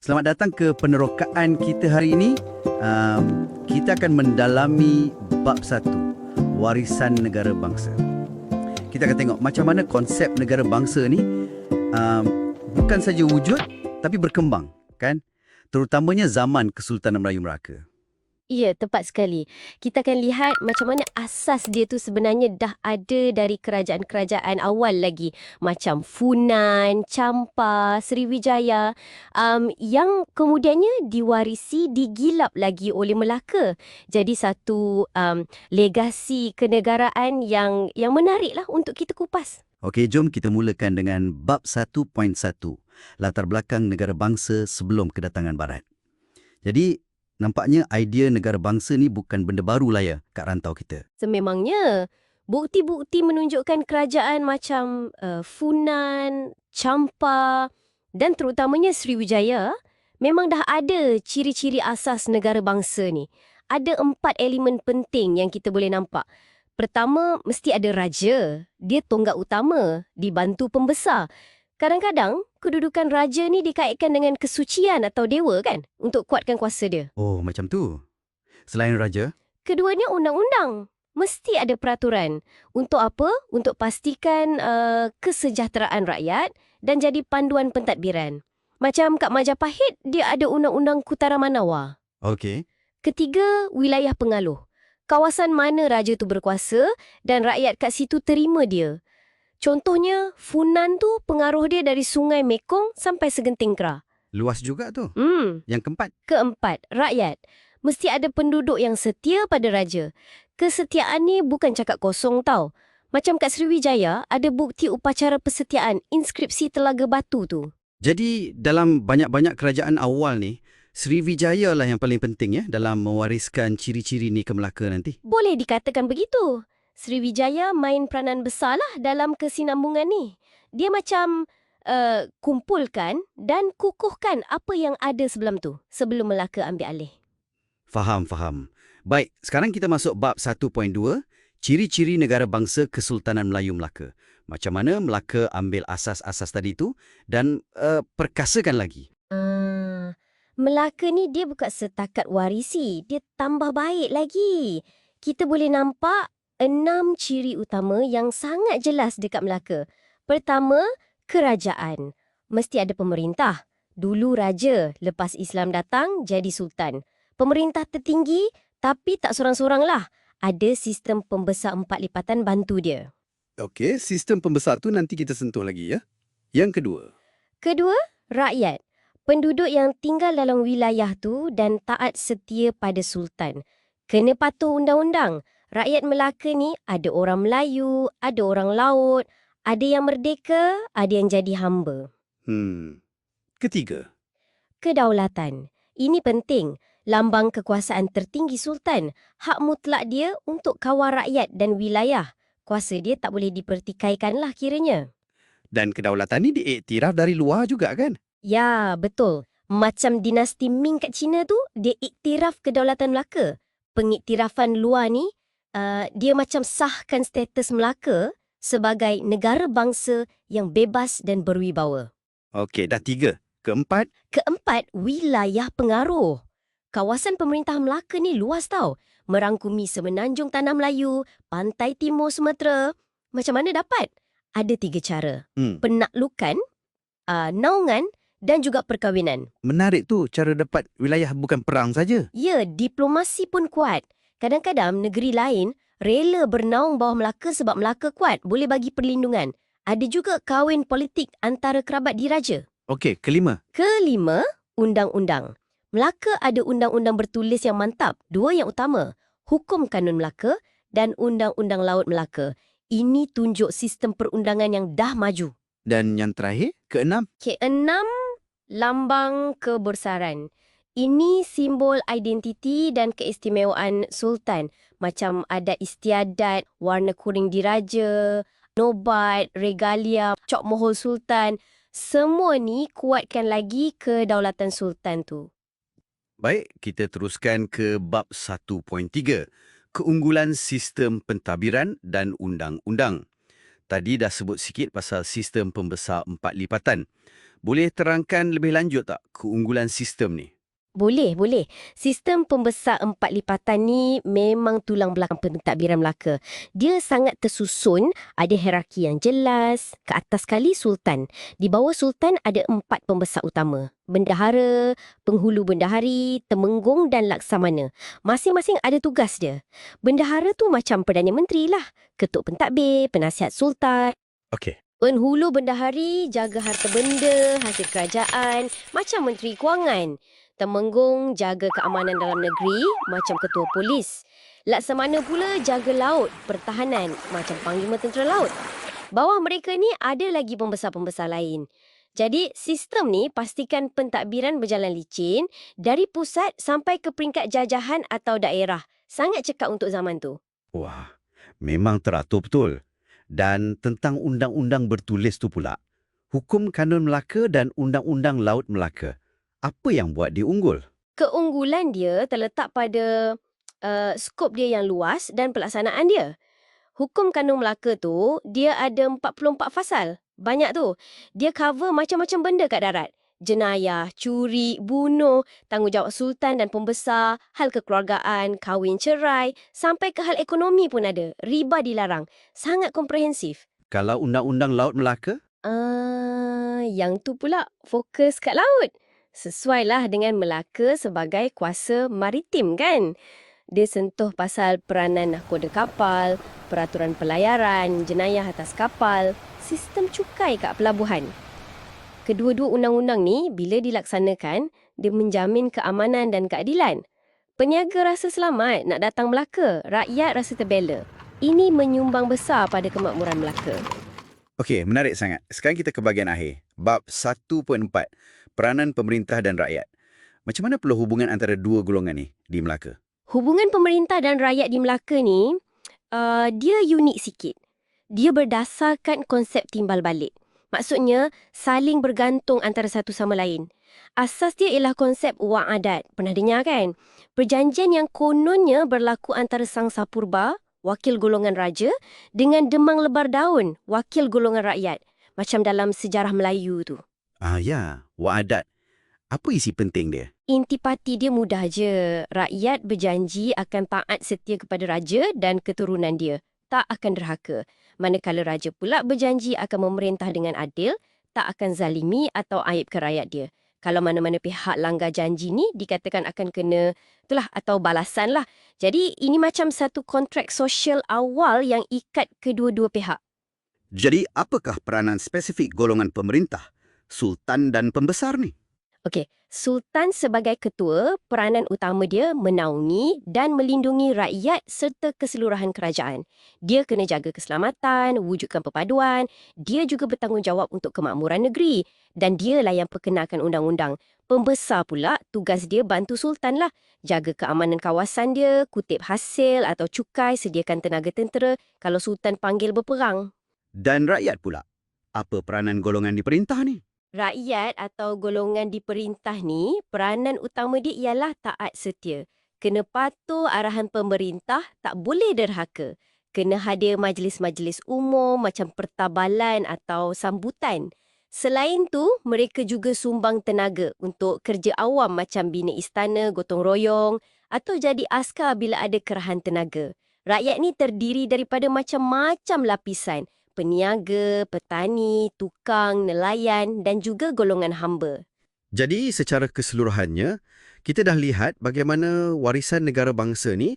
Selamat datang ke penerokaan kita hari ini. Kita akan mendalami bab 1, warisan negara bangsa. Kita akan tengok macam mana konsep negara bangsa ni bukan saja wujud tapi berkembang, kan? Terutamanya zaman Kesultanan Melayu Melaka. Ya, tepat sekali. Kita akan lihat macam mana asas dia tu sebenarnya dah ada dari kerajaan-kerajaan awal lagi. Macam Funan, Champa, Sriwijaya. Yang kemudiannya diwarisi, digilap lagi oleh Melaka. Jadi satu legasi kenegaraan yang menariklah untuk kita kupas. Okey, jom kita mulakan dengan bab 1.1, latar belakang negara bangsa sebelum kedatangan Barat. Jadi, nampaknya idea negara bangsa ni bukan benda baru lah ya kat rantau kita. Sememangnya, bukti-bukti menunjukkan kerajaan macam Funan, Champa dan terutamanya Sriwijaya memang dah ada ciri-ciri asas negara bangsa ni. Ada 4 elemen penting yang kita boleh nampak. Pertama, mesti ada raja. Dia tonggak utama, dibantu pembesar. Kadang-kadang, kedudukan raja ni dikaitkan dengan kesucian atau dewa kan, untuk kuatkan kuasa dia. Oh, macam tu. Selain raja, Keduanya undang-undang. Mesti ada peraturan. Untuk apa? Untuk pastikan kesejahteraan rakyat dan jadi panduan pentadbiran. Macam kat Majapahit, dia ada undang-undang Kutara Manawa. okey. Ketiga, wilayah pengaluh. Kawasan mana raja tu berkuasa dan rakyat kat situ terima dia. Contohnya, Funan tu pengaruh dia dari Sungai Mekong sampai Segenting Kra. Luas juga tu. Hmm. Yang keempat, Keempat, rakyat. Mesti ada penduduk yang setia pada raja. Kesetiaan ni bukan cakap kosong tau. Macam kat Sriwijaya, ada bukti upacara persetiaan inskripsi Telaga Batu tu. jadi dalam banyak-banyak kerajaan awal ni, Sriwijaya lah yang paling penting ya dalam mewariskan ciri-ciri ni ke Melaka nanti. Boleh dikatakan begitu. Sriwijaya main peranan besar lah dalam kesinambungan ni. Dia macam kumpulkan dan kukuhkan apa yang ada sebelum tu, sebelum Melaka ambil alih. Faham. Baik, sekarang kita masuk bab 1.2, ciri-ciri negara bangsa Kesultanan Melayu Melaka. Macam mana Melaka ambil asas-asas tadi tu dan perkasakan lagi. Melaka ni dia bukan setakat warisi, dia tambah baik lagi. Kita boleh nampak 6 ciri utama yang sangat jelas dekat Melaka. Pertama, kerajaan. Mesti ada pemerintah. Dulu raja, lepas Islam datang jadi sultan. Pemerintah tertinggi tapi tak sorang-sorang lah. Ada sistem pembesar 4 lipatan bantu dia. Okey, sistem pembesar tu nanti kita sentuh lagi ya. Yang kedua, Kedua, rakyat. Penduduk yang tinggal dalam wilayah tu dan taat setia pada sultan. Kena patuh undang-undang. Rakyat Melaka ni ada orang Melayu, ada orang laut, ada yang merdeka, ada yang jadi hamba. Ketiga, Kedaulatan. Ini penting. Lambang kekuasaan tertinggi sultan. Hak mutlak dia untuk kawal rakyat dan wilayah. Kuasa dia tak boleh dipertikaikan lah kiranya. dan kedaulatan ni diiktiraf dari luar juga kan? Ya, betul. Macam dinasti Ming kat China tu, dia iktiraf kedaulatan Melaka. Pengiktirafan luar ni, dia macam sahkan status Melaka sebagai negara bangsa yang bebas dan berwibawa. Okey, dah 3. Keempat, Keempat, wilayah pengaruh. Kawasan pemerintah Melaka ni luas tau. Merangkumi semenanjung Tanah Melayu, pantai timur Sumatera. Macam mana dapat? Ada 3 cara. Penaklukan, naungan dan juga perkahwinan. menarik tu cara dapat wilayah bukan perang saja. Ya, diplomasi pun kuat. Kadang-kadang negeri lain rela bernaung bawah Melaka sebab Melaka kuat, boleh bagi perlindungan. Ada juga kahwin politik antara kerabat diraja. Okey, kelima, Kelima, undang-undang. Melaka ada undang-undang bertulis yang mantap. 2 yang utama, Hukum Kanun Melaka dan Undang-Undang Laut Melaka. Ini tunjuk sistem perundangan yang dah maju. dan yang terakhir, keenam, Keenam, lambang kebesaran. Ini simbol identiti dan keistimewaan sultan. Macam adat istiadat, warna kuning diraja, nobat, regalia, cok mohol sultan. Semua ni kuatkan lagi kedaulatan sultan tu. Baik, kita teruskan ke bab 1.3, keunggulan sistem pentadbiran dan undang-undang. Tadi dah sebut sikit pasal sistem pembesar 4 lipatan. Boleh terangkan lebih lanjut tak keunggulan sistem ni? Boleh, boleh. Sistem pembesar empat lipatan ni memang tulang belakang pentadbiran Melaka. Dia sangat tersusun, ada hierarki yang jelas. Ke atas sekali Sultan. Di bawah Sultan ada 4 pembesar utama. Bendahara, penghulu bendahari, temenggung dan laksamana. Masing-masing ada tugas dia. Bendahara tu macam Perdana Menteri lah. Ketuk pentadbir, penasihat Sultan. Okey. Penghulu bendahari jaga harta benda, hasil kerajaan, macam Menteri Kewangan. Temenggung jaga keamanan dalam negeri, macam Ketua Polis. Laksamana pula jaga laut, pertahanan, macam Panglima Tentera Laut. Bawah mereka ni ada lagi pembesar-pembesar lain. Jadi, sistem ni pastikan pentadbiran berjalan licin dari pusat sampai ke peringkat jajahan atau daerah. Sangat cekap untuk zaman tu. Wah, memang teratur betul. Dan tentang undang-undang bertulis tu pula, Hukum Kanun Melaka dan Undang-Undang Laut Melaka. Apa yang buat dia unggul? Keunggulan dia terletak pada skop dia yang luas dan pelaksanaan dia. Hukum Kanun Melaka tu, dia ada 44 fasal. Banyak tu. Dia cover macam-macam benda kat darat. Jenayah, curi, bunuh, tanggungjawab sultan dan pembesar, hal kekeluargaan, kahwin cerai, sampai ke hal ekonomi pun ada. Riba dilarang. Sangat komprehensif. Kalau Undang-Undang Laut Melaka? Yang tu pula fokus kat laut. Sesuailah dengan Melaka sebagai kuasa maritim kan. Dia sentuh pasal peranan nahkoda kapal, peraturan pelayaran, jenayah atas kapal, sistem cukai kat pelabuhan. Kedua-dua undang-undang ni bila dilaksanakan, dia menjamin keamanan dan keadilan. Peniaga rasa selamat nak datang Melaka, rakyat rasa terbela. Ini menyumbang besar pada kemakmuran Melaka. Okey, menarik sangat. Sekarang kita ke bahagian akhir. Bab 1.4. Peranan pemerintah dan rakyat. Macam mana pula hubungan antara dua golongan ni di Melaka? Hubungan pemerintah dan rakyat di Melaka ni, dia unik sikit. Dia berdasarkan konsep timbal balik. Maksudnya, saling bergantung antara satu sama lain. Asas dia ialah konsep wak adat. Pernah dengar kan? Perjanjian yang kononnya berlaku antara Sangsa Purba, wakil golongan raja, dengan Demang Lebar Daun, wakil golongan rakyat. Macam dalam sejarah Melayu tu. Ya, wak adat. Apa isi penting dia? Intipati dia mudah je. Rakyat berjanji akan taat setia kepada raja dan keturunan dia. Tak akan derhaka. Manakala raja pula berjanji akan memerintah dengan adil, tak akan zalimi atau aib ke rakyat dia. Kalau mana-mana pihak langgar janji ni, dikatakan akan kena, itulah, atau balasan lah. Jadi, ini macam satu kontrak sosial awal yang ikat kedua-dua pihak. Jadi, apakah peranan spesifik golongan pemerintah, sultan dan pembesar ni? Okey, Sultan sebagai ketua, peranan utama dia menaungi dan melindungi rakyat serta keseluruhan kerajaan. Dia kena jaga keselamatan, wujudkan perpaduan, dia juga bertanggungjawab untuk kemakmuran negeri dan dialah yang perkenalkan undang-undang. Pembesar pula, tugas dia bantu Sultan lah. Jaga keamanan kawasan dia, kutip hasil atau cukai, sediakan tenaga tentera kalau Sultan panggil berperang. Dan rakyat pula. Apa peranan golongan di perintah ni? Rakyat atau golongan di perintah ni, peranan utama dia ialah taat setia. Kena patuh arahan pemerintah, tak boleh derhaka. Kena hadir majlis-majlis umum macam pertabalan atau sambutan. Selain tu, mereka juga sumbang tenaga untuk kerja awam macam bina istana, gotong royong atau jadi askar bila ada kerahan tenaga. Rakyat ni terdiri daripada macam-macam lapisan. Peniaga, petani, tukang, nelayan dan juga golongan hamba. Jadi secara keseluruhannya, kita dah lihat bagaimana warisan negara bangsa ni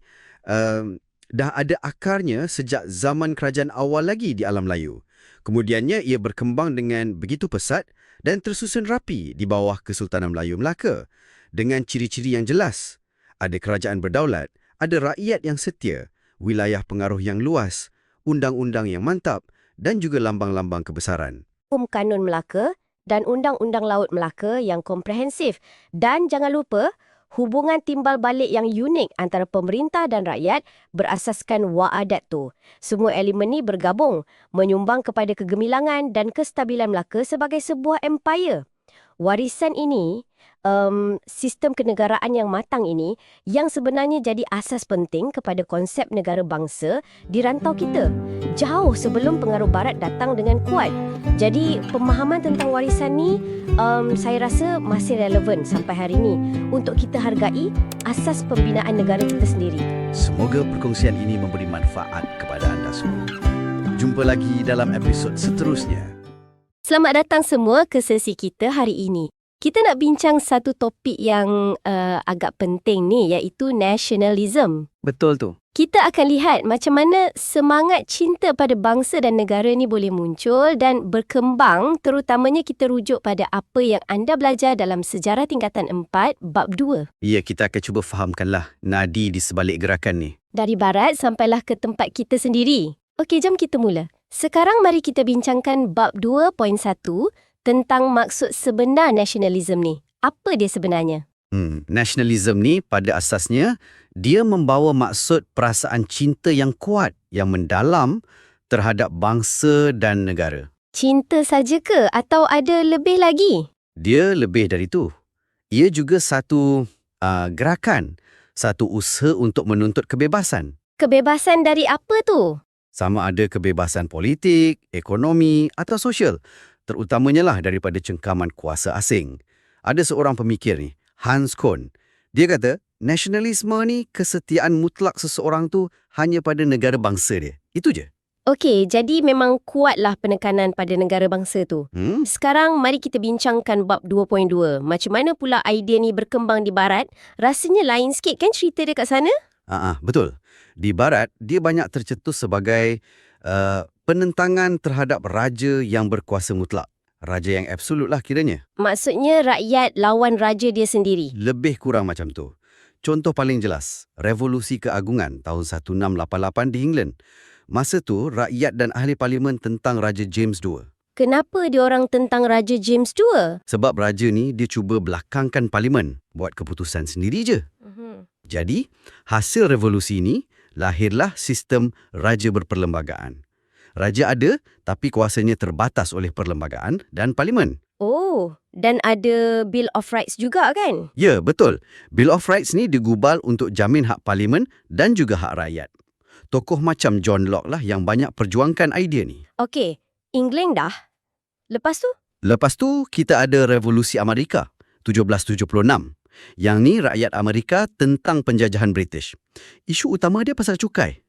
dah ada akarnya sejak zaman kerajaan awal lagi di alam Melayu. Kemudiannya ia berkembang dengan begitu pesat dan tersusun rapi di bawah Kesultanan Melayu Melaka dengan ciri-ciri yang jelas. Ada kerajaan berdaulat, ada rakyat yang setia, wilayah pengaruh yang luas, undang-undang yang mantap dan juga lambang-lambang kebesaran. Hukum Kanun Melaka dan Undang-Undang Laut Melaka yang komprehensif. Dan jangan lupa, hubungan timbal balik yang unik antara pemerintah dan rakyat berasaskan wak adat tu. Semua elemen ni bergabung, menyumbang kepada kegemilangan dan kestabilan Melaka sebagai sebuah empayar. Warisan ini sistem kenegaraan yang matang ini yang sebenarnya jadi asas penting kepada konsep negara bangsa di rantau kita. Jauh sebelum pengaruh barat datang dengan kuat. Jadi pemahaman tentang warisan ni saya rasa masih relevan sampai hari ini untuk kita hargai asas pembinaan negara kita sendiri. Semoga perkongsian ini memberi manfaat kepada anda semua. Jumpa lagi dalam episod seterusnya. Selamat datang semua ke sesi kita hari ini. Kita nak bincang satu topik yang agak penting ni, iaitu nationalism. Betul tu. Kita akan lihat macam mana semangat cinta pada bangsa dan negara ni boleh muncul dan berkembang, terutamanya kita rujuk pada apa yang anda belajar dalam Sejarah Tingkatan 4 bab 2. Ya, kita akan cuba fahamkanlah nadi di sebalik gerakan ni. Dari barat sampailah ke tempat kita sendiri. Okey, jom kita mula. Sekarang mari kita bincangkan bab 2.1 tentang maksud sebenar nasionalisme ni. Apa dia sebenarnya? Nasionalisme ni pada asasnya dia membawa maksud perasaan cinta yang kuat, yang mendalam terhadap bangsa dan negara. Cinta saja ke atau ada lebih lagi? Dia lebih dari itu. Ia juga satu gerakan, satu usaha untuk menuntut kebebasan. Kebebasan dari apa tu? Sama ada kebebasan politik, ekonomi atau sosial. Terutamanya lah daripada cengkaman kuasa asing. Ada seorang pemikir ni, Hans Kuhn. Dia kata, nasionalisme ni kesetiaan mutlak seseorang tu hanya pada negara bangsa dia. Itu je. Okey, jadi memang kuatlah penekanan pada negara bangsa tu. Sekarang mari kita bincangkan bab 2.2. Macam mana pula idea ni berkembang di barat? Rasanya lain sikit kan cerita dia kat sana? Betul. Di barat, dia banyak tercetus sebagai penentangan terhadap raja yang berkuasa mutlak. Raja yang absolut lah kiranya. Maksudnya rakyat lawan raja dia sendiri. Lebih kurang macam tu. Contoh paling jelas, Revolusi Keagungan tahun 1688 di England. Masa tu, rakyat dan ahli parlimen tentang Raja James II. Kenapa diorang tentang Raja James II? Sebab raja ni dia cuba belakangkan parlimen, buat keputusan sendiri je. Jadi, hasil revolusi ni lahirlah sistem raja berperlembagaan. Raja ada, tapi kuasanya terbatas oleh perlembagaan dan parlimen. Oh, dan ada Bill of Rights juga kan? Ya, betul. Bill of Rights ni digubal untuk jamin hak parlimen dan juga hak rakyat. Tokoh macam John Locke lah yang banyak perjuangkan idea ni. Okey, England dah. Lepas tu? Lepas tu, kita ada Revolusi Amerika, 1776. Yang ni rakyat Amerika tentang penjajahan British. Isu utama dia pasal cukai.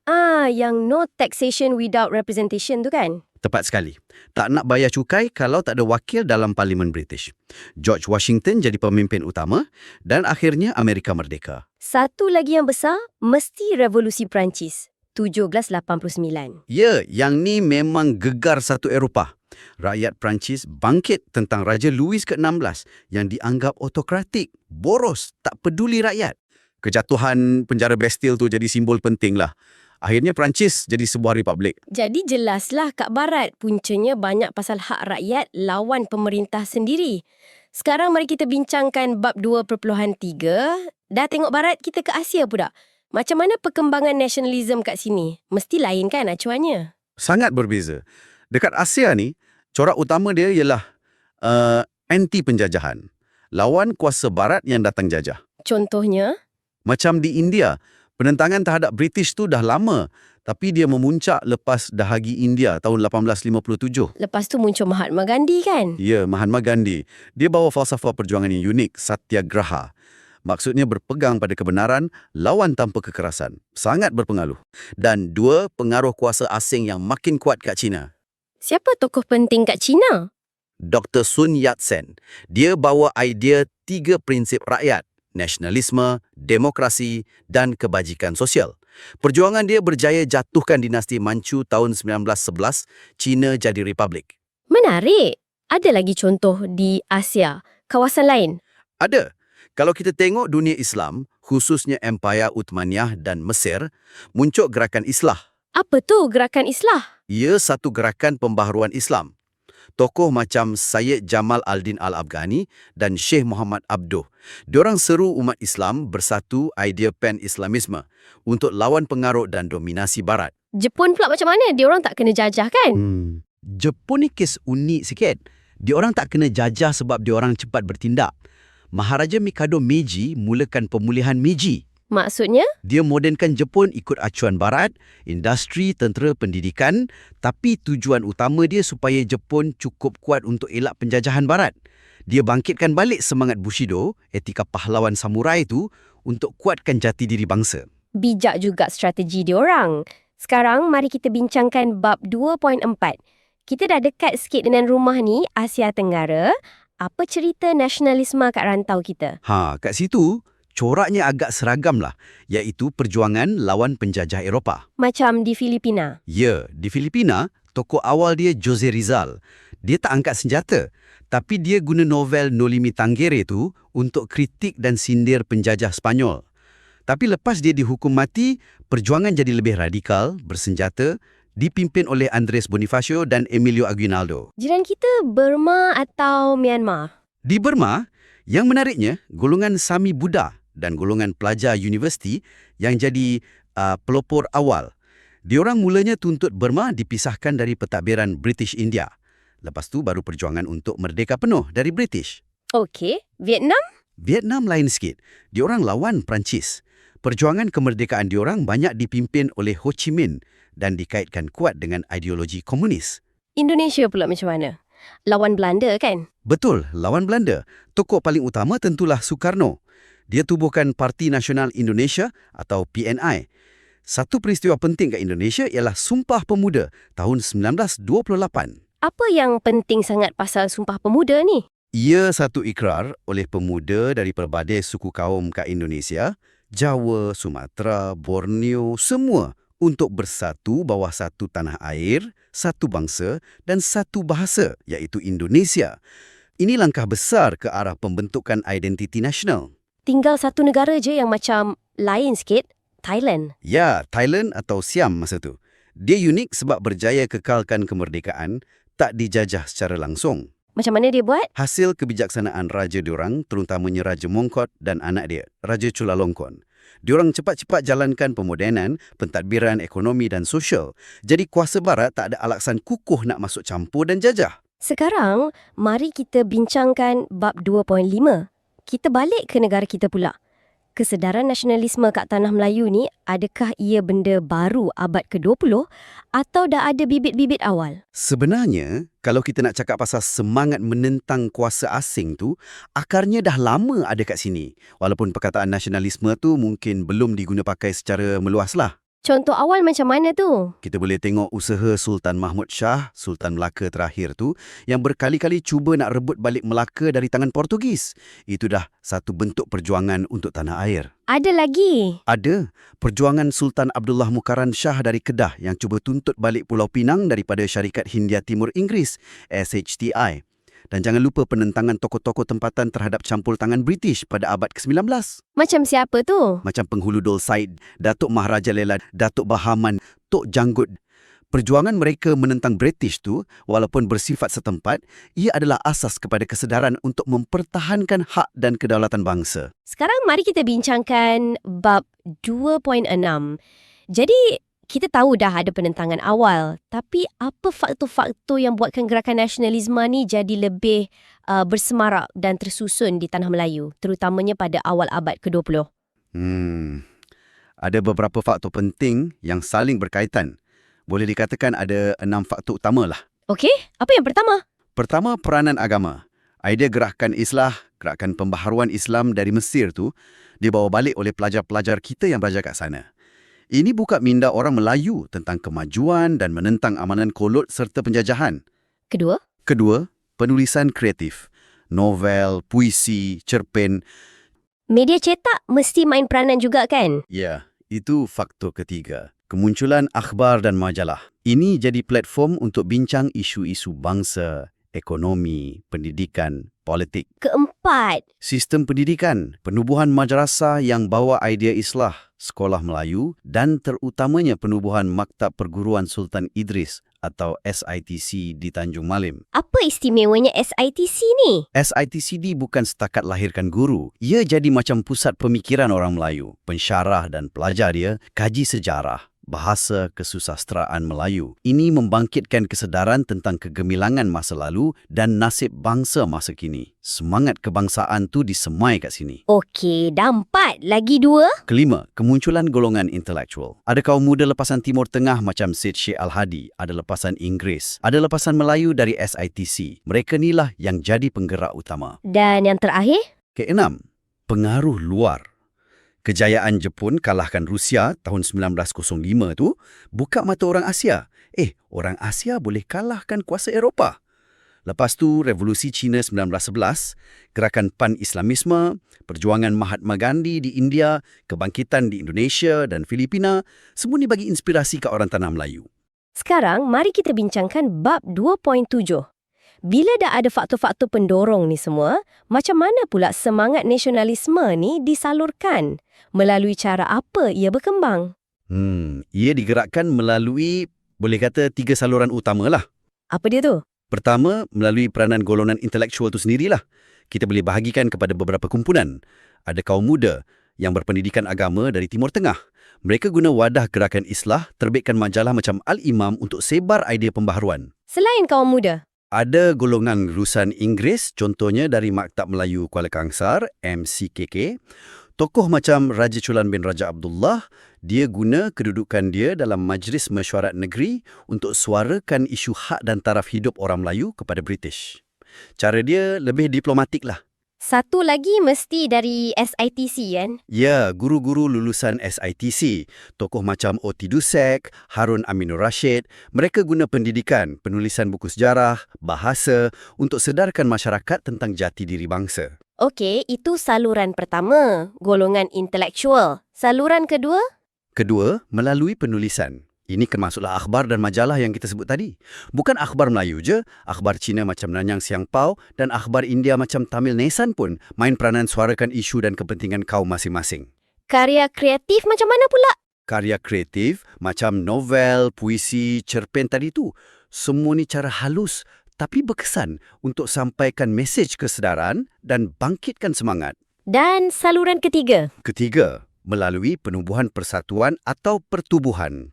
Yang no taxation without representation tu kan? Tepat sekali. Tak nak bayar cukai kalau tak ada wakil dalam Parlimen British. George Washington jadi pemimpin utama dan akhirnya Amerika merdeka. Satu lagi yang besar, mesti Revolusi Perancis, 1789. Ya, yang ni memang gegar satu Eropah. Rakyat Perancis bangkit tentang Raja Louis ke-16 yang dianggap autokratik, boros, tak peduli rakyat. Kejatuhan penjara Bastille tu jadi simbol penting lah. Akhirnya Perancis jadi sebuah republik. Jadi jelaslah kat barat, puncanya banyak pasal hak rakyat lawan pemerintah sendiri. Sekarang mari kita bincangkan bab 2.3. Dah tengok barat, kita ke Asia pula. Macam mana perkembangan nasionalisme kat sini? Mesti lain kan acuannya? Sangat berbeza. Dekat Asia ni, corak utama dia ialah anti penjajahan. Lawan kuasa barat yang datang jajah. Contohnya? Macam di India, penentangan terhadap British tu dah lama, tapi dia memuncak lepas dahagi India tahun 1857. Lepas tu muncul Mahatma Gandhi kan? Ya, Mahatma Gandhi. Dia bawa falsafah perjuangan yang unik, Satyagraha. Maksudnya berpegang pada kebenaran, lawan tanpa kekerasan. Sangat berpengaruh. Dan dua, pengaruh kuasa asing yang makin kuat kat China. Siapa tokoh penting kat China? Dr. Sun Yat-sen. Dia bawa idea 3 prinsip rakyat. Nasionalisme, demokrasi dan kebajikan sosial. Perjuangan dia berjaya jatuhkan dinasti Manchu tahun 1911, China jadi republik. Menarik. Ada lagi contoh di Asia, kawasan lain? Ada. Kalau kita tengok dunia Islam, khususnya Empayar Uthmaniyah dan Mesir, muncul gerakan Islah. Apa tu gerakan Islah? Ia satu gerakan pembaharuan Islam. Tokoh macam Syed Jamal Al-Din Al-Afghani dan Syekh Muhammad Abduh. Diorang seru umat Islam bersatu idea pan-Islamisme untuk lawan pengaruh dan dominasi Barat. Jepun pula macam mana? Diorang tak kena jajah kan? Jepun ni kes unik sikit. Diorang tak kena jajah sebab diorang cepat bertindak. Maharaja Mikado Meiji mulakan pemulihan Meiji. Maksudnya? Dia modernkan Jepun ikut acuan barat, industri, tentera, pendidikan, tapi tujuan utama dia supaya Jepun cukup kuat untuk elak penjajahan barat. Dia bangkitkan balik semangat Bushido, etika pahlawan samurai itu, untuk kuatkan jati diri bangsa. Bijak juga strategi diorang. Sekarang, mari kita bincangkan bab 2.4. Kita dah dekat sikit dengan rumah ni, Asia Tenggara. Apa cerita nasionalisme kat rantau kita? Kat situ, coraknya agak seragam lah, iaitu perjuangan lawan penjajah Eropah. Macam di Filipina. Ya, di Filipina, tokoh awal dia Jose Rizal. Dia tak angkat senjata, tapi dia guna novel Nolimi Tangere tu untuk kritik dan sindir penjajah Sepanyol. Tapi lepas dia dihukum mati, perjuangan jadi lebih radikal, bersenjata, dipimpin oleh Andres Bonifacio dan Emilio Aguinaldo. Jiran kita Burma atau Myanmar? Di Burma, yang menariknya, golongan Sami Buddha dan golongan pelajar universiti yang jadi pelopor awal. Diorang mulanya tuntut Burma dipisahkan dari pentadbiran British India. Lepas tu baru perjuangan untuk merdeka penuh dari British. Okey, Vietnam? Vietnam lain sikit. Diorang lawan Perancis. Perjuangan kemerdekaan diorang banyak dipimpin oleh Ho Chi Minh dan dikaitkan kuat dengan ideologi komunis. Indonesia pula macam mana? Lawan Belanda kan? Betul, lawan Belanda. Tokoh paling utama tentulah Sukarno. Dia tubuhkan Parti Nasional Indonesia atau PNI. Satu peristiwa penting kat Indonesia ialah Sumpah Pemuda tahun 1928. Apa yang penting sangat pasal Sumpah Pemuda ni? Ia satu ikrar oleh pemuda dari pelbagai suku kaum kat Indonesia, Jawa, Sumatera, Borneo, semua untuk bersatu bawah satu tanah air, satu bangsa dan satu bahasa, iaitu Indonesia. Ini langkah besar ke arah pembentukan identiti nasional. Tinggal satu negara je yang macam lain sikit, Thailand. Ya, Thailand atau Siam masa tu. Dia unik sebab berjaya kekalkan kemerdekaan, tak dijajah secara langsung. Macam mana dia buat? Hasil kebijaksanaan raja diorang, terutamanya Raja Mongkot dan anak dia, Raja Chulalongkorn. Diorang cepat-cepat jalankan pemodenan, pentadbiran ekonomi dan sosial. Jadi kuasa barat tak ada alasan kukuh nak masuk campur dan jajah. Sekarang, mari kita bincangkan bab 2.5. Kita balik ke negara kita pula. Kesedaran nasionalisme kat Tanah Melayu ni, adakah ia benda baru abad ke-20 atau dah ada bibit-bibit awal? Sebenarnya, kalau kita nak cakap pasal semangat menentang kuasa asing tu, akarnya dah lama ada kat sini. Walaupun perkataan nasionalisme tu mungkin belum diguna pakai secara meluas lah. Contoh awal macam mana tu? Kita boleh tengok usaha Sultan Mahmud Shah, Sultan Melaka terakhir tu, yang berkali-kali cuba nak rebut balik Melaka dari tangan Portugis. Itu dah satu bentuk perjuangan untuk tanah air. Ada lagi? Ada. Perjuangan Sultan Abdullah Mukarram Shah dari Kedah yang cuba tuntut balik Pulau Pinang daripada Syarikat Hindia Timur Inggeris, SHTI. Dan jangan lupa penentangan tokoh-tokoh tempatan terhadap campur tangan British pada abad ke-19. Macam siapa tu? Macam Penghulu Dol Said, Datuk Maharaja Lela, Datuk Bahaman, Tok Janggut. Perjuangan mereka menentang British tu, walaupun bersifat setempat, ia adalah asas kepada kesedaran untuk mempertahankan hak dan kedaulatan bangsa. Sekarang mari kita bincangkan bab 2.6. Jadi, kita tahu dah ada penentangan awal, tapi apa faktor-faktor yang buatkan gerakan nasionalisme ni jadi lebih bersemarak dan tersusun di Tanah Melayu, terutamanya pada awal abad ke-20? Ada beberapa faktor penting yang saling berkaitan. Boleh dikatakan ada 6 faktor utama lah. Okey, apa yang pertama? Pertama, peranan agama. Idea gerakan Islah, gerakan pembaharuan Islam dari Mesir tu, dibawa balik oleh pelajar-pelajar kita yang belajar kat sana. Ini buka minda orang Melayu tentang kemajuan dan menentang amanan kolot serta penjajahan. Kedua? Kedua, penulisan kreatif. Novel, puisi, cerpen. Media cetak mesti main peranan juga kan? Ya, itu faktor ketiga. Kemunculan akhbar dan majalah. Ini jadi platform untuk bincang isu-isu bangsa, ekonomi, pendidikan, politik. Keempat? Sistem pendidikan, penubuhan madrasah yang bawa idea Islah, sekolah Melayu dan terutamanya penubuhan Maktab Perguruan Sultan Idris atau SITC di Tanjung Malim. Apa istimewanya SITC ni? SITCD bukan setakat lahirkan guru. Ia jadi macam pusat pemikiran orang Melayu. Pensyarah dan pelajar dia kaji sejarah, bahasa kesusasteraan Melayu. Ini membangkitkan kesedaran tentang kegemilangan masa lalu dan nasib bangsa masa kini. Semangat kebangsaan tu disemai kat sini. Okey, dah 4. Lagi 2? Kelima, kemunculan golongan intelektual. Ada kaum muda lepasan Timur Tengah macam Syed Sheikh Al-Hadi, ada lepasan Inggeris, ada lepasan Melayu dari SITC. Mereka inilah yang jadi penggerak utama. Dan yang terakhir? Keenam, pengaruh luar. Kejayaan Jepun kalahkan Rusia tahun 1905 tu buka mata orang Asia. Orang Asia boleh kalahkan kuasa Eropah. Lepas tu, Revolusi Cina 1911, gerakan Pan-Islamisme, perjuangan Mahatma Gandhi di India, kebangkitan di Indonesia dan Filipina, semua ni bagi inspirasi ke orang tanah Melayu. Sekarang, mari kita bincangkan bab 2.7. Bila dah ada faktor-faktor pendorong ni semua, macam mana pula semangat nasionalisme ni disalurkan? Melalui cara apa ia berkembang? Ia digerakkan melalui, boleh kata, 3 saluran utama lah. Apa dia tu? Pertama, melalui peranan golongan intelektual tu sendirilah. Kita boleh bahagikan kepada beberapa kumpulan. Ada kaum muda yang berpendidikan agama dari Timur Tengah. Mereka guna wadah gerakan Islah, terbitkan majalah macam Al-Imam untuk sebar idea pembaharuan. Selain kaum muda? Ada golongan lulusan Inggeris, contohnya dari Maktab Melayu Kuala Kangsar, MCKK. Tokoh macam Raja Chulan bin Raja Abdullah, dia guna kedudukan dia dalam Majlis Mesyuarat Negeri untuk suarakan isu hak dan taraf hidup orang Melayu kepada British. Cara dia lebih diplomatik lah. Satu lagi mesti dari SITC kan? Ya, guru-guru lulusan SITC, tokoh macam Oti Dusek, Harun Aminur Rashid, mereka guna pendidikan, penulisan buku sejarah, bahasa untuk sedarkan masyarakat tentang jati diri bangsa. Okey, itu saluran pertama, golongan intelektual. Saluran kedua? Kedua, melalui penulisan. Ini termasuklah akhbar dan majalah yang kita sebut tadi. Bukan akhbar Melayu je, akhbar Cina macam Nanyang Siang Pao dan akhbar India macam Tamil Nesan pun main peranan suarakan isu dan kepentingan kaum masing-masing. Karya kreatif macam mana pula? Karya kreatif macam novel, puisi, cerpen tadi tu. Semua ni cara halus tapi berkesan untuk sampaikan mesej kesedaran dan bangkitkan semangat. Dan saluran ketiga? Ketiga, melalui penubuhan persatuan atau pertubuhan.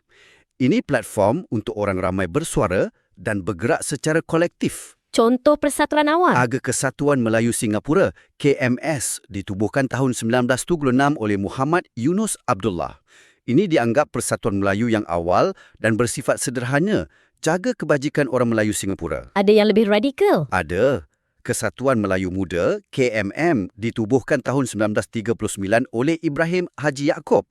Ini platform untuk orang ramai bersuara dan bergerak secara kolektif. Contoh persatuan awam? Aga Kesatuan Melayu Singapura, KMS, ditubuhkan tahun 1976 oleh Muhammad Yunus Abdullah. Ini dianggap persatuan Melayu yang awal dan bersifat sederhana, jaga kebajikan orang Melayu Singapura. Ada yang lebih radikal? Ada. Kesatuan Melayu Muda, KMM, ditubuhkan tahun 1939 oleh Ibrahim Haji Yaakob.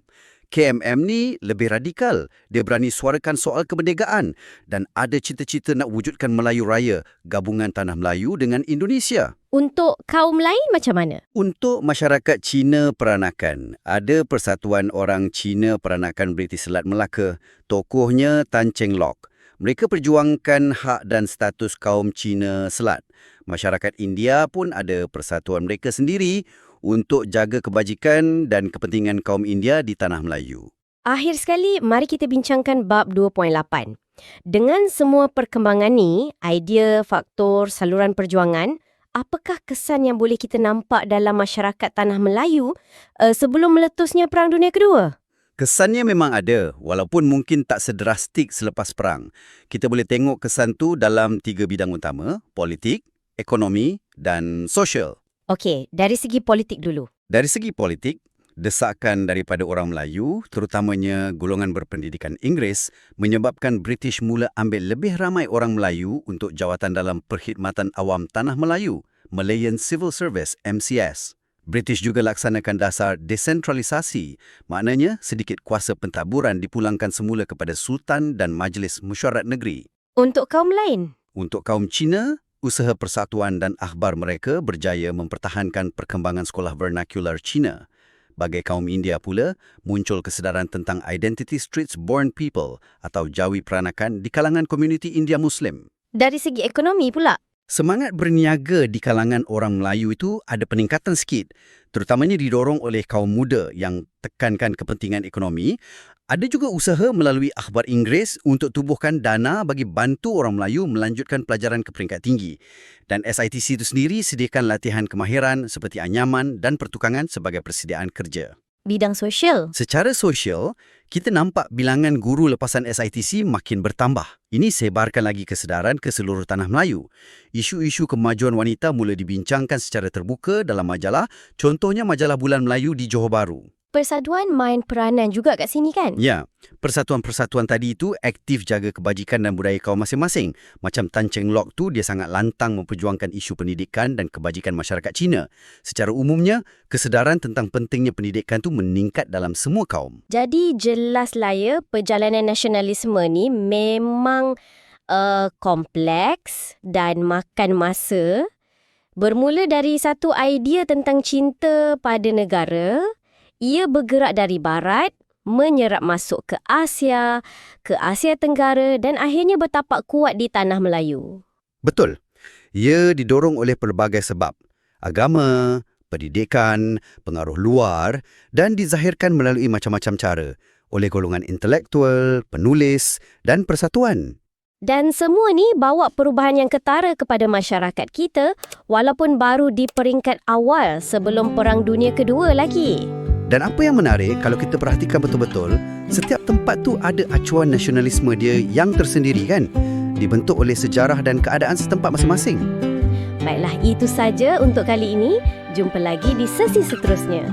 KMM ni lebih radikal. Dia berani suarakan soal kemerdekaan dan ada cita-cita nak wujudkan Melayu Raya, gabungan tanah Melayu dengan Indonesia. Untuk kaum lain macam mana? Untuk masyarakat Cina Peranakan, ada Persatuan Orang Cina Peranakan British Selat Melaka. Tokohnya Tan Cheng Lock. Mereka perjuangkan hak dan status kaum Cina Selat. Masyarakat India pun ada persatuan mereka sendiri untuk jaga kebajikan dan kepentingan kaum India di tanah Melayu. Akhir sekali, mari kita bincangkan bab 2.8. Dengan semua perkembangan ni, idea, faktor, saluran perjuangan, apakah kesan yang boleh kita nampak dalam masyarakat tanah Melayu sebelum meletusnya Perang Dunia Kedua? Kesannya memang ada, walaupun mungkin tak sedrastik selepas perang. Kita boleh tengok kesan tu dalam 3 bidang utama, politik, ekonomi dan sosial. Okey, dari segi politik dulu. Dari segi politik, desakan daripada orang Melayu, terutamanya golongan berpendidikan Inggeris, menyebabkan British mula ambil lebih ramai orang Melayu untuk jawatan dalam Perkhidmatan Awam Tanah Melayu, Malayan Civil Service, MCS. British juga laksanakan dasar desentralisasi, maknanya sedikit kuasa pentaburan dipulangkan semula kepada Sultan dan Majlis Mesyuarat Negeri. Untuk kaum lain? Untuk kaum Cina, usaha persatuan dan akhbar mereka berjaya mempertahankan perkembangan sekolah vernacular Cina. Bagi kaum India pula, muncul kesedaran tentang Identity Streets Born People atau Jawi Peranakan di kalangan komuniti India Muslim. Dari segi ekonomi pula? Semangat berniaga di kalangan orang Melayu itu ada peningkatan sikit, terutamanya didorong oleh kaum muda yang tekankan kepentingan ekonomi. Ada juga usaha melalui akhbar Inggeris untuk tubuhkan dana bagi bantu orang Melayu melanjutkan pelajaran ke peringkat tinggi. Dan SITC itu sendiri sediakan latihan kemahiran seperti anyaman dan pertukangan sebagai persediaan kerja. Bidang sosial. Secara sosial, kita nampak bilangan guru lepasan SITC makin bertambah. Ini sebarkan lagi kesedaran ke seluruh tanah Melayu. Isu-isu kemajuan wanita mula dibincangkan secara terbuka dalam majalah, contohnya majalah Bulan Melayu di Johor Bahru. Persatuan main peranan juga kat sini kan? Ya, persatuan-persatuan tadi itu aktif jaga kebajikan dan budaya kaum masing-masing. Macam Tan Cheng Lock tu, dia sangat lantang memperjuangkan isu pendidikan dan kebajikan masyarakat Cina. Secara umumnya, kesedaran tentang pentingnya pendidikan tu meningkat dalam semua kaum. Jadi jelaslah ya, perjalanan nasionalisme ni memang kompleks dan makan masa. Bermula dari satu idea tentang cinta pada negara, ia bergerak dari barat, menyerap masuk ke Asia Tenggara dan akhirnya bertapak kuat di tanah Melayu. Betul. Ia didorong oleh pelbagai sebab. Agama, pendidikan, pengaruh luar dan dizahirkan melalui macam-macam cara oleh golongan intelektual, penulis dan persatuan. Dan semua ni bawa perubahan yang ketara kepada masyarakat kita walaupun baru di peringkat awal sebelum Perang Dunia Kedua lagi. Dan apa yang menarik, kalau kita perhatikan betul-betul, setiap tempat tu ada acuan nasionalisme dia yang tersendiri kan? Dibentuk oleh sejarah dan keadaan setempat masing-masing. Baiklah, itu saja untuk kali ini. Jumpa lagi di sesi seterusnya.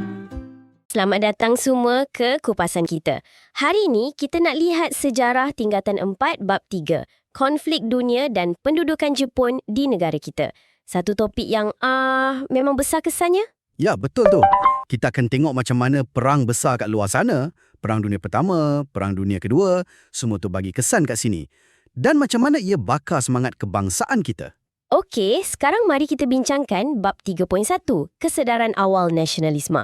Selamat datang semua ke kupasan kita. Hari ini kita nak lihat sejarah tingkatan 4 bab 3, konflik dunia dan pendudukan Jepun di negara kita. Satu topik yang memang besar kesannya. Ya, betul tu. Kita akan tengok macam mana perang besar kat luar sana, Perang Dunia Pertama, Perang Dunia Kedua, semua tu bagi kesan kat sini. Dan macam mana ia bakar semangat kebangsaan kita. Okey, sekarang mari kita bincangkan bab 3.1, kesedaran awal nasionalisme.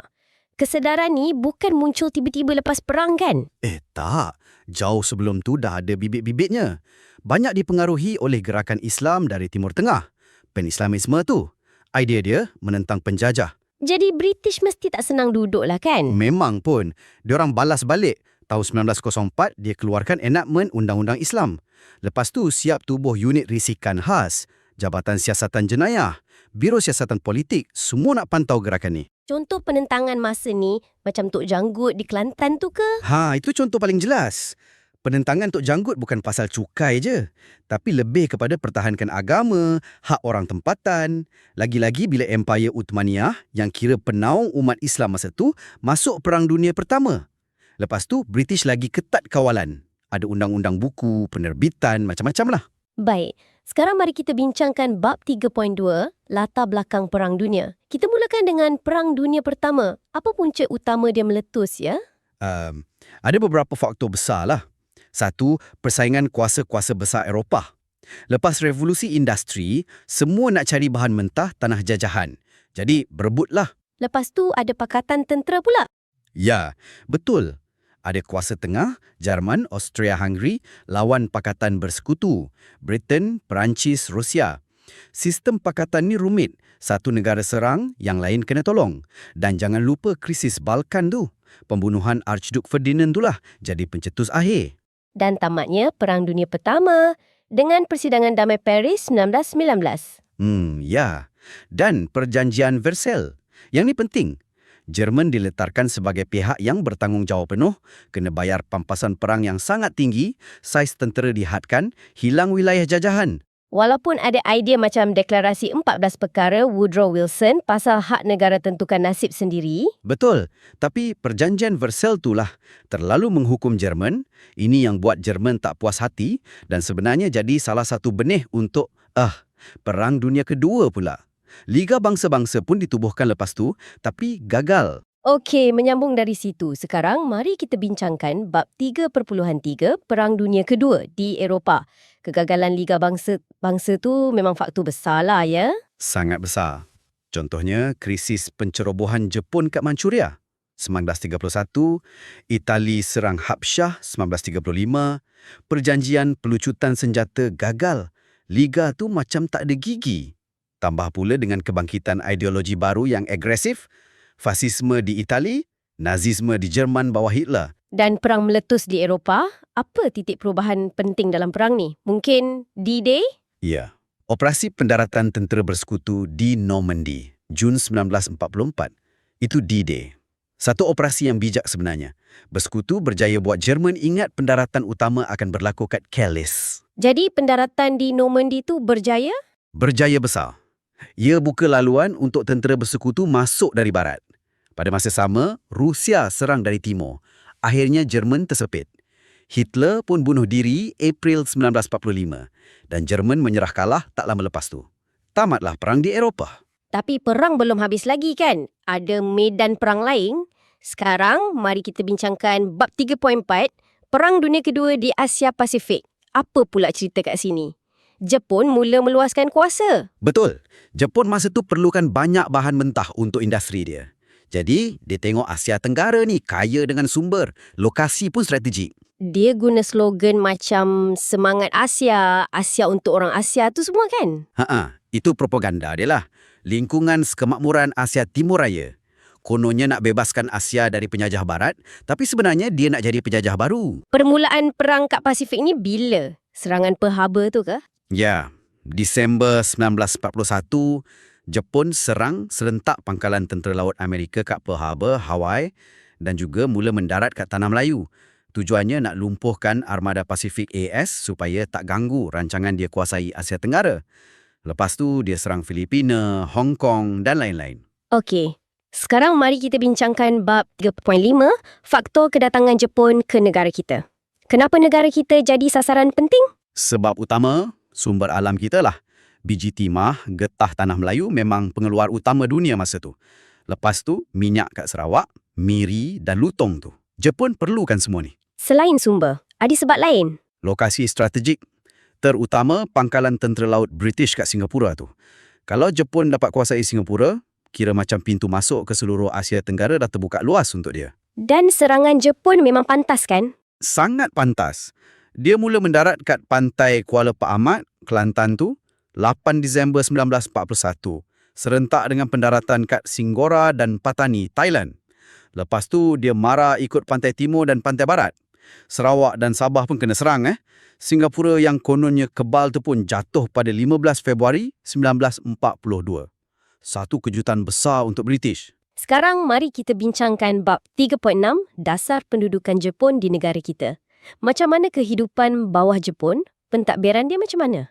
Kesedaran ni bukan muncul tiba-tiba lepas perang kan? Tak. Jauh sebelum tu dah ada bibit-bibitnya. Banyak dipengaruhi oleh gerakan Islam dari Timur Tengah. Pan-Islamisme tu. Idea dia menentang penjajah. Jadi British mesti tak senang duduk lah kan? Memang pun. Diorang balas balik. Tahun 1904, dia keluarkan enakmen Undang-Undang Islam. Lepas tu, siap tubuh unit risikan khas, Jabatan Siasatan Jenayah, Biro Siasatan Politik, semua nak pantau gerakan ni. Contoh penentangan masa ni, macam Tok Janggut di Kelantan tu ke? Itu contoh paling jelas. Penentangan Tok Janggut bukan pasal cukai je, tapi lebih kepada pertahankan agama, hak orang tempatan. Lagi-lagi bila Empire Uthmaniyah yang kira penaung umat Islam masa tu masuk Perang Dunia Pertama. Lepas tu British lagi ketat kawalan. Ada undang-undang buku, penerbitan, macam-macam lah. Baik, sekarang mari kita bincangkan bab 3.2, latar belakang Perang Dunia. Kita mulakan dengan Perang Dunia Pertama. Apa punca utama dia meletus ya? Ada beberapa faktor besar lah. Satu, persaingan kuasa-kuasa besar Eropah. Lepas revolusi industri, semua nak cari bahan mentah tanah jajahan. Jadi, berebutlah. Lepas tu ada pakatan tentera pula. Ya, betul. Ada kuasa tengah, Jerman, Austria-Hungary, lawan pakatan bersekutu. Britain, Perancis, Rusia. Sistem pakatan ni rumit. Satu negara serang, yang lain kena tolong. Dan jangan lupa krisis Balkan tu. Pembunuhan Archduke Ferdinand itulah jadi pencetus akhir. Dan tamatnya Perang Dunia Pertama dengan Persidangan Damai Paris 1919. Ya. Dan Perjanjian Versailles. Yang ni penting. Jerman diletakkan sebagai pihak yang bertanggungjawab penuh, kena bayar pampasan perang yang sangat tinggi, saiz tentera dihadkan, hilang wilayah jajahan. Walaupun ada idea macam deklarasi 14 perkara Woodrow Wilson pasal hak negara tentukan nasib sendiri. Betul. Tapi Perjanjian Versailles itulah terlalu menghukum Jerman. Ini yang buat Jerman tak puas hati dan sebenarnya jadi salah satu benih untuk Perang Dunia Kedua pula. Liga Bangsa-Bangsa pun ditubuhkan lepas tu, tapi gagal. Okey, menyambung dari situ. Sekarang, mari kita bincangkan bab 3.3 Perang Dunia Kedua di Eropah. Kegagalan Liga Bangsa tu memang faktor besar lah ya. Sangat besar. Contohnya, krisis pencerobohan Jepun kat Manchuria. 1931, Itali serang Habsyah 1935, perjanjian pelucutan senjata gagal. Liga tu macam tak ada gigi. Tambah pula dengan kebangkitan ideologi baru yang agresif, fasisme di Itali, Nazisme di Jerman bawah Hitler. Dan perang meletus di Eropah, apa titik perubahan penting dalam perang ni? Mungkin D-Day? Ya. Operasi pendaratan tentera bersekutu di Normandy, Jun 1944. Itu D-Day. Satu operasi yang bijak sebenarnya. Bersekutu berjaya buat Jerman ingat pendaratan utama akan berlaku kat Calais. Jadi pendaratan di Normandy tu berjaya? Berjaya besar. Ia buka laluan untuk tentera bersekutu masuk dari barat. Pada masa sama, Rusia serang dari timur. Akhirnya Jerman tersepit. Hitler pun bunuh diri April 1945 dan Jerman menyerah kalah tak lama lepas tu. Tamatlah perang di Eropah. Tapi perang belum habis lagi kan? Ada medan perang lain. Sekarang, mari kita bincangkan bab 3.4, Perang Dunia Kedua di Asia Pasifik. Apa pula cerita kat sini? Jepun mula meluaskan kuasa. Betul. Jepun masa tu perlukan banyak bahan mentah untuk industri dia. Jadi, dia tengok Asia Tenggara ni kaya dengan sumber. Lokasi pun strategik. Dia guna slogan macam semangat Asia, Asia untuk orang Asia tu semua kan? Itu propaganda dia lah. Lingkungan Kemakmuran Asia Timur Raya. Kononnya nak bebaskan Asia dari penjajah barat, tapi sebenarnya dia nak jadi penjajah baru. Permulaan perang kat Pasifik ni bila? Serangan Pearl Harbor tu ke? Ya, Disember 1941, Jepun serang serentak pangkalan tentera laut Amerika kat Pearl Harbor, Hawaii dan juga mula mendarat kat Tanah Melayu. Tujuannya nak lumpuhkan armada Pasifik AS supaya tak ganggu rancangan dia kuasai Asia Tenggara. Lepas tu dia serang Filipina, Hong Kong dan lain-lain. Okey. Sekarang mari kita bincangkan bab 3.5, faktor kedatangan Jepun ke negara kita. Kenapa negara kita jadi sasaran penting? Sebab utama, sumber alam kita lah. Biji timah, getah tanah Melayu memang pengeluar utama dunia masa tu. Lepas tu, minyak kat Sarawak, miri dan lutong tu. Jepun perlukan semua ni. Selain sumber, ada sebab lain. Lokasi strategik, terutama pangkalan tentera laut British kat Singapura tu. Kalau Jepun dapat kuasai Singapura, kira macam pintu masuk ke seluruh Asia Tenggara dah terbuka luas untuk dia. Dan serangan Jepun memang pantas kan? Sangat pantas. Dia mula mendarat kat pantai Kuala Pak Ahmad, Kelantan tu, 8 Disember 1941. Serentak dengan pendaratan kat Singgora dan Patani, Thailand. Lepas tu, dia mara ikut pantai timur dan pantai barat. Sarawak dan Sabah pun kena serang. Singapura yang kononnya kebal tu pun jatuh pada 15 Februari 1942. Satu kejutan besar untuk British. Sekarang mari kita bincangkan bab 3.6, dasar pendudukan Jepun di negara kita. Macam mana kehidupan bawah Jepun? Pentadbiran dia macam mana?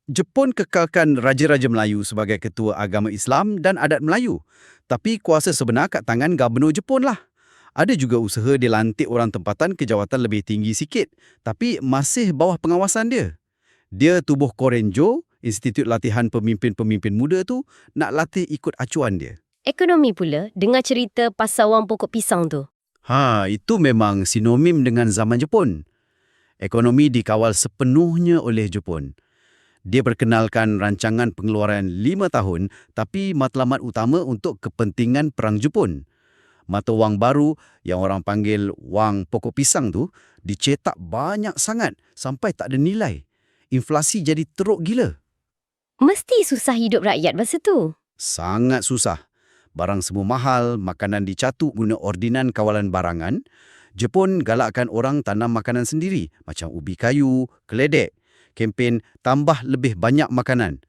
Jepun kekalkan Raja-Raja Melayu sebagai ketua agama Islam dan adat Melayu. Tapi kuasa sebenar kat tangan Gubernur Jepun lah. Ada juga usaha dilantik orang tempatan ke jawatan lebih tinggi sikit, tapi masih bawah pengawasan dia. Dia tubuh Korenjo, Institut Latihan Pemimpin-Pemimpin Muda tu, nak latih ikut acuan dia. Ekonomi pula, dengar cerita pasar wang pokok pisang tu. Itu memang sinonim dengan zaman Jepun. Ekonomi dikawal sepenuhnya oleh Jepun. Dia perkenalkan rancangan pengeluaran 5 tahun, tapi matlamat utama untuk kepentingan Perang Jepun. Mata wang baru yang orang panggil wang pokok pisang tu dicetak banyak sangat sampai tak ada nilai. Inflasi jadi teruk gila. Mesti susah hidup rakyat masa tu. Sangat susah. Barang semua mahal, makanan dicatuk guna ordinan kawalan barangan. Jepun galakkan orang tanam makanan sendiri macam ubi kayu, keledek. Kempen tambah lebih banyak makanan.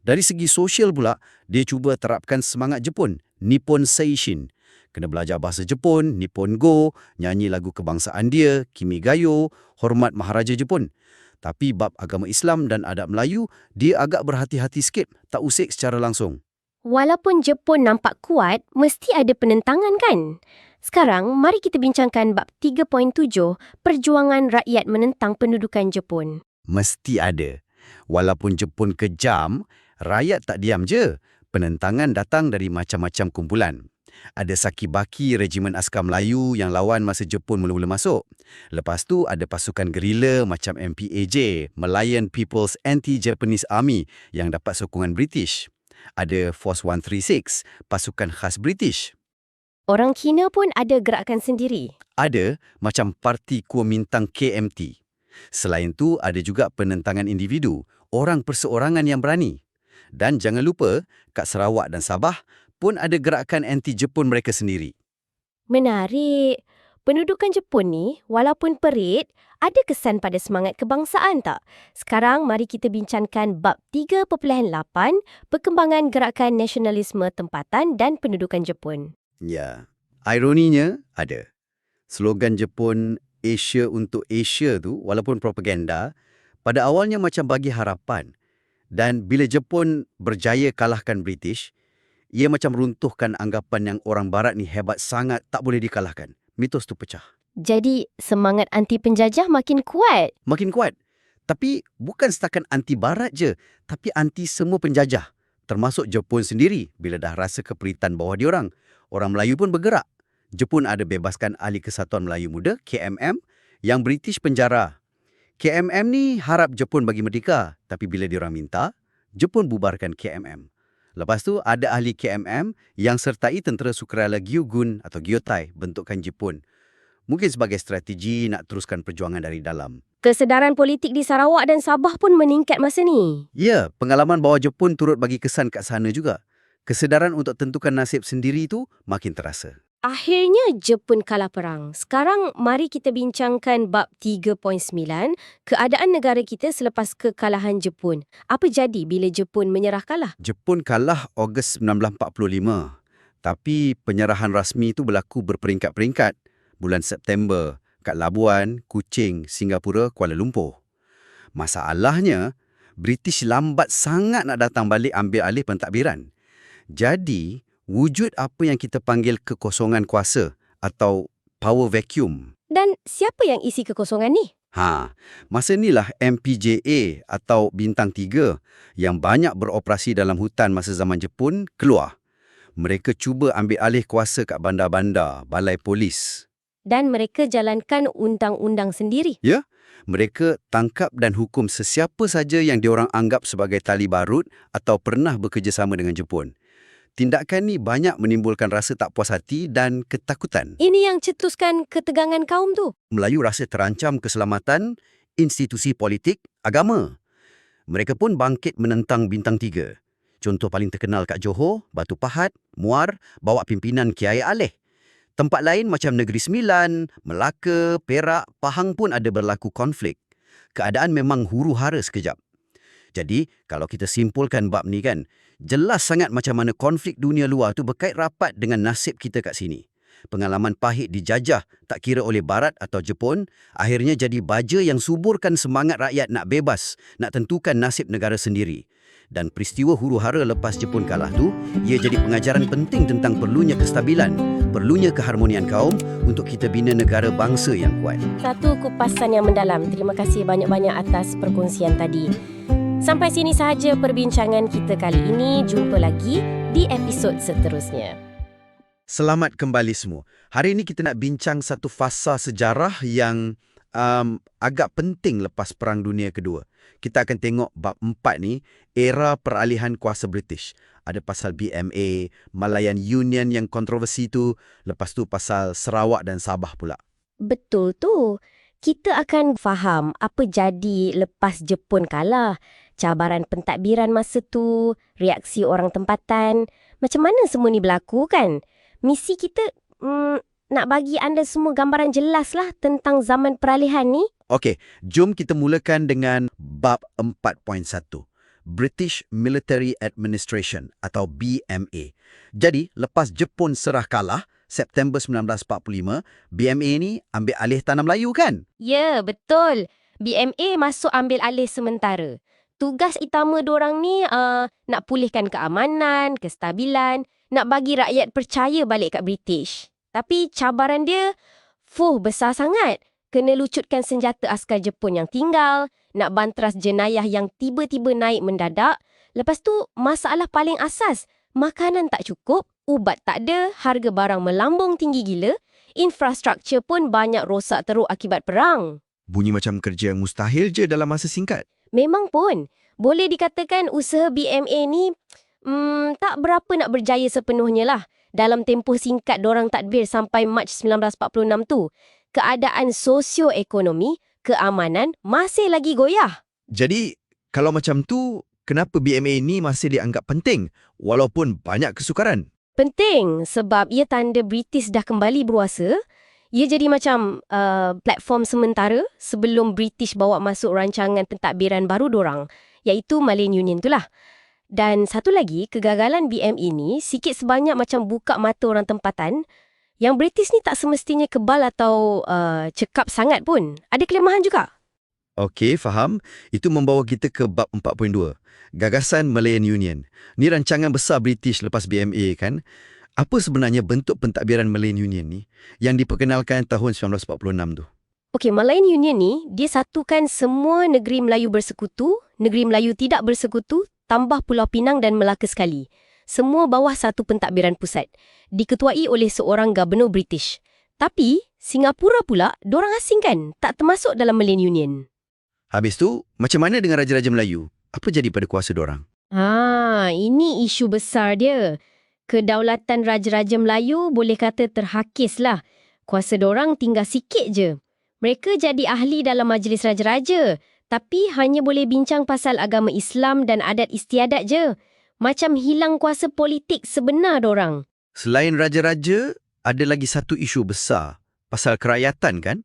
Dari segi sosial pula, dia cuba terapkan semangat Jepun, Nippon Seishin. Kena belajar bahasa Jepun, Nippon Go, nyanyi lagu kebangsaan dia, Kimi Gayo, hormat Maharaja Jepun. Tapi bab agama Islam dan adat Melayu, dia agak berhati-hati sikit, tak usik secara langsung. Walaupun Jepun nampak kuat, mesti ada penentangan kan? Sekarang, mari kita bincangkan bab 3.7, perjuangan rakyat menentang pendudukan Jepun. Mesti ada. Walaupun Jepun kejam, rakyat tak diam je. Penentangan datang dari macam-macam kumpulan. Ada Sakibaki Regimen Askar Melayu yang lawan masa Jepun mula-mula masuk. Lepas tu ada pasukan gerila macam MPAJ, Malayan People's Anti-Japanese Army yang dapat sokongan British. Ada Force 136, pasukan khas British. Orang Cina pun ada gerakan sendiri. Ada macam Parti Kuomintang KMT. Selain tu ada juga penentangan individu, orang perseorangan yang berani. Dan jangan lupa, kat Sarawak dan Sabah pun ada gerakan anti-Jepun mereka sendiri. Menarik. Pendudukan Jepun ni, walaupun perit, ada kesan pada semangat kebangsaan tak? Sekarang, mari kita bincangkan bab 3.8, perkembangan gerakan nasionalisme tempatan dan pendudukan Jepun. Ya, ironinya ada. Slogan Jepun Asia untuk Asia tu walaupun propaganda, pada awalnya macam bagi harapan. Dan bila Jepun berjaya kalahkan British, ia macam runtuhkan anggapan yang orang barat ni hebat sangat tak boleh dikalahkan. Mitos tu pecah. Jadi semangat anti penjajah makin kuat. Makin kuat. Tapi bukan setakat anti barat je, tapi anti semua penjajah. Termasuk Jepun sendiri bila dah rasa keperitan bawah diorang. Orang Melayu pun bergerak. Jepun ada bebaskan Ahli Kesatuan Melayu Muda, KMM, yang British penjara. KMM ni harap Jepun bagi merdeka, tapi bila diorang minta, Jepun bubarkan KMM. Lepas tu ada ahli KMM yang sertai tentera sukarela Gyugun atau Gyutai, bentukan Jepun. Mungkin sebagai strategi nak teruskan perjuangan dari dalam. Kesedaran politik di Sarawak dan Sabah pun meningkat masa ni. Ya, pengalaman bawa Jepun turut bagi kesan kat sana juga. Kesedaran untuk tentukan nasib sendiri tu makin terasa. Akhirnya Jepun kalah perang. Sekarang mari kita bincangkan bab 3.9, keadaan negara kita selepas kekalahan Jepun. Apa jadi bila Jepun menyerah kalah? Jepun kalah Ogos 1945. Tapi penyerahan rasmi itu berlaku berperingkat-peringkat. Bulan September, kat Labuan, Kuching, Singapura, Kuala Lumpur. Masalahnya, British lambat sangat nak datang balik ambil alih pentadbiran. Jadi, wujud apa yang kita panggil kekosongan kuasa atau power vacuum. Dan siapa yang isi kekosongan ni? Masa inilah MPJA atau Bintang 3 yang banyak beroperasi dalam hutan masa zaman Jepun keluar. Mereka cuba ambil alih kuasa kat bandar-bandar, balai polis. Dan mereka jalankan undang-undang sendiri. Ya, mereka tangkap dan hukum sesiapa saja yang diorang anggap sebagai tali barut atau pernah bekerjasama dengan Jepun. Tindakan ni banyak menimbulkan rasa tak puas hati dan ketakutan. Ini yang cetuskan ketegangan kaum tu. Melayu rasa terancam keselamatan, institusi politik, agama. Mereka pun bangkit menentang Bintang 3. Contoh paling terkenal kat Johor, Batu Pahat, Muar, bawa pimpinan Kiai Aleh. Tempat lain macam Negeri Sembilan, Melaka, Perak, Pahang pun ada berlaku konflik. Keadaan memang huru-hara sekejap. Jadi, kalau kita simpulkan bab ni kan, jelas sangat macam mana konflik dunia luar tu berkait rapat dengan nasib kita kat sini. Pengalaman pahit dijajah, tak kira oleh Barat atau Jepun, akhirnya jadi baja yang suburkan semangat rakyat nak bebas, nak tentukan nasib negara sendiri. Dan peristiwa huru-hara lepas Jepun kalah tu, ia jadi pengajaran penting tentang perlunya kestabilan, perlunya keharmonian kaum untuk kita bina negara bangsa yang kuat. Satu kupasan yang mendalam. Terima kasih banyak-banyak atas perkongsian tadi. Sampai sini sahaja perbincangan kita kali ini. Jumpa lagi di episod seterusnya. Selamat kembali semua. Hari ini kita nak bincang satu fasa sejarah yang agak penting lepas Perang Dunia Kedua. Kita akan tengok bab 4 ni, era peralihan kuasa British. Ada pasal BMA, Malayan Union yang kontroversi tu, lepas tu pasal Sarawak dan Sabah pula. Betul tu. Kita akan faham apa jadi lepas Jepun kalah, cabaran pentadbiran masa tu, reaksi orang tempatan, macam mana semua ni berlaku kan? Misi kita nak bagi anda semua gambaran jelas lah tentang zaman peralihan ni. Okey, jom kita mulakan dengan bab 4.1. British Military Administration atau BMA. Jadi, lepas Jepun serah kalah, September 1945, BMA ni ambil alih Tanah Melayu kan? Ya, betul. BMA masuk ambil alih sementara. Tugas utama diorang ni nak pulihkan keamanan, kestabilan, nak bagi rakyat percaya balik kat British. Tapi cabaran dia, besar sangat. Kena lucutkan senjata askar Jepun yang tinggal, nak bantras jenayah yang tiba-tiba naik mendadak. Lepas tu, masalah paling asas, makanan tak cukup, ubat tak ada, harga barang melambung tinggi gila, infrastruktur pun banyak rosak teruk akibat perang. Bunyi macam kerja yang mustahil je dalam masa singkat. Memang pun, boleh dikatakan usaha BMA ni tak berapa nak berjaya sepenuhnya lah. Dalam tempoh singkat dorang tadbir sampai Mac 1946 tu, keadaan sosioekonomi, keamanan masih lagi goyah. Jadi, kalau macam tu, kenapa BMA ni masih dianggap penting walaupun banyak kesukaran? Penting sebab ia tanda British dah kembali berkuasa. Ia jadi macam platform sementara sebelum British bawa masuk rancangan pentadbiran baru dorang, iaitu Malayan Union tu lah. Dan satu lagi, kegagalan BME ni sikit sebanyak macam buka mata orang tempatan yang British ni tak semestinya kebal atau cekap sangat pun. Ada kelemahan juga. Okey, faham. Itu membawa kita ke bab 4.2. Gagasan Malayan Union. Ni rancangan besar British lepas BMA kan? Apa sebenarnya bentuk pentadbiran Malayan Union ni yang diperkenalkan tahun 1946 tu? Okey, Malayan Union ni, dia satukan semua negeri Melayu bersekutu, negeri Melayu tidak bersekutu, tambah Pulau Pinang dan Melaka sekali. Semua bawah satu pentadbiran pusat. Diketuai oleh seorang gubernur British. Tapi, Singapura pula, dorang asing kan? Tak termasuk dalam Malayan Union. Habis tu, macam mana dengan Raja-Raja Melayu? Apa jadi pada kuasa dorang? Ini isu besar dia. Kedaulatan Raja-Raja Melayu boleh kata terhakis lah. Kuasa dorang tinggal sikit je. Mereka jadi ahli dalam majlis Raja-Raja, tapi hanya boleh bincang pasal agama Islam dan adat istiadat je. Macam hilang kuasa politik sebenar dorang. Selain Raja-Raja, ada lagi satu isu besar. Pasal kerakyatan kan?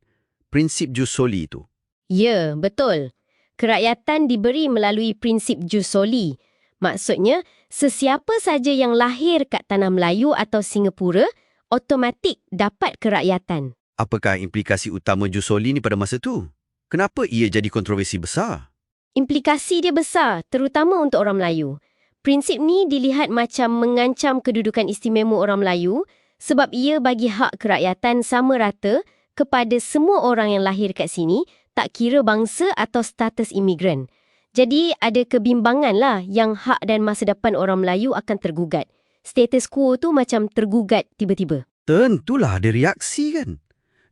Prinsip jus soli tu. Ya, betul. Kerakyatan diberi melalui prinsip jus soli. Maksudnya, sesiapa saja yang lahir kat Tanah Melayu atau Singapura, automatik dapat kerakyatan. Apakah implikasi utama jus soli ni pada masa tu? Kenapa ia jadi kontroversi besar? Implikasi dia besar, terutama untuk orang Melayu. Prinsip ni dilihat macam mengancam kedudukan istimewa orang Melayu sebab ia bagi hak kerakyatan sama rata kepada semua orang yang lahir kat sini, tak kira bangsa atau status imigran. Jadi ada kebimbangan lah yang hak dan masa depan orang Melayu akan tergugat. Status quo tu macam tergugat tiba-tiba. Tentulah ada reaksi kan?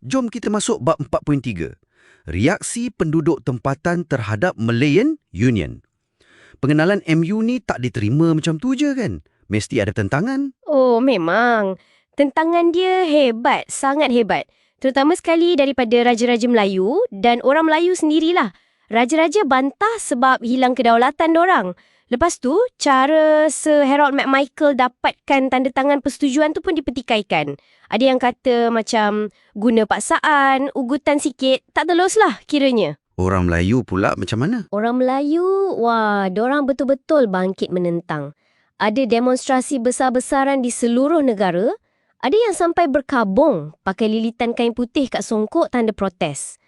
Jom kita masuk bab 4.3. Reaksi penduduk tempatan terhadap Malayan Union. Pengenalan MU ni tak diterima macam tu je kan? Mesti ada tentangan. Oh, memang. Tentangan dia hebat, sangat hebat. Terutama sekali daripada Raja-Raja Melayu dan orang Melayu sendirilah. Raja-Raja bantah sebab hilang kedaulatan dorang. Lepas tu, cara Sir Harold MacMichael dapatkan tanda tangan persetujuan tu pun dipertikaikan. Ada yang kata macam guna paksaan, ugutan sikit, tak telus lah kiranya. Orang Melayu pula macam mana? Orang Melayu, dorang betul-betul bangkit menentang. Ada demonstrasi besar-besaran di seluruh negara. Ada yang sampai berkabung pakai lilitan kain putih kat songkok tanda protes.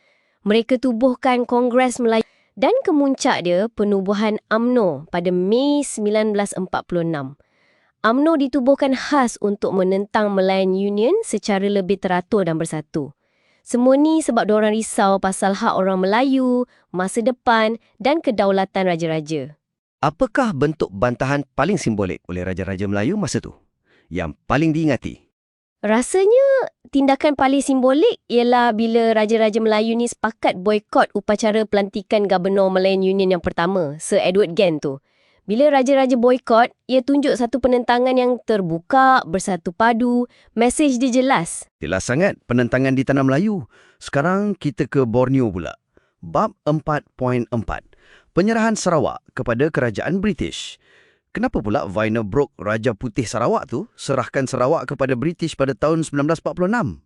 Mereka tubuhkan Kongres Melayu dan kemuncak dia penubuhan UMNO pada Mei 1946. UMNO ditubuhkan khas untuk menentang Malayan Union secara lebih teratur dan bersatu. Semua ni sebab diorang risau pasal hak orang Melayu, masa depan dan kedaulatan raja-raja. Apakah bentuk bantahan paling simbolik oleh Raja-Raja Melayu masa tu? Yang paling diingati? Rasanya tindakan paling simbolik ialah bila Raja-Raja Melayu ni sepakat boikot upacara pelantikan Gubernur Malayan Union yang pertama, Sir Edward Gen tu. Bila Raja-Raja boikot, ia tunjuk satu penentangan yang terbuka, bersatu padu, mesej dia jelas. Jelas sangat penentangan di Tanah Melayu. Sekarang kita ke Borneo pula. Bab 4.4. Penyerahan Sarawak kepada Kerajaan British. Kenapa pula Vyner-Brooke, Raja Putih Sarawak tu, serahkan Sarawak kepada British pada tahun 1946?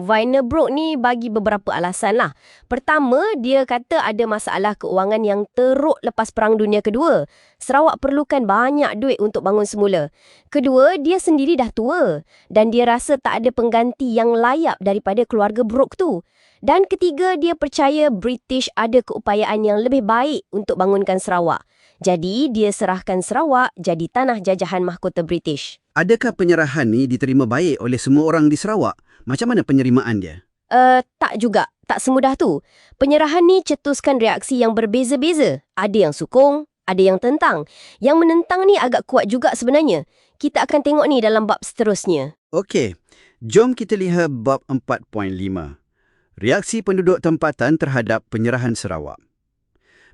Vyner-Brooke ni bagi beberapa alasan lah. Pertama, dia kata ada masalah keuangan yang teruk lepas Perang Dunia Kedua. Sarawak perlukan banyak duit untuk bangun semula. Kedua, dia sendiri dah tua dan dia rasa tak ada pengganti yang layak daripada keluarga Brooke tu. Dan ketiga, dia percaya British ada keupayaan yang lebih baik untuk bangunkan Sarawak. Jadi, dia serahkan Sarawak jadi tanah jajahan mahkota British. Adakah penyerahan ni diterima baik oleh semua orang di Sarawak? Macam mana penerimaan dia? Tak juga. Tak semudah tu. Penyerahan ni cetuskan reaksi yang berbeza-beza. Ada yang sokong, ada yang tentang. Yang menentang ni agak kuat juga sebenarnya. Kita akan tengok ni dalam bab seterusnya. Okey, jom kita lihat bab 4.5. Reaksi penduduk tempatan terhadap penyerahan Sarawak.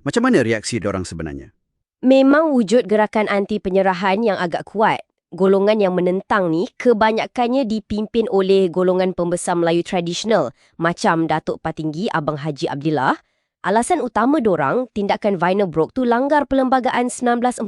Macam mana reaksi diorang sebenarnya? Memang wujud gerakan anti penyerahan yang agak kuat. Golongan yang menentang ni kebanyakannya dipimpin oleh golongan pembesar Melayu tradisional macam Datuk Patinggi Abang Haji Abdillah. Alasan utama dorang, tindakan Vyner-Brooke tu langgar Perlembagaan 1941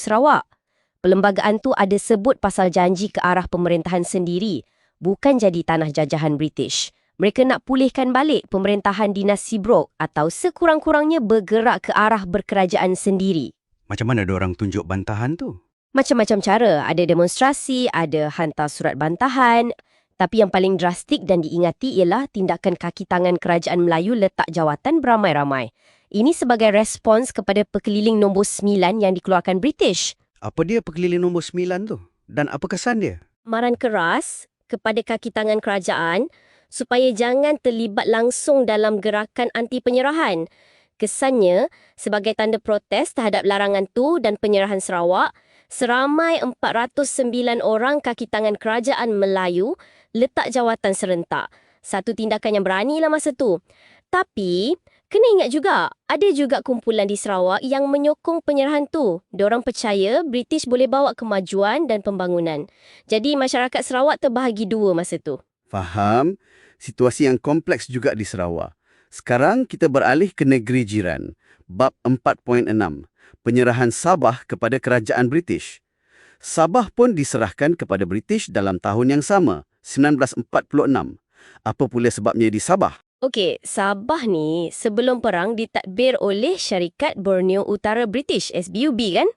Sarawak. Perlembagaan tu ada sebut pasal janji ke arah pemerintahan sendiri, bukan jadi tanah jajahan British. Mereka nak pulihkan balik pemerintahan dinasti Brooke atau sekurang-kurangnya bergerak ke arah berkerajaan sendiri. Macam mana diorang tunjuk bantahan tu? Macam-macam cara. Ada demonstrasi, ada hantar surat bantahan. Tapi yang paling drastik dan diingati ialah tindakan kaki tangan Kerajaan Melayu letak jawatan beramai-ramai. Ini sebagai respons kepada Pekeliling nombor 9 yang dikeluarkan British. Apa dia Pekeliling nombor 9 tu? Dan apa kesan dia? Maran keras kepada kaki tangan kerajaan supaya jangan terlibat langsung dalam gerakan anti penyerahan. Kesannya, sebagai tanda protes terhadap larangan tu dan penyerahan Sarawak, seramai 409 orang kaki tangan Kerajaan Melayu letak jawatan serentak. Satu tindakan yang beranilah masa tu. Tapi, kena ingat juga, ada juga kumpulan di Sarawak yang menyokong penyerahan tu. Diorang percaya British boleh bawa kemajuan dan pembangunan. Jadi, masyarakat Sarawak terbahagi dua masa tu. Faham. Situasi yang kompleks juga di Sarawak. Sekarang kita beralih ke negeri jiran. Bab 4.6. Penyerahan Sabah kepada Kerajaan British. Sabah pun diserahkan kepada British dalam tahun yang sama, 1946. Apa pula sebabnya di Sabah? Okey, Sabah ni sebelum perang ditadbir oleh Syarikat Borneo Utara British, SBUB kan?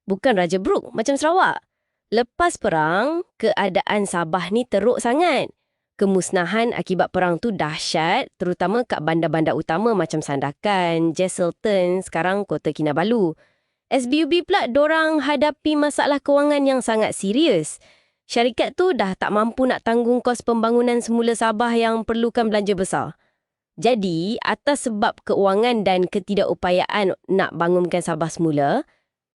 Bukan Raja Brooke macam Sarawak. Lepas perang, keadaan Sabah ni teruk sangat. Kemusnahan akibat perang tu dahsyat, terutama kat bandar-bandar utama macam Sandakan, Jesselton, sekarang Kota Kinabalu. SBUB pula dorang hadapi masalah kewangan yang sangat serius. Syarikat tu dah tak mampu nak tanggung kos pembangunan semula Sabah yang perlukan belanja besar. Jadi, atas sebab keuangan dan ketidakupayaan nak bangunkan Sabah semula,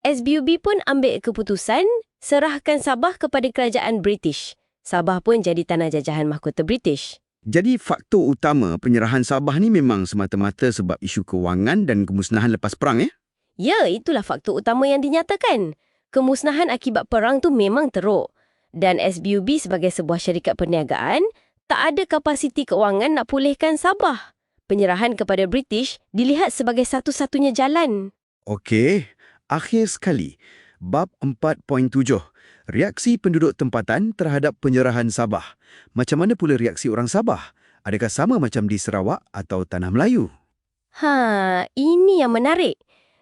SBUB pun ambil keputusan serahkan Sabah kepada kerajaan British. Sabah pun jadi tanah jajahan mahkota British. Jadi faktor utama penyerahan Sabah ni memang semata-mata sebab isu kewangan dan kemusnahan lepas perang ya? Ya, itulah faktor utama yang dinyatakan. Kemusnahan akibat perang tu memang teruk. Dan SBUB sebagai sebuah syarikat perniagaan tak ada kapasiti keuangan nak pulihkan Sabah. Penyerahan kepada British dilihat sebagai satu-satunya jalan. Okey, akhir sekali. Bab 4.7. Reaksi penduduk tempatan terhadap penyerahan Sabah. Macam mana pula reaksi orang Sabah? Adakah sama macam di Sarawak atau Tanah Melayu? Ini yang menarik.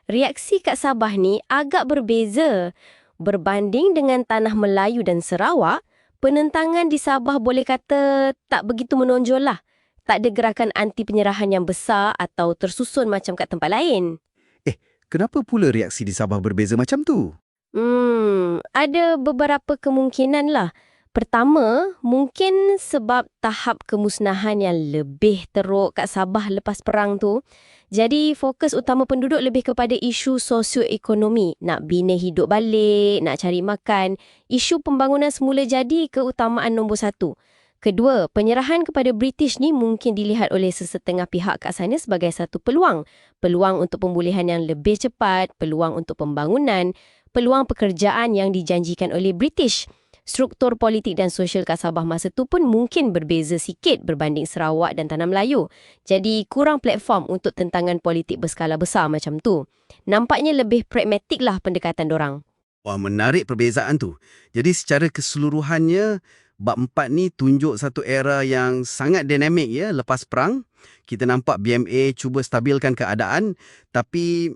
Reaksi kat Sabah ni agak berbeza. Berbanding dengan Tanah Melayu dan Sarawak, penentangan di Sabah boleh kata tak begitu menonjol lah. Tak ada gerakan anti penyerahan yang besar atau tersusun macam kat tempat lain. Kenapa pula reaksi di Sabah berbeza macam tu? Ada beberapa kemungkinan lah. Pertama, mungkin sebab tahap kemusnahan yang lebih teruk kat Sabah lepas perang tu. Jadi, fokus utama penduduk lebih kepada isu sosioekonomi. Nak bina hidup balik, nak cari makan. Isu pembangunan semula jadi keutamaan nombor satu. Kedua, penyerahan kepada British ni mungkin dilihat oleh sesetengah pihak kat sana sebagai satu peluang. Peluang untuk pemulihan yang lebih cepat, peluang untuk pembangunan, peluang pekerjaan yang dijanjikan oleh British. Struktur politik dan sosial kat Sabah masa tu pun mungkin berbeza sikit berbanding Sarawak dan Tanah Melayu. Jadi kurang platform untuk tentangan politik berskala besar macam tu. Nampaknya lebih pragmatik lah pendekatan dorang. Wah, menarik perbezaan tu. Jadi secara keseluruhannya, Bab 4 ni tunjuk satu era yang sangat dinamik ya lepas perang. Kita nampak BMA cuba stabilkan keadaan tapi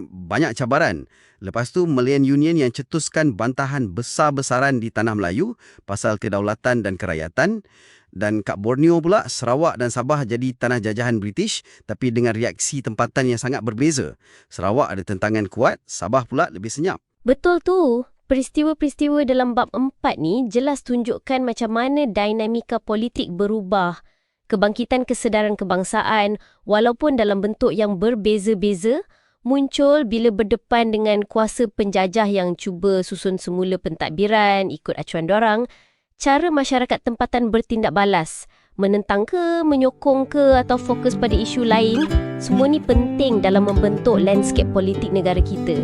banyak cabaran. Lepas tu Malayan Union yang cetuskan bantahan besar-besaran di Tanah Melayu pasal kedaulatan dan kerakyatan. Dan kat Borneo pula, Sarawak dan Sabah jadi tanah jajahan British tapi dengan reaksi tempatan yang sangat berbeza. Sarawak ada tentangan kuat, Sabah pula lebih senyap. Betul tu. Peristiwa-peristiwa dalam bab 4 ni jelas tunjukkan macam mana dinamika politik berubah. Kebangkitan kesedaran kebangsaan, walaupun dalam bentuk yang berbeza-beza, muncul bila berdepan dengan kuasa penjajah yang cuba susun semula pentadbiran ikut acuan dorang. Cara masyarakat tempatan bertindak balas, menentang ke, menyokong ke atau fokus pada isu lain, semua ni penting dalam membentuk landscape politik negara kita.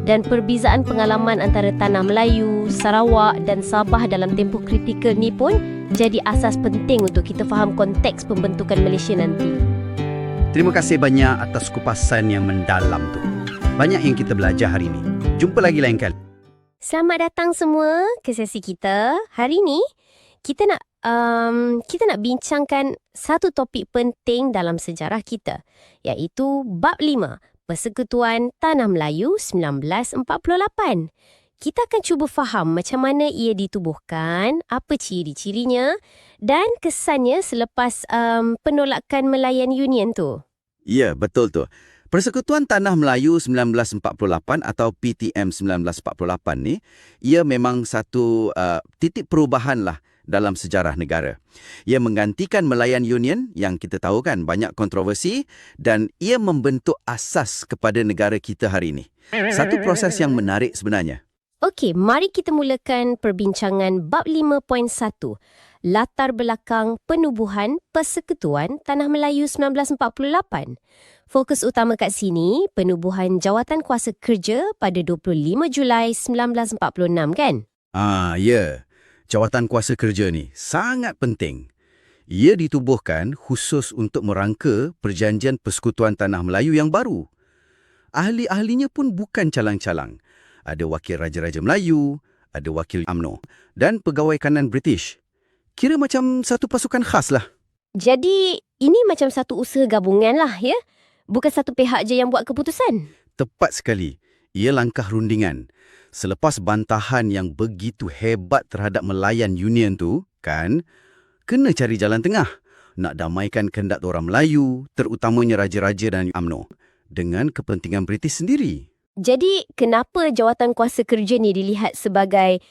Dan perbezaan pengalaman antara Tanah Melayu, Sarawak dan Sabah dalam tempoh kritikal ni pun jadi asas penting untuk kita faham konteks pembentukan Malaysia nanti. Terima kasih banyak atas kupasan yang mendalam tu. Banyak yang kita belajar hari ini. Jumpa lagi lain kali. Selamat datang semua ke sesi kita. Hari ni kita nak bincangkan satu topik penting dalam sejarah kita, iaitu bab 5, Persekutuan Tanah Melayu 1948. Kita akan cuba faham macam mana ia ditubuhkan, apa ciri-cirinya dan kesannya selepas penolakan Melayan Union tu. Ya, betul tu. Persekutuan Tanah Melayu 1948 atau PTM 1948 ni, ia memang satu titik perubahan lah dalam sejarah negara. Ia menggantikan Melayan Union yang kita tahu kan banyak kontroversi dan ia membentuk asas kepada negara kita hari ini. Satu proses yang menarik sebenarnya. Okey, mari kita mulakan perbincangan bab 5.1. Latar belakang penubuhan Persekutuan Tanah Melayu 1948. Fokus utama kat sini, penubuhan Jawatan Kuasa Kerja pada 25 Julai 1946 kan? Ya. Jawatan Kuasa Kerja ni sangat penting. Ia ditubuhkan khusus untuk merangka Perjanjian Persekutuan Tanah Melayu yang baru. Ahli-ahlinya pun bukan calang-calang. Ada wakil Raja-Raja Melayu, ada wakil UMNO dan pegawai kanan British. Kira macam satu pasukan khas lah. Jadi, ini macam satu usaha gabungan lah, ya? Bukan satu pihak je yang buat keputusan. Tepat sekali. Ia langkah rundingan. Selepas bantahan yang begitu hebat terhadap Melayan Union tu, kan, kena cari jalan tengah. Nak damaikan kehendak orang Melayu, terutamanya Raja-Raja dan UMNO, dengan kepentingan British sendiri. Jadi, kenapa Jawatan Kuasa Kerja ni dilihat sebagai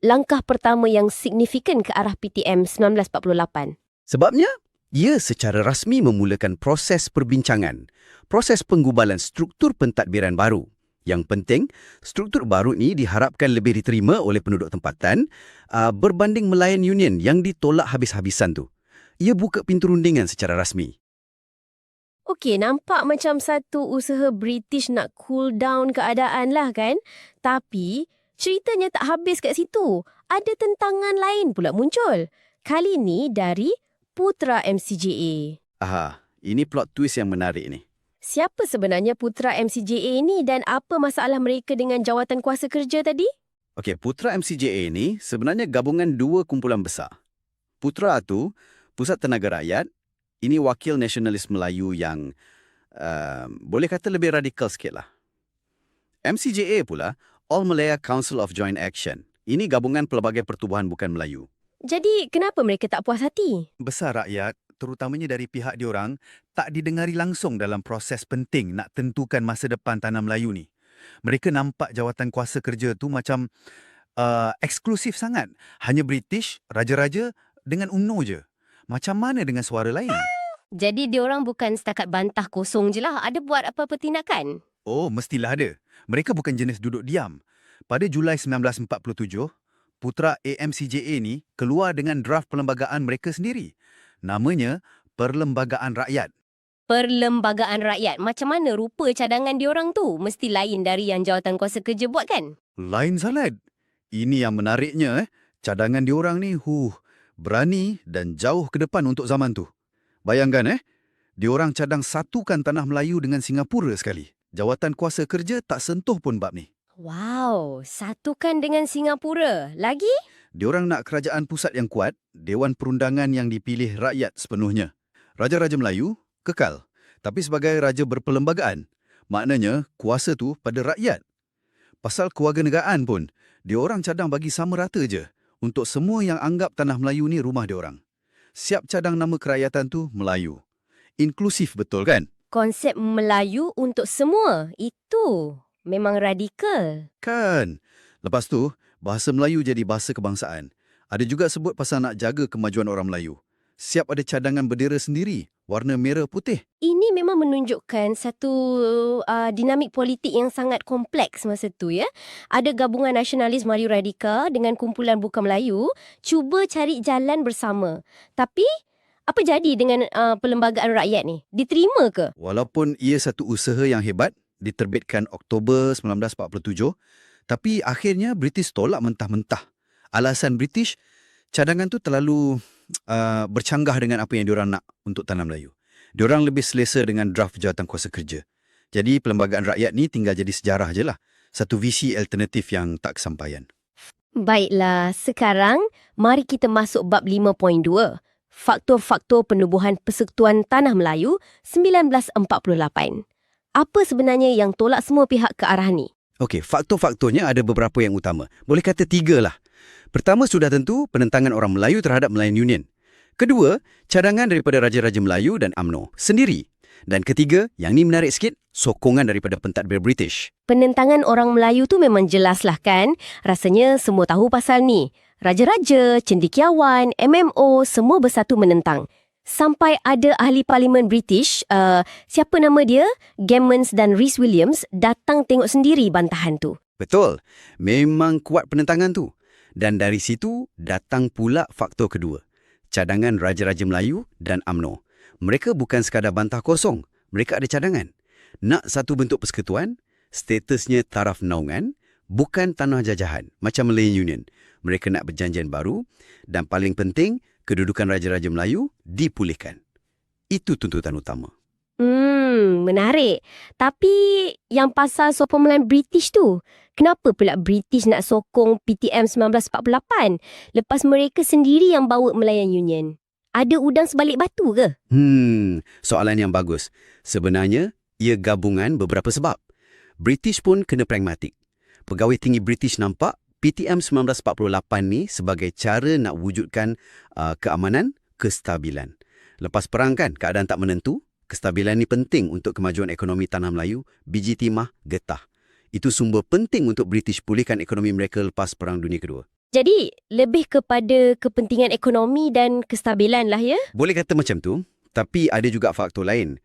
langkah pertama yang signifikan ke arah PTM 1948? Sebabnya, ia secara rasmi memulakan proses perbincangan, proses penggubalan struktur pentadbiran baru. Yang penting, struktur baru ini diharapkan lebih diterima oleh penduduk tempatan berbanding Melayan Union yang ditolak habis-habisan tu. Ia buka pintu rundingan secara rasmi. Okey, nampak macam satu usaha British nak cool down keadaan lah kan? Tapi, ceritanya tak habis kat situ. Ada tentangan lain pula muncul. Kali ni dari Putra MCJA. Ini plot twist yang menarik ni. Siapa sebenarnya Putra MCJA ni dan apa masalah mereka dengan Jawatan Kuasa Kerja tadi? Okey, Putra MCJA ni sebenarnya gabungan dua kumpulan besar. Putra tu, Pusat Tenaga Rakyat, ini wakil nasionalis Melayu yang boleh kata lebih radikal sikit lah. MCJA pula, All Malaya Council of Joint Action. Ini gabungan pelbagai pertubuhan bukan Melayu. Jadi, kenapa mereka tak puas hati? Besar rakyat, terutamanya dari pihak diorang, tak didengari langsung dalam proses penting nak tentukan masa depan Tanah Melayu ni. Mereka nampak Jawatan Kuasa Kerja tu macam eksklusif sangat. Hanya British, Raja-Raja dengan UMNO je. Macam mana dengan suara lain? Jadi, diorang bukan setakat bantah kosong je lah. Ada buat apa-apa tindakan? Oh, mestilah ada. Mereka bukan jenis duduk diam. Pada Julai 1947, Putra AMCJA ni keluar dengan draft perlembagaan mereka sendiri. Namanya Perlembagaan Rakyat. Perlembagaan Rakyat. Macam mana rupa cadangan diorang tu? Mesti lain dari yang Jawatan Kuasa Kerja buat kan? Lain salad. Ini yang menariknya, cadangan diorang ni, berani dan jauh ke depan untuk zaman tu. Bayangkan diorang cadang satukan Tanah Melayu dengan Singapura sekali. Jawatan Kuasa Kerja tak sentuh pun bab ni. Wow, satukan dengan Singapura. Lagi? Diorang nak kerajaan pusat yang kuat, Dewan Perundangan yang dipilih rakyat sepenuhnya. Raja-Raja Melayu kekal, tapi sebagai raja berperlembagaan. Maknanya kuasa tu pada rakyat. Pasal kewarganegaraan pun, diorang cadang bagi sama rata je untuk semua yang anggap Tanah Melayu ni rumah diorang. Siap cadang nama kerakyatan tu Melayu. Inklusif betul kan? Konsep Melayu untuk semua. Itu memang radikal. Kan? Lepas tu, bahasa Melayu jadi bahasa kebangsaan. Ada juga sebut pasal nak jaga kemajuan orang Melayu. Siap ada cadangan bendera sendiri, warna merah putih. Ini memang menunjukkan satu dinamik politik yang sangat kompleks masa tu ya. Ada gabungan nasionalis Melayu radikal dengan kumpulan bukan Melayu cuba cari jalan bersama. Tapi apa jadi dengan Perlembagaan Rakyat ni? Diterima ke? Walaupun ia satu usaha yang hebat, diterbitkan Oktober 1947, tapi akhirnya British tolak mentah-mentah. Alasan British, cadangan tu terlalu bercanggah dengan apa yang diorang nak untuk Tanah Melayu. Diorang lebih selesa dengan draft Jawatan Kuasa Kerja. Jadi Perlembagaan Rakyat ni tinggal jadi sejarah je lah. Satu visi alternatif yang tak kesampaian. Baiklah, sekarang mari kita masuk bab 5.2. Faktor-faktor penubuhan Persekutuan Tanah Melayu 1948. Apa sebenarnya yang tolak semua pihak ke arah ni? Okey, faktor-faktornya ada beberapa yang utama. Boleh kata 3 lah. Pertama, sudah tentu penentangan orang Melayu terhadap Malayan Union. Kedua, cadangan daripada Raja-Raja Melayu dan UMNO sendiri. Dan ketiga, yang ni menarik sikit, sokongan daripada pentadbir British. Penentangan orang Melayu tu memang jelas lah kan? Rasanya semua tahu pasal ni. Raja-raja, cendekiawan, MMO, semua bersatu menentang. Sampai ada ahli parlimen British, siapa nama dia? Gammons dan Rhys Williams datang tengok sendiri bantahan tu. Betul, memang kuat penentangan tu. Dan dari situ datang pula faktor kedua. Cadangan Raja-Raja Melayu dan UMNO. Mereka bukan sekadar bantah kosong, mereka ada cadangan. Nak satu bentuk persekutuan, statusnya taraf naungan, bukan tanah jajahan macam Malayan Union. Mereka nak perjanjian baru dan paling penting, kedudukan Raja-Raja Melayu dipulihkan. Itu tuntutan utama. Menarik. Tapi yang pasal sokong Melayu British tu, kenapa pula British nak sokong PTM 1948 lepas mereka sendiri yang bawa Malayan Union? Ada udang sebalik batu ke? Soalan yang bagus. Sebenarnya, ia gabungan beberapa sebab. British pun kena pragmatik. Pegawai tinggi British nampak PTM 1948 ni sebagai cara nak wujudkan keamanan, kestabilan. Lepas perang kan, keadaan tak menentu. Kestabilan ni penting untuk kemajuan ekonomi tanah Melayu, biji timah, getah. Itu sumber penting untuk British pulihkan ekonomi mereka lepas Perang Dunia Kedua. Jadi, lebih kepada kepentingan ekonomi dan kestabilan lah ya? Boleh kata macam tu, tapi ada juga faktor lain.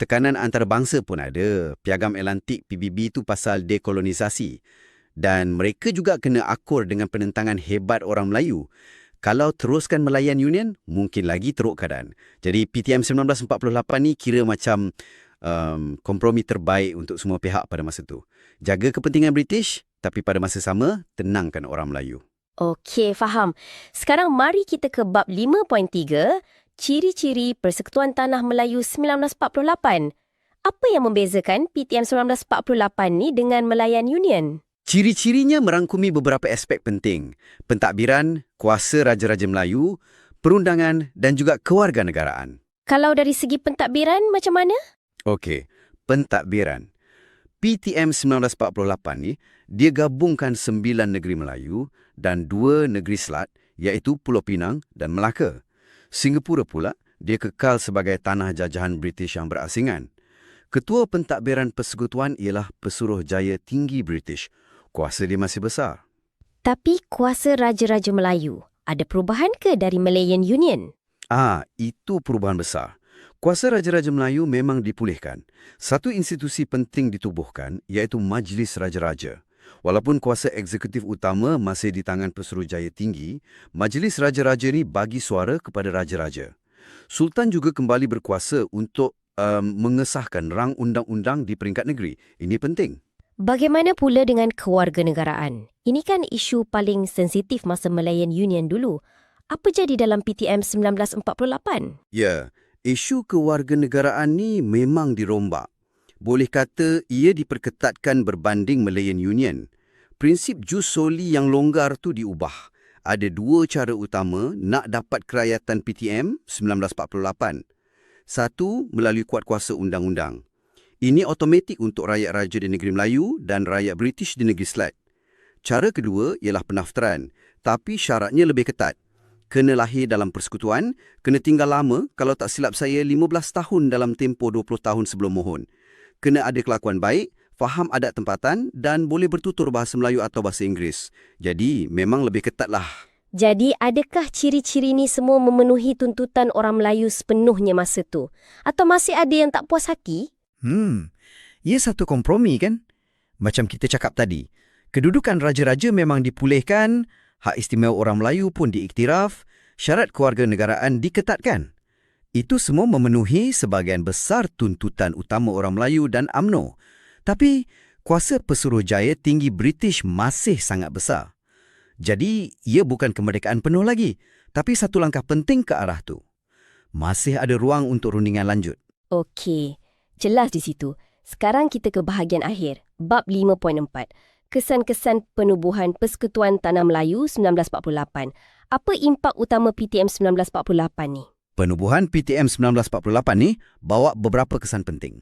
Tekanan antarabangsa pun ada. Piagam Atlantik PBB tu pasal dekolonisasi. Dan mereka juga kena akur dengan penentangan hebat orang Melayu. Kalau teruskan Malayan Union, mungkin lagi teruk keadaan. Jadi PTM 1948 ni kira macam kompromi terbaik untuk semua pihak pada masa tu. Jaga kepentingan British, tapi pada masa sama, tenangkan orang Melayu. Okey, faham. Sekarang mari kita ke bab 5.3, ciri-ciri Persekutuan Tanah Melayu 1948. Apa yang membezakan PTM 1948 ni dengan Malayan Union? Ciri-cirinya merangkumi beberapa aspek penting. Pentadbiran, kuasa Raja-Raja Melayu, perundangan dan juga kewarganegaraan. Kalau dari segi pentadbiran, macam mana? Okey, pentadbiran. PTM 1948 ni, dia gabungkan 9 negeri Melayu dan 2 negeri Selat, iaitu Pulau Pinang dan Melaka. Singapura pula, dia kekal sebagai tanah jajahan British yang berasingan. Ketua pentadbiran persekutuan ialah Pesuruhjaya Tinggi British. Kuasa dia masih besar. Tapi kuasa Raja-Raja Melayu, ada perubahan ke dari Malayan Union? Itu perubahan besar. Kuasa Raja-Raja Melayu memang dipulihkan. Satu institusi penting ditubuhkan iaitu Majlis Raja-Raja. Walaupun kuasa eksekutif utama masih di tangan Pesuruhjaya Tinggi, Majlis Raja-Raja ni bagi suara kepada Raja-Raja. Sultan juga kembali berkuasa untuk mengesahkan rang undang-undang di peringkat negeri. Ini penting. Bagaimana pula dengan kewarganegaraan? Ini kan isu paling sensitif masa Malayan Union dulu. Apa jadi dalam PTM 1948? Ya, isu kewarganegaraan ni memang dirombak. Boleh kata ia diperketatkan berbanding Malayan Union. Prinsip jus soli yang longgar tu diubah. Ada 2 cara utama nak dapat kerakyatan PTM 1948. Satu, melalui kuat kuasa undang-undang. Ini automatik untuk rakyat raja di negeri Melayu dan rakyat British di negeri Selat. Cara kedua ialah pendaftaran, tapi syaratnya lebih ketat. Kena lahir dalam persekutuan, kena tinggal lama, kalau tak silap saya 15 tahun dalam tempoh 20 tahun sebelum mohon. Kena ada kelakuan baik, faham adat tempatan dan boleh bertutur bahasa Melayu atau bahasa Inggeris. Jadi, memang lebih ketat lah. Jadi, adakah ciri-ciri ni semua memenuhi tuntutan orang Melayu sepenuhnya masa tu? Atau masih ada yang tak puas hati? Ia satu kompromi kan? Macam kita cakap tadi, kedudukan raja-raja memang dipulihkan, hak istimewa orang Melayu pun diiktiraf, syarat kewarganegaraan diketatkan. Itu semua memenuhi sebahagian besar tuntutan utama orang Melayu dan UMNO. Tapi, kuasa Pesuruhjaya Tinggi British masih sangat besar. Jadi, ia bukan kemerdekaan penuh lagi, tapi satu langkah penting ke arah tu. Masih ada ruang untuk rundingan lanjut. Okey, jelas di situ. Sekarang kita ke bahagian akhir, bab 5.4. Kesan-kesan penubuhan Persekutuan Tanah Melayu 1948. Apa impak utama PTM 1948 ni? Penubuhan PTM 1948 ni bawa beberapa kesan penting.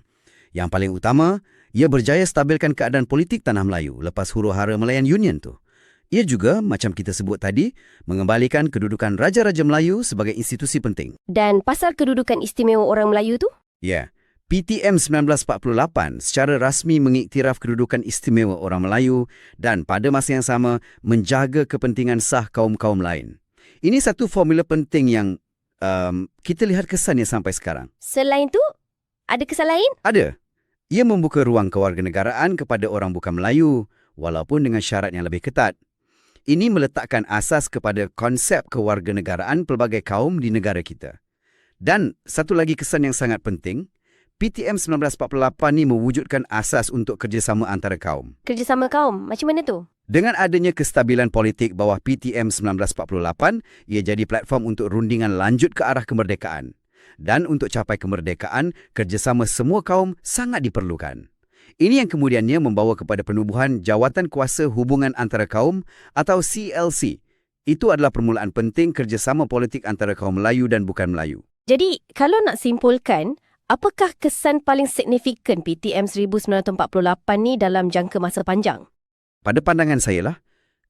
Yang paling utama, ia berjaya stabilkan keadaan politik Tanah Melayu lepas huru-hara Malayan Union tu. Ia juga, macam kita sebut tadi, mengembalikan kedudukan Raja-Raja Melayu sebagai institusi penting. Dan pasal kedudukan istimewa orang Melayu tu? Ya, PTM 1948 secara rasmi mengiktiraf kedudukan istimewa orang Melayu dan pada masa yang sama menjaga kepentingan sah kaum-kaum lain. Ini satu formula penting yang kita lihat kesannya sampai sekarang. Selain tu, ada kesan lain? Ada. Ia membuka ruang kewarganegaraan kepada orang bukan Melayu walaupun dengan syarat yang lebih ketat. Ini meletakkan asas kepada konsep kewarganegaraan pelbagai kaum di negara kita. Dan satu lagi kesan yang sangat penting, PTM 1948 ni mewujudkan asas untuk kerjasama antara kaum. Kerjasama kaum, macam mana tu? Dengan adanya kestabilan politik bawah PTM 1948, ia jadi platform untuk rundingan lanjut ke arah kemerdekaan. Dan untuk capai kemerdekaan, kerjasama semua kaum sangat diperlukan. Ini yang kemudiannya membawa kepada penubuhan Jawatan Kuasa Hubungan Antara Kaum atau CLC. Itu adalah permulaan penting kerjasama politik antara kaum Melayu dan bukan Melayu. Jadi, kalau nak simpulkan, apakah kesan paling signifikan PTM 1948 ni dalam jangka masa panjang? Pada pandangan saya lah,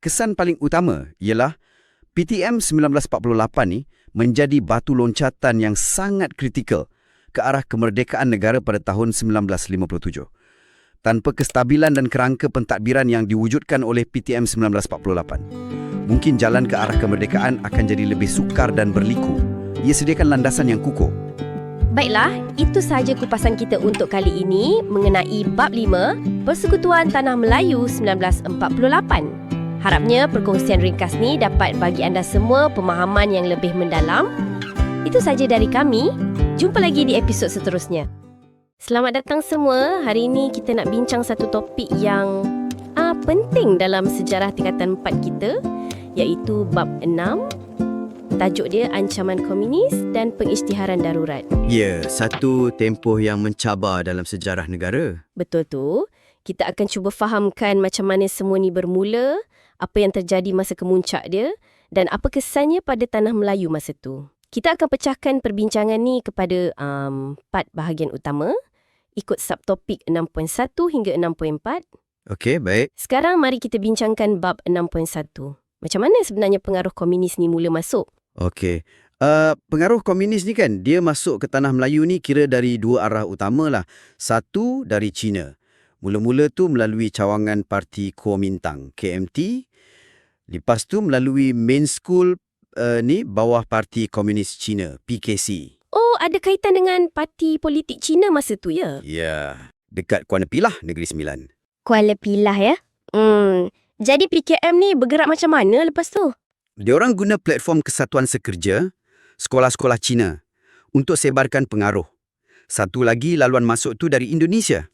kesan paling utama ialah PTM 1948 ni menjadi batu loncatan yang sangat kritikal ke arah kemerdekaan negara pada tahun 1957. Tanpa kestabilan dan kerangka pentadbiran yang diwujudkan oleh PTM 1948, mungkin jalan ke arah kemerdekaan akan jadi lebih sukar dan berliku. Ia sediakan landasan yang kukuh. Baiklah, itu sahaja kupasan kita untuk kali ini mengenai Bab 5, Persekutuan Tanah Melayu 1948. Harapnya perkongsian ringkas ni dapat bagi anda semua pemahaman yang lebih mendalam. Itu sahaja dari kami. Jumpa lagi di episod seterusnya. Selamat datang semua. Hari ini kita nak bincang satu topik yang penting dalam sejarah tingkatan 4 kita, iaitu Bab 6. Tajuk dia Ancaman Komunis dan Pengisytiharan Darurat. Ya, satu tempoh yang mencabar dalam sejarah negara. Betul tu. Kita akan cuba fahamkan macam mana semua ni bermula, apa yang terjadi masa kemuncak dia dan apa kesannya pada Tanah Melayu masa tu. Kita akan pecahkan perbincangan ni kepada 4 bahagian utama ikut subtopik 6.1 hingga 6.4. Okey, baik. Sekarang mari kita bincangkan bab 6.1. Macam mana sebenarnya pengaruh komunis ni mula masuk? Okey. Pengaruh komunis ni kan, dia masuk ke Tanah Melayu ni kira dari dua arah utama lah. Satu dari China. Mula-mula tu melalui cawangan Parti Kuomintang, KMT. Lepas tu melalui main school ni bawah Parti Komunis China, PKC. Oh, ada kaitan dengan parti politik Cina masa tu ya? Ya, dekat Kuala Pilah, Negeri Sembilan. Kuala Pilah ya? Jadi PKM ni bergerak macam mana lepas tu? Diorang guna platform Kesatuan Sekerja, sekolah-sekolah Cina untuk sebarkan pengaruh. Satu lagi laluan masuk tu dari Indonesia.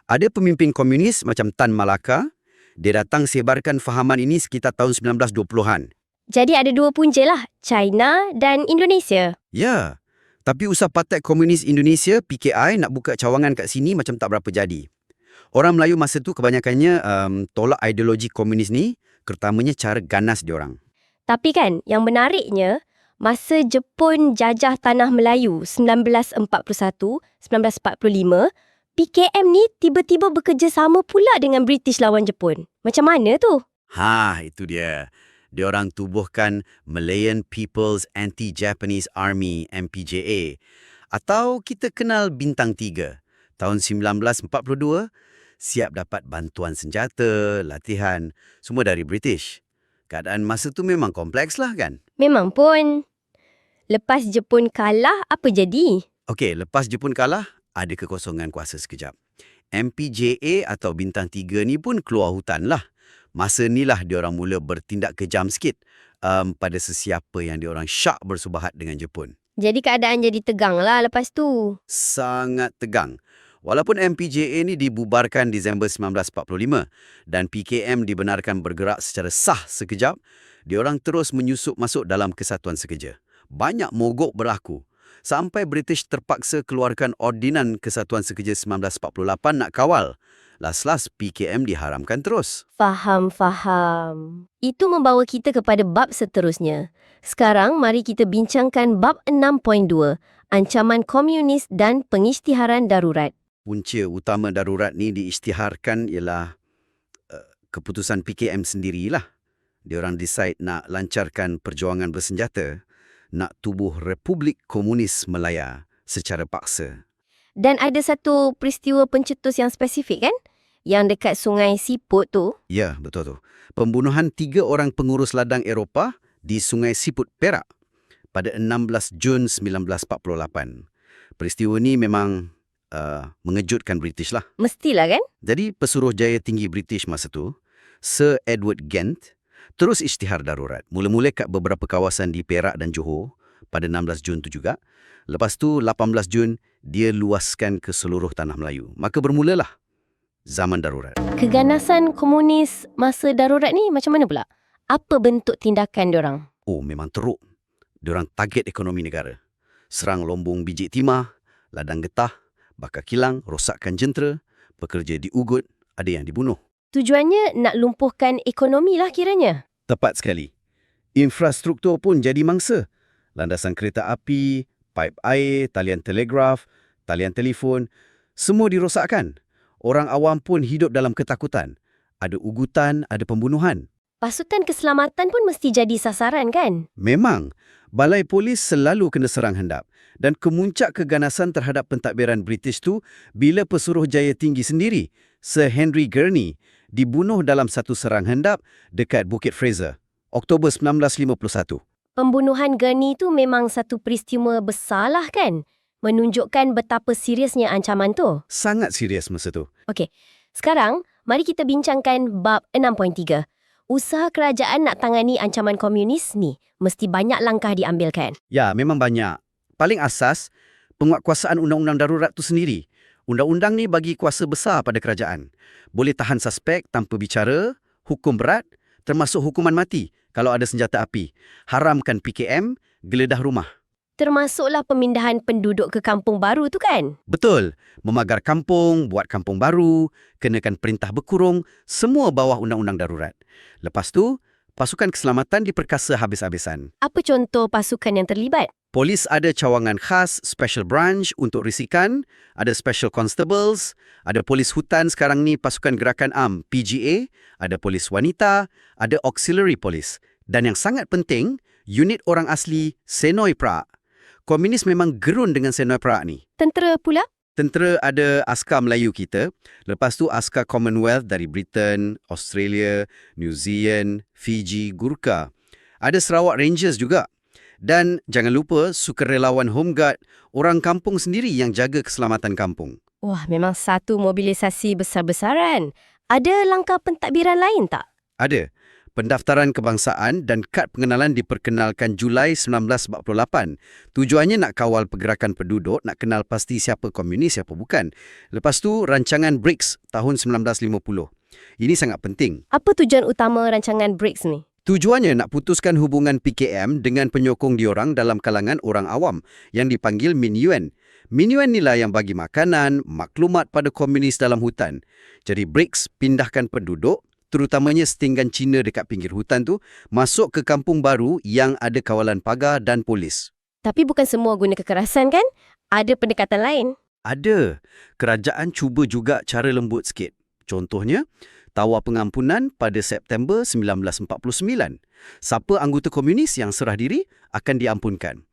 Ada pemimpin komunis macam Tan Malaka, dia datang sebarkan fahaman ini sekitar tahun 1920-an. Jadi ada dua punca lah, China dan Indonesia. Ya, tapi usaha Partai Komunis Indonesia, PKI, nak buka cawangan kat sini macam tak berapa jadi. Orang Melayu masa tu kebanyakannya tolak ideologi komunis ni, terutamanya cara ganas diorang. Tapi kan, yang menariknya, masa Jepun jajah Tanah Melayu 1941-1945, PKM ni tiba-tiba bekerjasama pula dengan British lawan Jepun. Macam mana tu? Itu dia. Diorang tubuhkan Malayan People's Anti-Japanese Army, MPJA. Atau kita kenal Bintang 3. Tahun 1942, siap dapat bantuan senjata, latihan, semua dari British. Keadaan masa tu memang kompleks lah kan? Memang pun. Lepas Jepun kalah, apa jadi? Okey, lepas Jepun kalah, ada kekosongan kuasa sekejap. MPJA atau Bintang 3 ni pun keluar hutan lah. Masa ni lah diorang mula bertindak kejam sikit pada sesiapa yang diorang syak bersubahat dengan Jepun. Jadi keadaan jadi tegang lah lepas tu. Sangat tegang. Walaupun MPJA ni dibubarkan Disember 1945 dan PKM dibenarkan bergerak secara sah sekejap, diorang terus menyusup masuk dalam Kesatuan Sekerja. Banyak mogok berlaku. Sampai British terpaksa keluarkan Ordinan Kesatuan Sekerja 1948 nak kawal. Las-las PKM diharamkan terus. Faham. Itu membawa kita kepada bab seterusnya. Sekarang mari kita bincangkan bab 6.2, Ancaman Komunis dan Pengisytiharan Darurat. punca utama darurat ni diisytiharkan ialah keputusan PKM sendirilah. Diorang decide nak lancarkan perjuangan bersenjata, nak tubuh Republik Komunis Malaya secara paksa. Dan ada satu peristiwa pencetus yang spesifik kan? Yang dekat Sungai Siput tu. Ya, betul tu. Pembunuhan 3 orang pengurus ladang Eropah di Sungai Siput, Perak pada 16 Jun 1948. Peristiwa ni memang mengejutkan British lah. Mestilah kan? Jadi, Pesuruhjaya Tinggi British masa tu, Sir Edward Gent, terus isytihar darurat. Mula-mula kat beberapa kawasan di Perak dan Johor pada 16 Jun tu juga. Lepas tu, 18 Jun, dia luaskan ke seluruh tanah Melayu. Maka bermulalah zaman darurat. Keganasan komunis masa darurat ni macam mana pula? Apa bentuk tindakan diorang? Oh, memang teruk. Diorang target ekonomi negara. Serang lombong biji timah, ladang getah, bakar kilang, rosakkan jentera, pekerja diugut, ada yang dibunuh. Tujuannya nak lumpuhkan ekonomi lah kiranya. Tepat sekali. Infrastruktur pun jadi mangsa. Landasan kereta api, paip air, talian telegraf, talian telefon, semua dirosakkan. Orang awam pun hidup dalam ketakutan. Ada ugutan, ada pembunuhan. Pasukan keselamatan pun mesti jadi sasaran kan? Memang, balai polis selalu kena serang hendap. Dan kemuncak keganasan terhadap pentadbiran British tu bila Pesuruhjaya Tinggi sendiri, Sir Henry Gurney, dibunuh dalam satu serang hendap dekat Bukit Fraser, Oktober 1951. Pembunuhan Gurney tu memang satu peristiwa besar lah kan? Menunjukkan betapa seriusnya ancaman tu. Sangat serius masa tu. Okey, sekarang mari kita bincangkan bab 6.3. Usaha kerajaan nak tangani ancaman komunis ni mesti banyak langkah diambilkan. Ya, memang banyak. Paling asas, penguatkuasaan undang-undang darurat tu sendiri. Undang-undang ni bagi kuasa besar pada kerajaan. Boleh tahan suspek tanpa bicara, hukum berat, termasuk hukuman mati kalau ada senjata api. Haramkan PKM, geledah rumah. Termasuklah pemindahan penduduk ke kampung baru tu kan? Betul. Memagar kampung, buat kampung baru, kenakan perintah berkurung, semua bawah undang-undang darurat. Lepas tu, pasukan keselamatan diperkasa habis-habisan. Apa contoh pasukan yang terlibat? Polis ada cawangan khas, special branch untuk risikan, ada special constables, ada polis hutan sekarang ni pasukan gerakan am PGA, ada polis wanita, ada auxiliary police. Dan yang sangat penting, unit orang asli Senoi Perak. Komunis memang gerun dengan Senoi Perak ni. Tentera pula? Tentera ada askar Melayu kita, lepas tu askar Commonwealth dari Britain, Australia, New Zealand, Fiji, Gurkha. Ada Sarawak Rangers juga. Dan jangan lupa sukarelawan Home Guard, orang kampung sendiri yang jaga keselamatan kampung. Wah, memang satu mobilisasi besar-besaran. Ada langkah pentadbiran lain tak? Ada. Pendaftaran kebangsaan dan kad pengenalan diperkenalkan Julai 1948. Tujuannya nak kawal pergerakan penduduk, nak kenal pasti siapa komunis, siapa bukan. Lepas tu, rancangan BRICS tahun 1950. Ini sangat penting. Apa tujuan utama rancangan BRICS ni? Tujuannya nak putuskan hubungan PKM dengan penyokong diorang dalam kalangan orang awam yang dipanggil MINUN. MINUN inilah yang bagi makanan, maklumat pada komunis dalam hutan. Jadi BRICS pindahkan penduduk, terutamanya setinggan Cina dekat pinggir hutan tu, masuk ke kampung baru yang ada kawalan pagar dan polis. Tapi bukan semua guna kekerasan kan? Ada pendekatan lain. Ada. Kerajaan cuba juga cara lembut sikit. Contohnya, tawar pengampunan pada September 1949. Siapa anggota komunis yang serah diri akan diampunkan.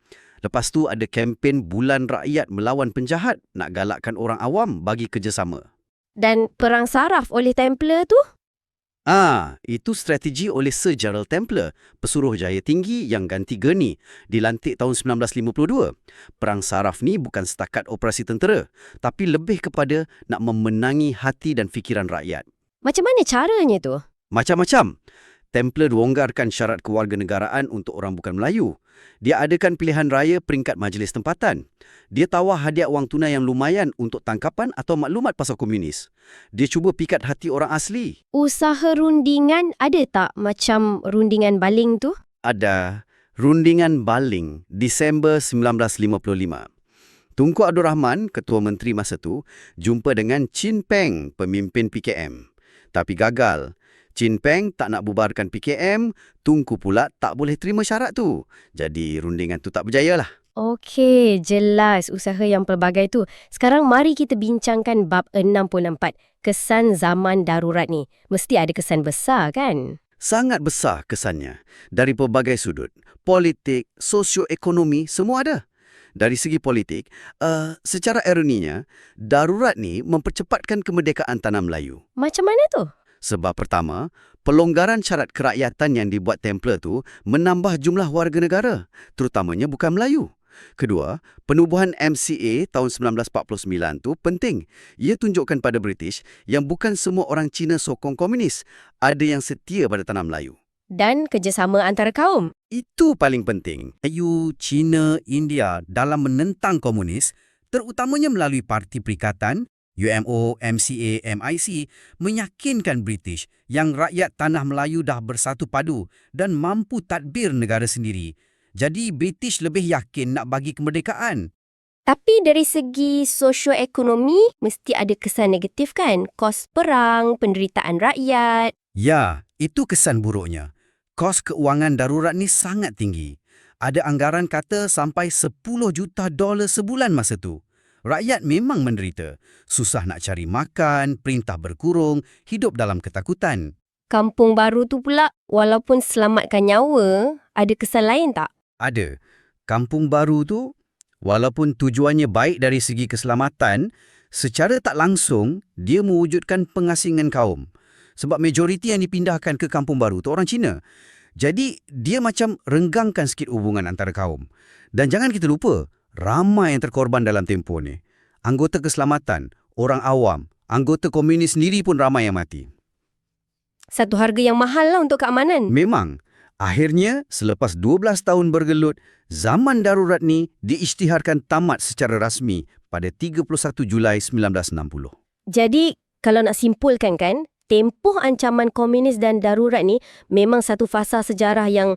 Lepas tu ada kempen Bulan Rakyat Melawan Penjahat nak galakkan orang awam bagi kerjasama. Dan perang saraf oleh Templar tu? Itu strategi oleh Sir Gerald Templar, Pesuruhjaya Tinggi yang ganti Gurney, dilantik tahun 1952. Perang saraf ni bukan setakat operasi tentera, tapi lebih kepada nak memenangi hati dan fikiran rakyat. Macam mana caranya tu? Macam-macam. Templar longgarkan syarat kewarganegaraan untuk orang bukan Melayu. Dia adakan pilihan raya peringkat majlis tempatan. Dia tawar hadiah wang tunai yang lumayan untuk tangkapan atau maklumat pasal komunis. Dia cuba pikat hati orang asli. Usaha rundingan ada tak macam rundingan baling tu? Ada rundingan baling Disember 1955. Tunku Abdul Rahman, Ketua Menteri masa tu, jumpa dengan Chin Peng, pemimpin PKM. Tapi gagal. Chin Peng tak nak bubarkan PKM, Tunku pula tak boleh terima syarat tu. Jadi rundingan tu tak berjaya lah. Okey, jelas usaha yang pelbagai tu. Sekarang mari kita bincangkan bab 64. Kesan zaman darurat ni. Mesti ada kesan besar kan? Sangat besar kesannya. Dari pelbagai sudut. Politik, sosioekonomi, semua ada. Dari segi politik, secara ironinya, darurat ni mempercepatkan kemerdekaan tanah Melayu. Macam mana tu? Sebab pertama, pelonggaran syarat kerakyatan yang dibuat Templar tu menambah jumlah warga negara, terutamanya bukan Melayu. Kedua, penubuhan MCA tahun 1949 tu penting. Ia tunjukkan pada British yang bukan semua orang Cina sokong komunis, ada yang setia pada tanah Melayu. Dan kerjasama antara kaum. Itu paling penting. Melayu, China, India dalam menentang komunis, terutamanya melalui Parti Perikatan, UMO, MCA, MIC, meyakinkan British yang rakyat tanah Melayu dah bersatu padu dan mampu tadbir negara sendiri. Jadi British lebih yakin nak bagi kemerdekaan. Tapi dari segi sosioekonomi, mesti ada kesan negatif kan? Kos perang, penderitaan rakyat. Ya, itu kesan buruknya. Kos keuangan darurat ni sangat tinggi. Ada anggaran kata sampai $10 juta sebulan masa tu. Rakyat memang menderita. Susah nak cari makan, perintah berkurung, hidup dalam ketakutan. Kampung baru tu pula, walaupun selamatkan nyawa, ada kesan lain tak? Ada. Kampung baru tu, walaupun tujuannya baik dari segi keselamatan, secara tak langsung, dia mewujudkan pengasingan kaum. Sebab majoriti yang dipindahkan ke kampung baru tu orang Cina. Jadi, dia macam renggangkan sikit hubungan antara kaum. Dan jangan kita lupa, ramai yang terkorban dalam tempoh ni. Anggota keselamatan, orang awam, anggota komunis sendiri pun ramai yang mati. Satu harga yang mahal lah untuk keamanan. Memang, akhirnya selepas 12 tahun bergelut, zaman darurat ni diisytiharkan tamat secara rasmi pada 31 Julai 1960. Jadi, kalau nak simpulkan kan, tempoh ancaman komunis dan darurat ni memang satu fasa sejarah yang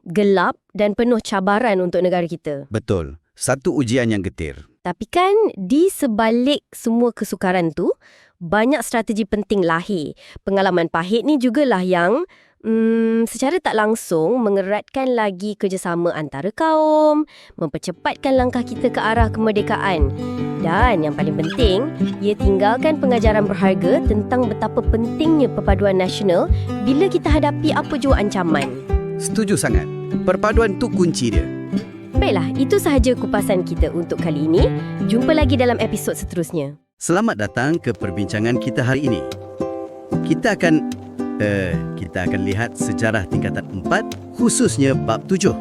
gelap dan penuh cabaran untuk negara kita. Betul, satu ujian yang getir. Tapi kan di sebalik semua kesukaran tu, banyak strategi penting lahir. Pengalaman pahit ni jugalah yang secara tak langsung mengeratkan lagi kerjasama antara kaum, mempercepatkan langkah kita ke arah kemerdekaan. Dan yang paling penting, ia tinggalkan pengajaran berharga tentang betapa pentingnya perpaduan nasional bila kita hadapi apa jua ancaman. Setuju sangat. Perpaduan tu kunci dia. Baiklah, itu sahaja kupasan kita untuk kali ini. Jumpa lagi dalam episod seterusnya. Selamat datang ke perbincangan kita hari ini. Kita akan lihat sejarah tingkatan 4, khususnya bab 7,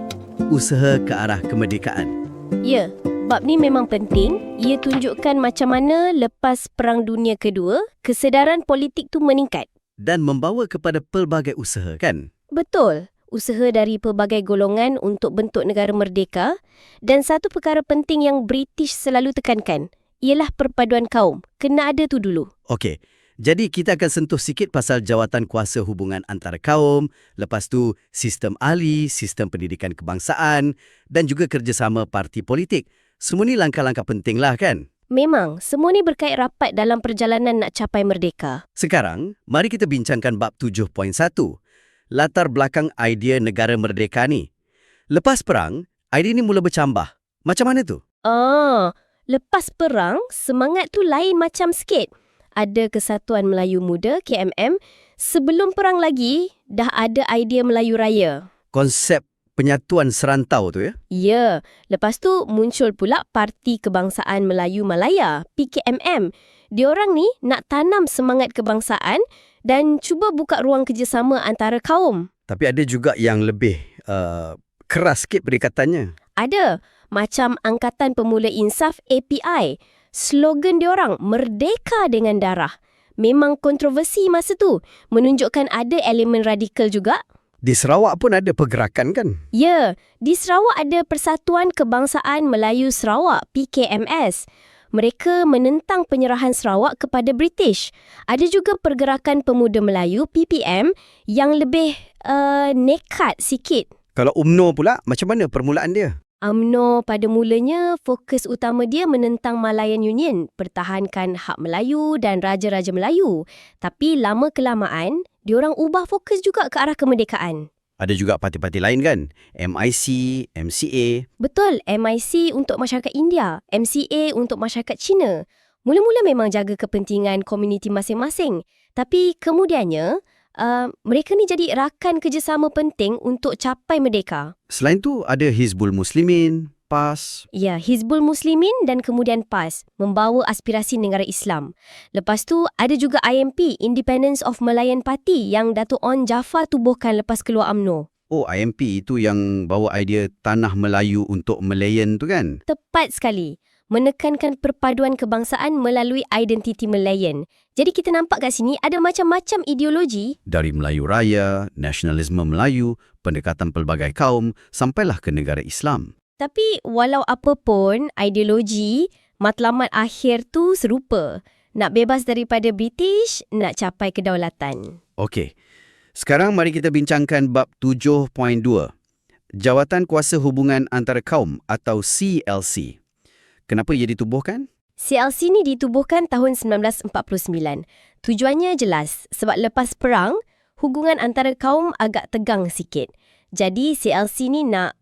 usaha ke arah kemerdekaan. Ya, bab ni memang penting. Ia tunjukkan macam mana lepas Perang Dunia Kedua, kesedaran politik tu meningkat. Dan membawa kepada pelbagai usaha, kan? Betul. Usaha dari pelbagai golongan untuk bentuk negara merdeka. Dan satu perkara penting yang British selalu tekankan, ialah perpaduan kaum. Kena ada tu dulu. Okey. Jadi kita akan sentuh sikit pasal jawatan kuasa hubungan antara kaum, lepas tu sistem ahli, sistem pendidikan kebangsaan dan juga kerjasama parti politik. Semua ni langkah-langkah penting lah kan? Memang, semua ni berkait rapat dalam perjalanan nak capai merdeka. Sekarang, mari kita bincangkan bab 7.1. Latar belakang idea negara merdeka ni. Lepas perang, idea ni mula bercambah. Macam mana tu? Lepas perang, semangat tu lain macam sikit. Ada Kesatuan Melayu Muda, KMM. Sebelum perang lagi, dah ada idea Melayu Raya. Konsep penyatuan serantau tu ya? Ya, lepas tu muncul pula Parti Kebangsaan Melayu Malaya, PKMM. Diorang ni nak tanam semangat kebangsaan dan cuba buka ruang kerjasama antara kaum. Tapi ada juga yang lebih keras sikit pendekatannya. Ada, macam Angkatan Pemula Insaf API. Slogan diorang, Merdeka dengan Darah. Memang kontroversi masa tu. Menunjukkan ada elemen radikal juga. Di Sarawak pun ada pergerakan kan? Ya, di Sarawak ada Persatuan Kebangsaan Melayu Sarawak, PKMS. Mereka menentang penyerahan Sarawak kepada British. Ada juga Pergerakan Pemuda Melayu, PPM, yang lebih nekat sikit. Kalau UMNO pula, macam mana permulaan dia? UMNO pada mulanya fokus utama dia menentang Malayan Union, pertahankan hak Melayu dan Raja-Raja Melayu. Tapi lama-kelamaan, diorang ubah fokus juga ke arah kemerdekaan. Ada juga parti-parti lain kan? MIC, MCA. Betul, MIC untuk masyarakat India, MCA untuk masyarakat Cina. Mula-mula memang jaga kepentingan komuniti masing-masing. Tapi kemudiannya, mereka ni jadi rakan kerjasama penting untuk capai merdeka. Selain tu ada Hizbul Muslimin, PAS. Ya, Hizbul Muslimin dan kemudian PAS membawa aspirasi negara Islam. Lepas tu ada juga IMP, Independence of Malayan Party yang Datuk On Jaafar tubuhkan lepas keluar UMNO. Oh, IMP itu yang bawa idea Tanah Melayu untuk Malayan tu kan? Tepat sekali. Menekankan perpaduan kebangsaan melalui identiti Malayan. Jadi kita nampak kat sini ada macam-macam ideologi. Dari Melayu Raya, nasionalisme Melayu, pendekatan pelbagai kaum, sampailah ke negara Islam. Tapi walau apa pun, ideologi, matlamat akhir tu serupa. Nak bebas daripada British, nak capai kedaulatan. Okey. Sekarang mari kita bincangkan bab 7.2. Jawatan Kuasa Hubungan Antara Kaum atau CLC. Kenapa ia ditubuhkan? CLC ni ditubuhkan tahun 1949. Tujuannya jelas, sebab lepas perang, hubungan antara kaum agak tegang sikit. Jadi CLC ni nak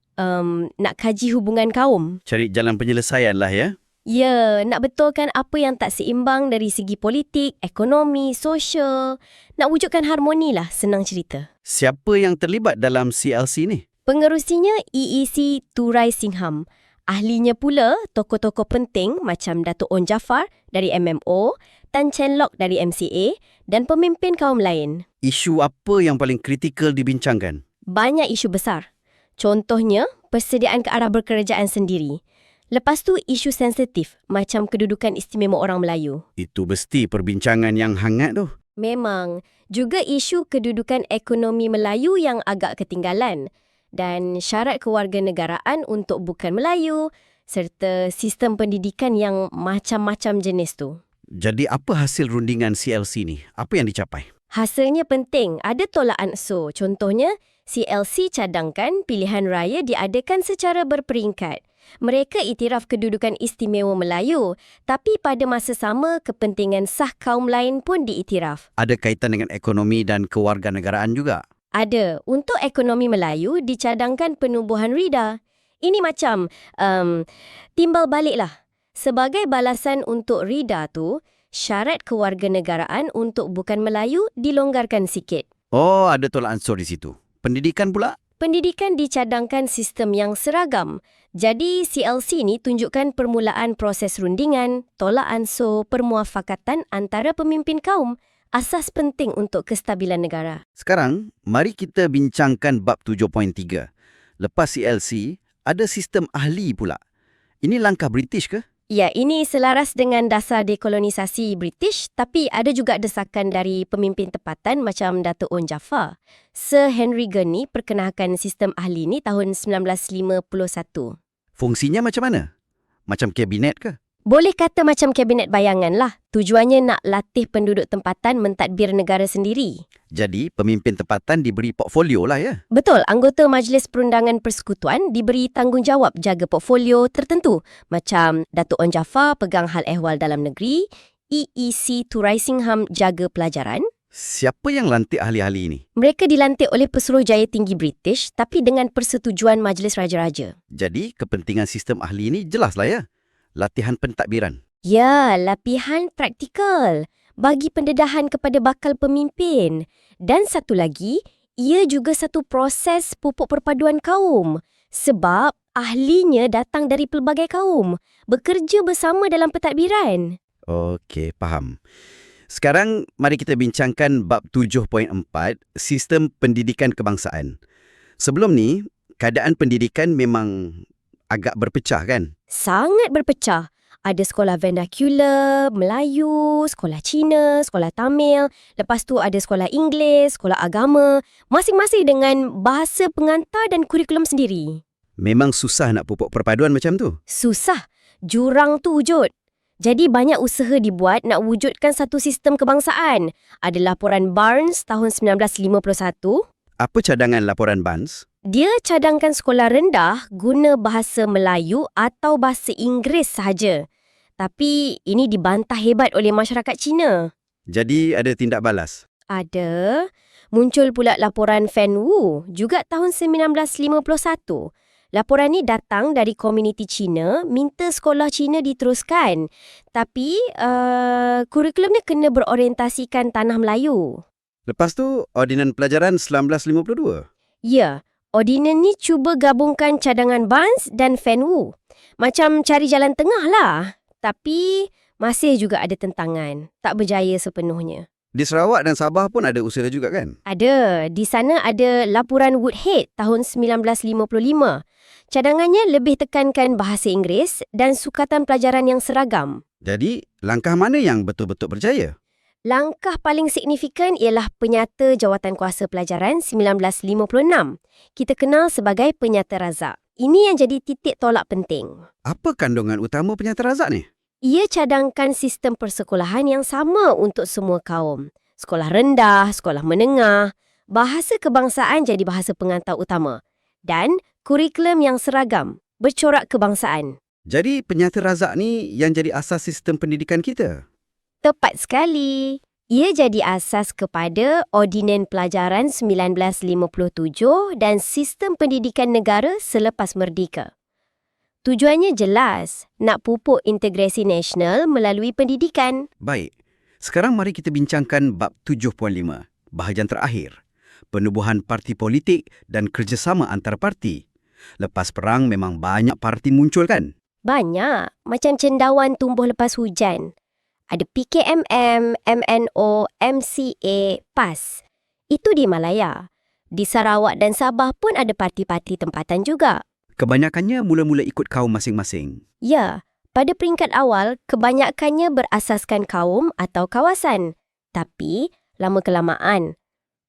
kaji hubungan kaum. Cari jalan penyelesaian lah ya. Ya, nak betulkan apa yang tak seimbang dari segi politik, ekonomi, sosial. Nak wujudkan harmoni lah, senang cerita. Siapa yang terlibat dalam CLC ni? Pengerusinya EEC Turai Singham. Ahlinya pula tokoh-tokoh penting macam Datuk On Jaafar dari MMO, Tan Chen Lock dari MCA dan pemimpin kaum lain. Isu apa yang paling kritikal dibincangkan? Banyak isu besar. Contohnya, persediaan ke arah berkerajaan sendiri. Lepas tu isu sensitif macam kedudukan istimewa orang Melayu. Itu mesti perbincangan yang hangat tu. Memang, juga isu kedudukan ekonomi Melayu yang agak ketinggalan dan syarat kewarganegaraan untuk bukan Melayu serta sistem pendidikan yang macam-macam jenis tu. Jadi apa hasil rundingan CLC ni? Apa yang dicapai? Hasilnya penting, ada tolak ansur. Contohnya, CLC cadangkan pilihan raya diadakan secara berperingkat. Mereka iktiraf kedudukan istimewa Melayu, tapi pada masa sama kepentingan sah kaum lain pun diiktiraf. Ada kaitan dengan ekonomi dan kewarganegaraan juga? Ada. Untuk ekonomi Melayu dicadangkan penubuhan RIDA. Ini macam timbal balik lah. Sebagai balasan untuk RIDA tu, syarat kewarganegaraan untuk bukan Melayu dilonggarkan sikit. Oh, ada tolak ansur di situ. Pendidikan pula? Pendidikan dicadangkan sistem yang seragam. Jadi CLC ni tunjukkan permulaan proses rundingan, tolak ansur, permuafakatan antara pemimpin kaum. Asas penting untuk kestabilan negara. Sekarang, mari kita bincangkan bab 7.3. Lepas CLC, ada sistem ahli pula. Ini langkah British ke? Ya, ini selaras dengan dasar dekolonisasi British, tapi ada juga desakan dari pemimpin tempatan macam Datuk On Jaafar. Sir Henry Gurney perkenalkan sistem ahli ni tahun 1951. Fungsinya macam mana? Macam kabinet ke? Boleh kata macam kabinet bayangan lah. Tujuannya nak latih penduduk tempatan mentadbir negara sendiri. Jadi, pemimpin tempatan diberi portfolio lah ya? Betul, anggota Majlis Perundangan Persekutuan diberi tanggungjawab jaga portfolio tertentu. Macam Datuk On Jaafar pegang hal ehwal dalam negeri, EEC Turai Singham jaga pelajaran. Siapa yang lantik ahli-ahli ini? Mereka dilantik oleh Pesuruhjaya Tinggi British tapi dengan persetujuan Majlis Raja-Raja. Jadi, kepentingan sistem ahli ini jelas lah ya? Latihan pentadbiran. Ya, latihan praktikal bagi pendedahan kepada bakal pemimpin. Dan satu lagi, ia juga satu proses pupuk perpaduan kaum. Sebab ahlinya datang dari pelbagai kaum, bekerja bersama dalam pentadbiran. Okey, faham. Sekarang, mari kita bincangkan bab 7.4, sistem pendidikan kebangsaan. Sebelum ni, keadaan pendidikan memang agak berpecah kan? Sangat berpecah. Ada sekolah vernacular, Melayu, sekolah Cina, sekolah Tamil. Lepas tu ada sekolah Inggeris, sekolah agama. Masing-masing dengan bahasa pengantar dan kurikulum sendiri. Memang susah nak pupuk perpaduan macam tu. Susah. Jurang tu wujud. Jadi banyak usaha dibuat nak wujudkan satu sistem kebangsaan. Ada laporan Barnes tahun 1951. Apa cadangan laporan BANS? Dia cadangkan sekolah rendah guna bahasa Melayu atau bahasa Inggeris sahaja. Tapi ini dibantah hebat oleh masyarakat Cina. Jadi ada tindak balas. Ada. Muncul pula laporan Fan Wu juga tahun 1951. Laporan ni datang dari komuniti Cina minta sekolah Cina diteruskan. Tapi kurikulumnya kena berorientasikan tanah Melayu. Lepas tu, Ordinan Pelajaran 1952. Ya, ordinan ni cuba gabungkan cadangan BANS dan Fan Wu. Macam cari jalan tengah lah. Tapi masih juga ada tentangan. Tak berjaya sepenuhnya. Di Sarawak dan Sabah pun ada usaha juga kan? Ada. Di sana ada laporan Woodhead tahun 1955. Cadangannya lebih tekankan bahasa Inggeris dan sukatan pelajaran yang seragam. Jadi, langkah mana yang betul-betul berjaya? Langkah paling signifikan ialah Penyata Jawatankuasa Pelajaran 1956. Kita kenal sebagai Penyata Razak. Ini yang jadi titik tolak penting. Apa kandungan utama Penyata Razak ni? Ia cadangkan sistem persekolahan yang sama untuk semua kaum. Sekolah rendah, sekolah menengah, bahasa kebangsaan jadi bahasa pengantar utama. Dan kurikulum yang seragam, bercorak kebangsaan. Jadi, Penyata Razak ni yang jadi asas sistem pendidikan kita? Tepat sekali. Ia jadi asas kepada Ordinan Pelajaran 1957 dan sistem pendidikan negara selepas merdeka. Tujuannya jelas, nak pupuk integrasi nasional melalui pendidikan. Baik. Sekarang mari kita bincangkan bab 7.5, bahagian terakhir. Penubuhan parti politik dan kerjasama antar parti. Lepas perang memang banyak parti muncul kan? Banyak, macam cendawan tumbuh lepas hujan. Ada PKMM, MNO, MCA, PAS. Itu di Malaya. Di Sarawak dan Sabah pun ada parti-parti tempatan juga. Kebanyakannya mula-mula ikut kaum masing-masing. Ya, pada peringkat awal, kebanyakannya berasaskan kaum atau kawasan. Tapi, lama-kelamaan,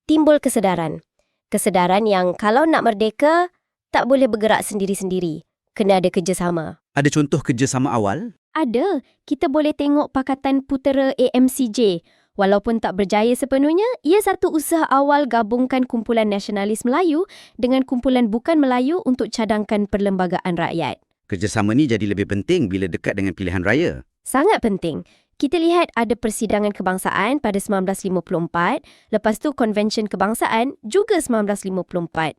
timbul kesedaran. Kesedaran yang kalau nak merdeka, tak boleh bergerak sendiri-sendiri. Kena ada kerjasama. Ada contoh kerjasama awal? Ada. Kita boleh tengok Pakatan Putera AMCJ. Walaupun tak berjaya sepenuhnya, ia satu usaha awal gabungkan kumpulan nasionalis Melayu dengan kumpulan bukan Melayu untuk cadangkan perlembagaan rakyat. Kerjasama ni jadi lebih penting bila dekat dengan pilihan raya. Sangat penting. Kita lihat ada persidangan kebangsaan pada 1954, lepas tu konvensyen kebangsaan juga 1954.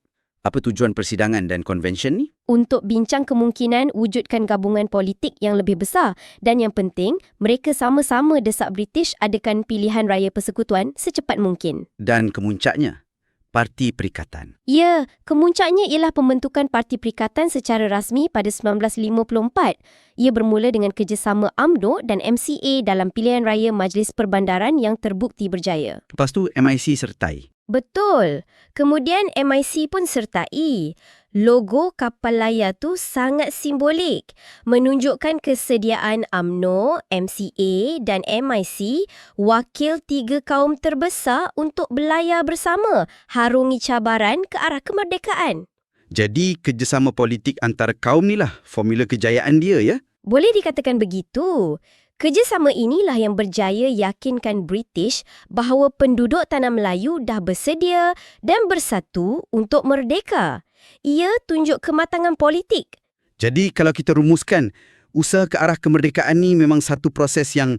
Apa tujuan persidangan dan konvensyen ni? Untuk bincang kemungkinan wujudkan gabungan politik yang lebih besar dan yang penting, mereka sama-sama desak British adakan pilihan raya persekutuan secepat mungkin. Dan kemuncaknya, Parti Perikatan. Ya, kemuncaknya ialah pembentukan Parti Perikatan secara rasmi pada 1954. Ia bermula dengan kerjasama UMNO dan MCA dalam pilihan raya Majlis Perbandaran yang terbukti berjaya. Lepas tu MIC sertai. Betul. Kemudian MIC pun sertai. Logo kapal layar tu sangat simbolik. Menunjukkan kesediaan UMNO, MCA dan MIC wakil 3 kaum terbesar untuk berlayar bersama harungi cabaran ke arah kemerdekaan. Jadi kerjasama politik antara kaum ni lah formula kejayaan dia ya? Boleh dikatakan begitu. Kerjasama inilah yang berjaya yakinkan British bahawa penduduk tanah Melayu dah bersedia dan bersatu untuk merdeka. Ia tunjuk kematangan politik. Jadi kalau kita rumuskan, usaha ke arah kemerdekaan ni memang satu proses yang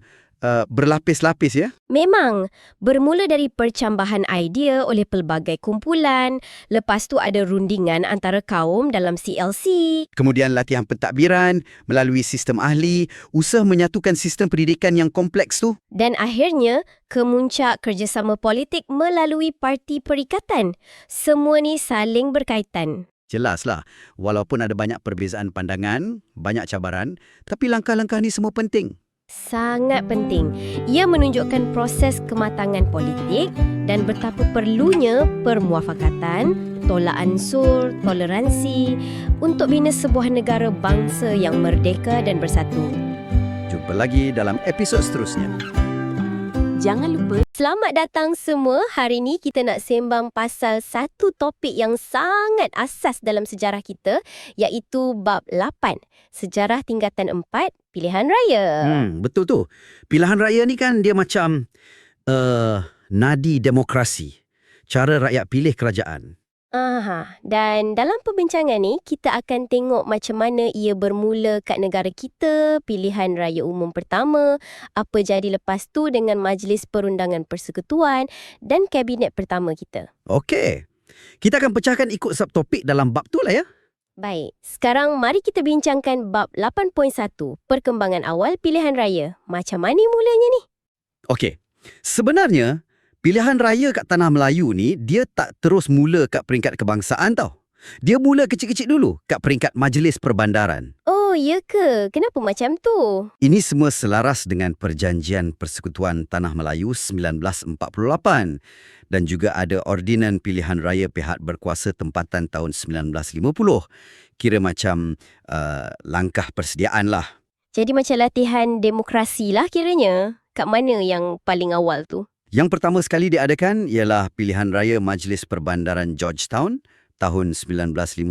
berlapis-lapis ya? Memang, bermula dari percambahan idea oleh pelbagai kumpulan, lepas tu ada rundingan antara kaum dalam CLC. Kemudian latihan pentadbiran, melalui sistem ahli, usaha menyatukan sistem pendidikan yang kompleks tu. Dan akhirnya, kemuncak kerjasama politik melalui Parti Perikatan. Semua ni saling berkaitan. Jelaslah, walaupun ada banyak perbezaan pandangan, banyak cabaran, tapi langkah-langkah ni semua penting. Sangat penting. Ia menunjukkan proses kematangan politik dan betapa perlunya permuafakatan, tolak ansur, toleransi untuk bina sebuah negara bangsa yang merdeka dan bersatu. Jumpa lagi dalam episod seterusnya. Jangan lupa. Selamat datang semua. Hari ini kita nak sembang pasal satu topik yang sangat asas dalam sejarah kita, iaitu bab 8, Sejarah Tingkatan 4, Pilihan Raya. Betul tu. Pilihan raya ni kan dia macam nadi demokrasi. cara rakyat pilih kerajaan. Dan dalam perbincangan ni, kita akan tengok macam mana ia bermula kat negara kita, pilihan raya umum pertama, apa jadi lepas tu dengan Majlis Perundangan Persekutuan dan Kabinet pertama kita. Okey. Kita akan pecahkan ikut subtopik dalam bab tu lah ya. Baik, sekarang mari kita bincangkan bab 8.1, perkembangan awal pilihan raya. Macam mana mulanya ni? Okey. Sebenarnya, pilihan raya kat Tanah Melayu ni, dia tak terus mula kat peringkat kebangsaan tau. Dia mula kecil-kecil dulu kat peringkat Majlis Perbandaran. Oh, ya ke? Kenapa macam tu? Ini semua selaras dengan Perjanjian Persekutuan Tanah Melayu 1948 dan juga ada Ordinan Pilihan Raya Pihak Berkuasa Tempatan tahun 1950. Kira macam langkah persediaan lah. Jadi macam latihan demokrasi lah kiranya. Kat mana yang paling awal tu? Yang pertama sekali diadakan ialah Pilihan Raya Majlis Perbandaran Georgetown tahun 1951.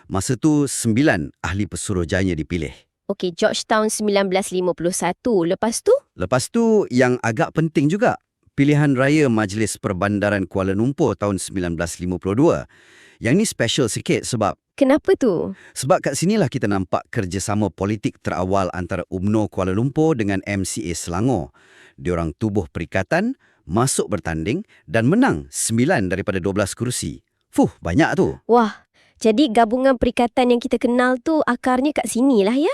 Masa tu 9 ahli pesuruhjaya dipilih. Okey, Georgetown 1951. Lepas tu? Lepas tu yang agak penting juga, Pilihan Raya Majlis Perbandaran Kuala Lumpur tahun 1952. Yang ni special sikit sebab Kenapa tu? kat sinilah kita nampak kerjasama politik terawal antara UMNO Kuala Lumpur dengan MCA Selangor. Diorang tubuh perikatan, masuk bertanding dan menang 9 daripada 12 kerusi. Banyak tu. Wah, jadi gabungan perikatan yang kita kenal tu akarnya kat sinilah ya?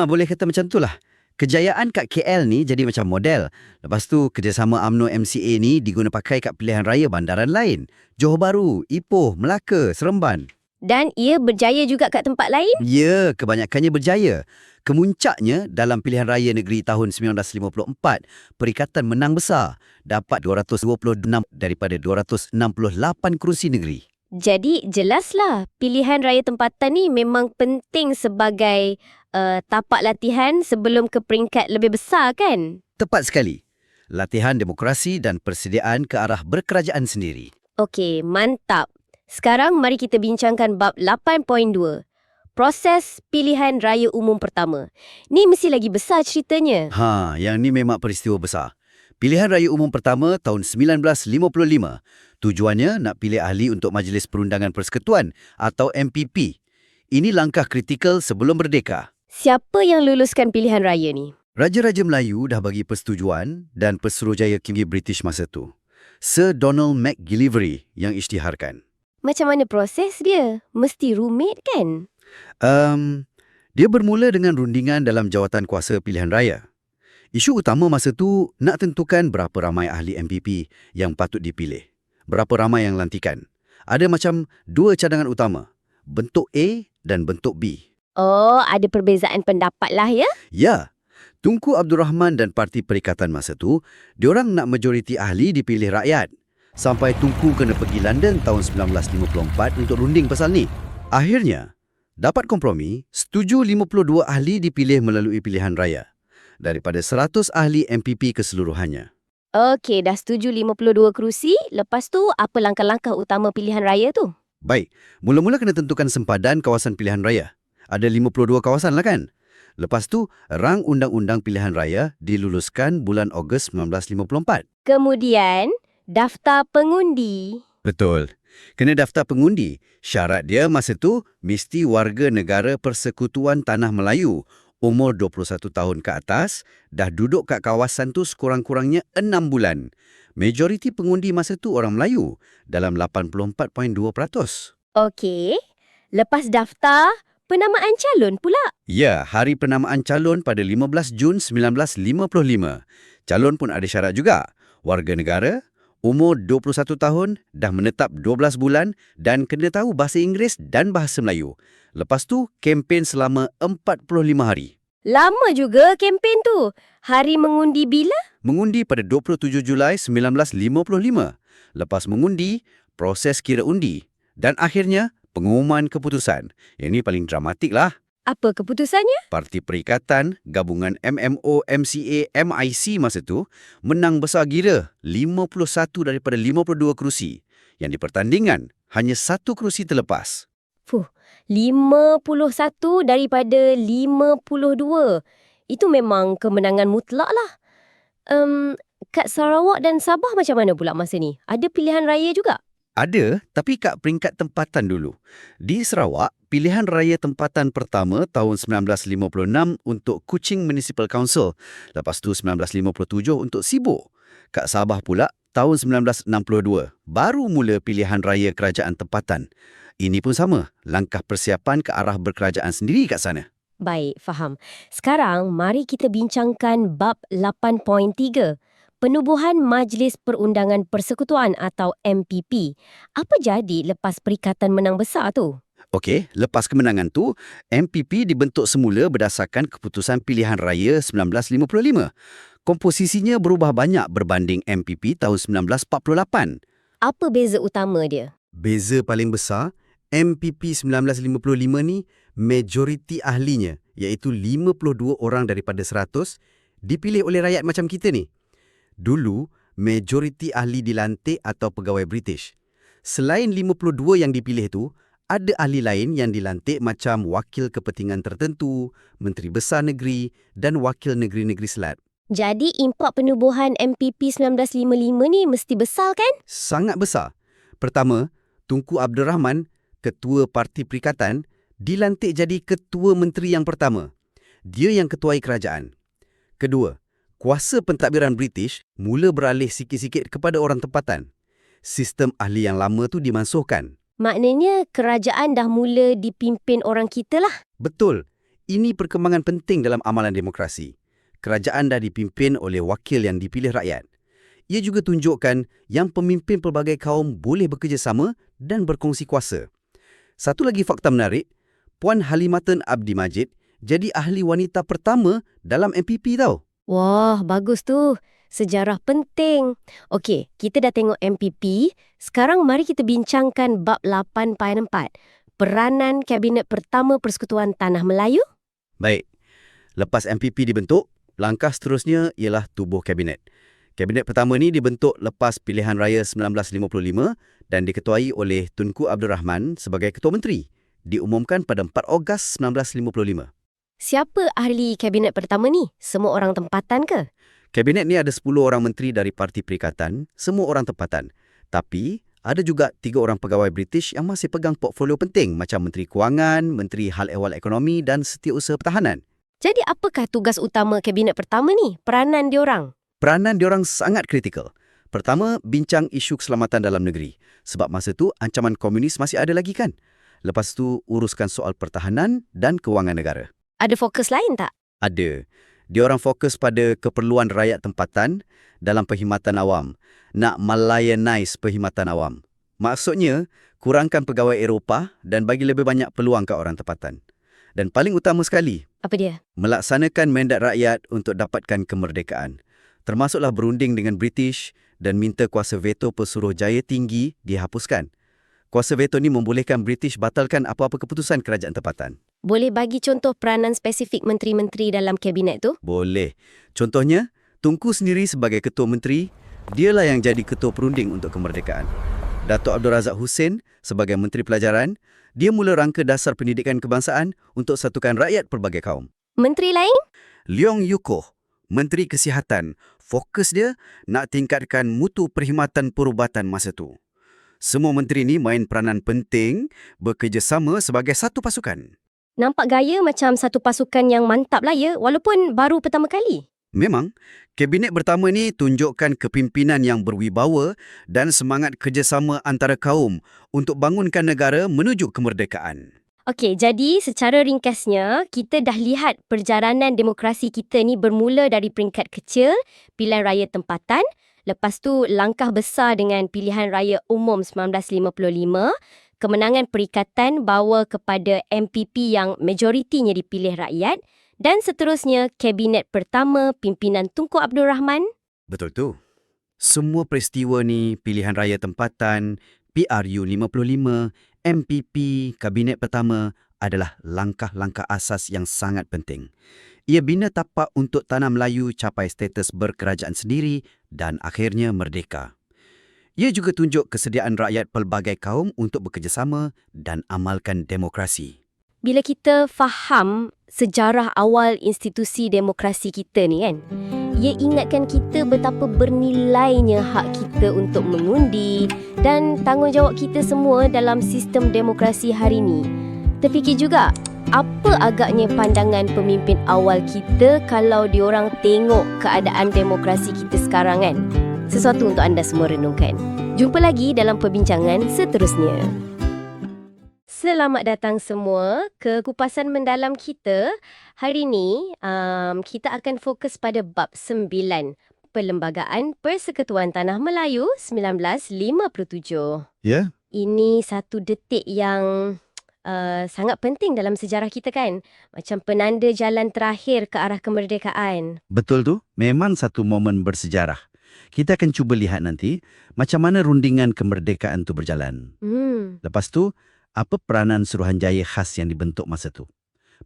Boleh kata macam tu lah. Kejayaan kat KL ni jadi macam model. Lepas tu kerjasama UMNO MCA ni diguna pakai kat pilihan raya bandaran lain. Johor Bahru, Ipoh, Melaka, Seremban. Dan ia berjaya juga kat tempat lain? Ya, kebanyakannya berjaya. Kemuncaknya dalam pilihan raya negeri tahun 1954, perikatan menang besar. Dapat 226 daripada 268 kerusi negeri. Jadi jelaslah pilihan raya tempatan ni memang penting sebagai tapak latihan sebelum ke peringkat lebih besar kan? Tepat sekali. Latihan demokrasi dan persediaan ke arah berkerajaan sendiri. Okey, mantap. Sekarang mari kita bincangkan bab 8.2. Proses pilihan raya umum pertama. Ni mesti lagi besar ceritanya. Yang ni memang peristiwa besar. Pilihan raya umum pertama tahun 1955. Tujuannya nak pilih ahli untuk Majlis Perundangan Persekutuan atau MPP. Ini langkah kritikal sebelum merdeka. Siapa yang luluskan pilihan raya ni? Raja-Raja Melayu dah bagi persetujuan dan Pesuruhjaya Tinggi British masa tu. Sir Donald McGillivray yang isytiharkan. Macam mana proses dia? Mesti rumit kan? Dia bermula dengan rundingan dalam jawatan kuasa pilihan raya. Isu utama masa tu nak tentukan berapa ramai ahli MPP yang patut dipilih. Berapa ramai yang lantikan. Ada macam 2 cadangan utama, bentuk A dan bentuk B. Oh, ada perbezaan pendapat lah ya? Ya, Tunku Abdul Rahman dan Parti Perikatan masa tu, diorang nak majoriti ahli dipilih rakyat. Sampai Tunku kena pergi London tahun 1954 untuk runding pasal ni. Akhirnya, dapat kompromi, setuju 52 ahli dipilih melalui pilihan raya. Daripada 100 ahli MPP keseluruhannya. Okey, dah setuju 52 kerusi. Lepas tu, apa langkah-langkah utama pilihan raya tu? Baik, mula-mula kena tentukan sempadan kawasan pilihan raya. Ada 52 kawasan lah kan? Lepas tu, rang undang-undang pilihan raya diluluskan bulan Ogos 1954. Kemudian, daftar pengundi. Betul. Kena daftar pengundi. Syarat dia masa tu mesti warga negara Persekutuan Tanah Melayu, umur 21 tahun ke atas, dah duduk kat kawasan tu sekurang-kurangnya 6 bulan. Majoriti pengundi masa tu orang Melayu dalam 84.2%. Okey. Lepas daftar, penamaan calon pula. Ya, hari penamaan calon pada 15 Jun 1955. Calon pun ada syarat juga. Warga negara, umur 21 tahun, dah menetap 12 bulan dan kena tahu bahasa Inggeris dan bahasa Melayu. Lepas tu, kempen selama 45 hari. Lama juga kempen tu. Hari mengundi bila? Mengundi pada 27 Julai 1955. Lepas mengundi, proses kira undi. Dan akhirnya, pengumuman keputusan. Yang ni paling dramatik lah. Apa keputusannya? Parti Perikatan, gabungan MMO, MCA, MIC masa tu, menang besar gila 51 daripada 52 kerusi. Yang di pertandingan, hanya 1 kerusi terlepas. 51 daripada 52. Itu memang kemenangan mutlak lah. kat Sarawak dan Sabah macam mana pula masa ni? Ada pilihan raya juga? Ada, tapi kat peringkat tempatan dulu. Di Sarawak, pilihan raya tempatan pertama tahun 1956 untuk Kuching Municipal Council. Lepas tu 1957 untuk Sibuk. Kat Sabah pula, tahun 1962, baru mula pilihan raya kerajaan tempatan. Ini pun sama, langkah persiapan ke arah berkerajaan sendiri kat sana. Baik, faham. Sekarang, mari kita bincangkan bab 8.3. Penubuhan Majlis Perundangan Persekutuan atau MPP. Apa jadi lepas Perikatan Menang Besar tu? Okey, lepas kemenangan tu, MPP dibentuk semula berdasarkan keputusan pilihan raya 1955. Komposisinya berubah banyak berbanding MPP tahun 1948. Apa beza utama dia? Beza paling besar, MPP 1955 ni majoriti ahlinya iaitu 52 orang daripada 100 dipilih oleh rakyat macam kita ni. Dulu, majoriti ahli dilantik atau pegawai British. Selain 52 yang dipilih tu, ada ahli lain yang dilantik macam wakil kepentingan tertentu, menteri besar negeri dan wakil negeri-negeri selat. Jadi impak penubuhan MPP 1955 ni mesti besar kan? Sangat besar. Pertama, Tunku Abdul Rahman, Ketua Parti Perikatan, dilantik jadi Ketua Menteri yang pertama. Dia yang ketuai kerajaan. Kedua, kuasa pentadbiran British mula beralih sikit-sikit kepada orang tempatan. Sistem ahli yang lama tu dimansuhkan. Maknanya kerajaan dah mula dipimpin orang kita lah. Betul. Ini perkembangan penting dalam amalan demokrasi. Kerajaan dah dipimpin oleh wakil yang dipilih rakyat. Ia juga tunjukkan yang pemimpin pelbagai kaum boleh bekerjasama dan berkongsi kuasa. Satu lagi fakta menarik, Puan Halimatun Abdi Majid jadi ahli wanita pertama dalam MPP tau. Wah, bagus tu. Sejarah penting. Okey, kita dah tengok MPP. Sekarang mari kita bincangkan bab 8.4. Peranan Kabinet Pertama Persekutuan Tanah Melayu. Baik, lepas MPP dibentuk, langkah seterusnya ialah tubuh Kabinet. Kabinet pertama ni dibentuk lepas pilihan raya 1955 dan diketuai oleh Tunku Abdul Rahman sebagai Ketua Menteri. Diumumkan pada 4 Ogos 1955. Siapa ahli Kabinet Pertama ni? Semua orang tempatan ke? Kabinet ni ada 10 orang menteri dari Parti Perikatan, semua orang tempatan. Tapi, ada juga 3 orang pegawai British yang masih pegang portfolio penting macam Menteri Kewangan, Menteri Hal Ehwal Ekonomi dan Setiausaha Pertahanan. Jadi apakah tugas utama Kabinet Pertama ni? Peranan diorang? Peranan diorang sangat kritikal. Pertama, bincang isu keselamatan dalam negeri. Sebab masa tu, ancaman komunis masih ada lagi kan? Lepas tu, uruskan soal pertahanan dan kewangan negara. Ada fokus lain tak? Ada. Diorang fokus pada keperluan rakyat tempatan dalam perkhidmatan awam. Nak melayanize perkhidmatan awam. Maksudnya, kurangkan pegawai Eropah dan bagi lebih banyak peluang ke orang tempatan. Dan paling utama sekali, Apa dia? melaksanakan mandat rakyat untuk dapatkan kemerdekaan. Termasuklah berunding dengan British dan minta kuasa veto Pesuruhjaya tinggi dihapuskan. Kuasa veto ni membolehkan British batalkan apa-apa keputusan kerajaan tempatan. Boleh bagi contoh peranan spesifik menteri-menteri dalam kabinet tu? Boleh. Contohnya, Tunku sendiri sebagai Ketua Menteri, dialah yang jadi Ketua Perunding untuk kemerdekaan. Datuk Abdul Razak Hussein sebagai Menteri Pelajaran, dia mula rangka dasar pendidikan kebangsaan untuk satukan rakyat pelbagai kaum. Menteri lain? Leong Yukoh, Menteri Kesihatan, fokus dia nak tingkatkan mutu perkhidmatan perubatan masa tu. Semua menteri ni main peranan penting bekerjasama sebagai satu pasukan. Nampak gaya macam satu pasukan yang mantap lah ya, walaupun baru pertama kali. Memang, Kabinet pertama ni tunjukkan kepimpinan yang berwibawa dan semangat kerjasama antara kaum untuk bangunkan negara menuju kemerdekaan. Okey, jadi secara ringkasnya, kita dah lihat perjalanan demokrasi kita ni bermula dari peringkat kecil, pilihan raya tempatan, lepas tu langkah besar dengan pilihan raya umum 1955, kemenangan perikatan bawa kepada MPP yang majoritinya dipilih rakyat, dan seterusnya Kabinet Pertama pimpinan Tunku Abdul Rahman. Betul tu. Semua peristiwa ni, pilihan raya tempatan, PRU 55, MPP, Kabinet Pertama adalah langkah-langkah asas yang sangat penting. Ia bina tapak untuk tanah Melayu capai status berkerajaan sendiri dan akhirnya merdeka. Ia juga tunjuk kesediaan rakyat pelbagai kaum untuk bekerjasama dan amalkan demokrasi. Bila kita faham sejarah awal institusi demokrasi kita ni kan, ia ingatkan kita betapa bernilainya hak kita untuk mengundi dan tanggungjawab kita semua dalam sistem demokrasi hari ini. Terfikir juga, apa agaknya pandangan pemimpin awal kita kalau diorang tengok keadaan demokrasi kita sekarang kan? Sesuatu untuk anda semua renungkan. Jumpa lagi dalam perbincangan seterusnya. Selamat datang semua ke kupasan mendalam kita. Hari ini kita akan fokus pada bab 9, Perlembagaan Persekutuan Tanah Melayu 1957. Ya? Ini satu detik yang sangat penting dalam sejarah kita kan. Macam penanda jalan terakhir ke arah kemerdekaan. Betul tu, memang satu momen bersejarah. Kita akan cuba lihat nanti macam mana rundingan kemerdekaan tu berjalan. Lepas tu, apa peranan Suruhanjaya khas yang dibentuk masa tu?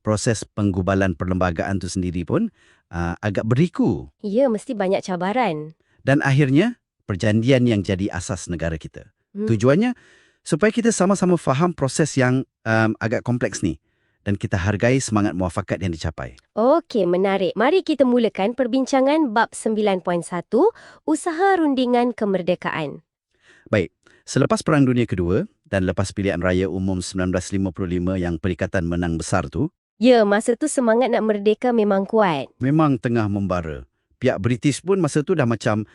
Proses penggubalan perlembagaan tu sendiri pun agak berliku. Ya, mesti banyak cabaran. Dan akhirnya, perjanjian yang jadi asas negara kita. Tujuannya, supaya kita sama-sama faham proses yang agak kompleks ni dan kita hargai semangat muafakat yang dicapai. Okey, menarik. Mari kita mulakan perbincangan bab 9.1, Usaha Rundingan Kemerdekaan. Baik, selepas Perang Dunia Kedua dan lepas pilihan raya umum 1955 yang Perikatan menang besar tu, Ya, masa tu semangat nak merdeka memang kuat. memang tengah membara. Pihak British pun masa tu dah macam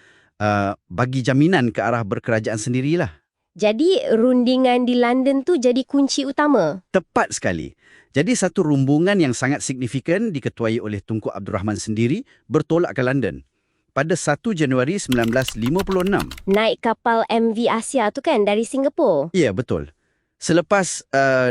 bagi jaminan ke arah berkerajaan sendirilah. Jadi, rundingan di London tu jadi kunci utama. Tepat sekali. Jadi satu rombongan yang sangat signifikan diketuai oleh Tunku Abdul Rahman sendiri bertolak ke London pada 1 Januari 1956. Naik kapal MV Asia tu kan dari Singapura. Ya, betul. Selepas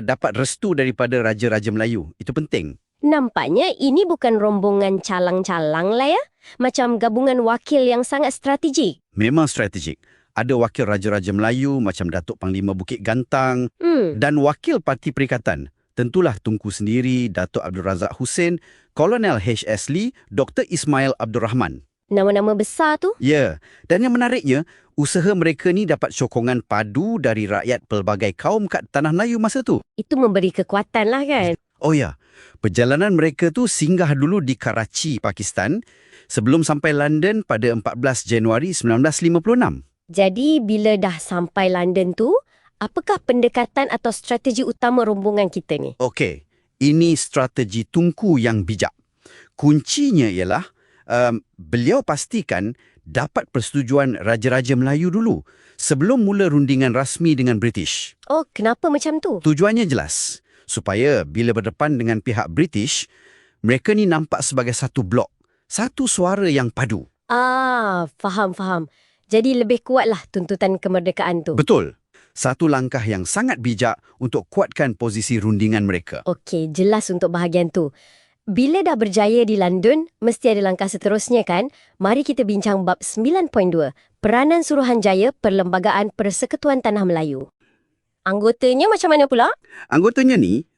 dapat restu daripada Raja-Raja Melayu. Itu penting. Nampaknya ini bukan rombongan calang-calang lah ya. Macam gabungan wakil yang sangat strategik. Memang strategik. Ada wakil Raja-Raja Melayu macam Datuk Panglima Bukit Gantang dan wakil Parti Perikatan. Tentulah Tunku sendiri, Datuk Abdul Razak Hussein, Kolonel H.S. Lee, Dr. Ismail Abdul Rahman. Nama-nama besar tu. Ya, dan yang menariknya, usaha mereka ni dapat sokongan padu dari rakyat pelbagai kaum kat Tanah Melayu masa tu. Itu memberi kekuatan lah kan. Oh ya, perjalanan mereka tu singgah dulu di Karachi, Pakistan sebelum sampai London pada 14 Januari 1956. Jadi bila dah sampai London tu, apakah pendekatan atau strategi utama rombongan kita ni? Okey, ini strategi Tunku yang bijak. Kuncinya ialah beliau pastikan dapat persetujuan Raja-Raja Melayu dulu sebelum mula rundingan rasmi dengan British. Oh, kenapa macam tu? Tujuannya jelas, supaya bila berdepan dengan pihak British, mereka ni nampak sebagai satu blok, satu suara yang padu. Faham. Jadi lebih kuatlah tuntutan kemerdekaan tu. Betul. Satu langkah yang sangat bijak untuk kuatkan posisi rundingan mereka. Okey, jelas untuk bahagian tu. Bila dah berjaya di London, mesti ada langkah seterusnya kan? Mari kita bincang bab 9.2, Peranan Suruhanjaya Perlembagaan Persekutuan Tanah Melayu. Anggotanya macam mana pula? Anggotanya ni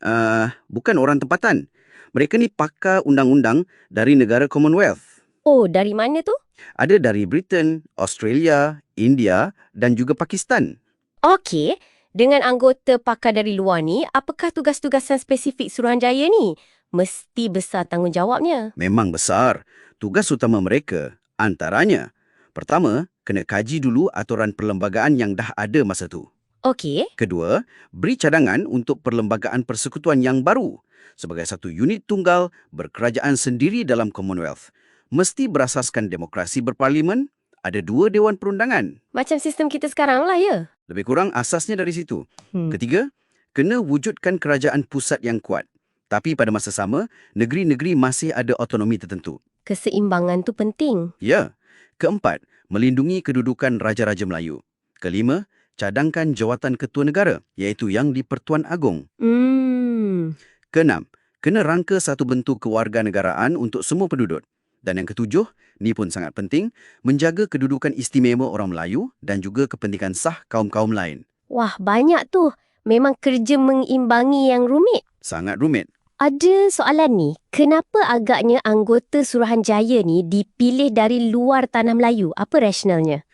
bukan orang tempatan. Mereka ni pakar undang-undang dari negara Commonwealth. Oh, dari mana tu? Ada dari Britain, Australia, India dan juga Pakistan. Okey, dengan anggota pakar dari luar ni, apakah tugas-tugasan spesifik Suruhanjaya ni? Mesti besar tanggungjawabnya. Memang besar. Tugas utama mereka antaranya, pertama, kena kaji dulu aturan perlembagaan yang dah ada masa tu. Okey. Kedua, beri cadangan untuk perlembagaan persekutuan yang baru sebagai satu unit tunggal berkerajaan sendiri dalam Commonwealth. Mesti berasaskan demokrasi berparlimen, ada 2 Dewan Perundangan. Macam sistem kita sekarang lah ya. Lebih kurang asasnya dari situ. Ketiga, kena wujudkan kerajaan pusat yang kuat. Tapi pada masa sama, negeri-negeri masih ada autonomi tertentu. Keseimbangan tu penting. Ya. Keempat, melindungi kedudukan Raja-Raja Melayu. Kelima, cadangkan jawatan ketua negara, iaitu yang di Pertuan Agong. Keenam, kena rangka satu bentuk kewarganegaraan untuk semua penduduk. Dan yang ketujuh, ni pun sangat penting, menjaga kedudukan istimewa orang Melayu dan juga kepentingan sah kaum-kaum lain. Wah, banyak tu. Memang kerja mengimbangi yang rumit. Sangat rumit. Ada soalan ni, kenapa agaknya anggota Suruhanjaya ni dipilih dari luar Tanah Melayu? Apa rasionalnya?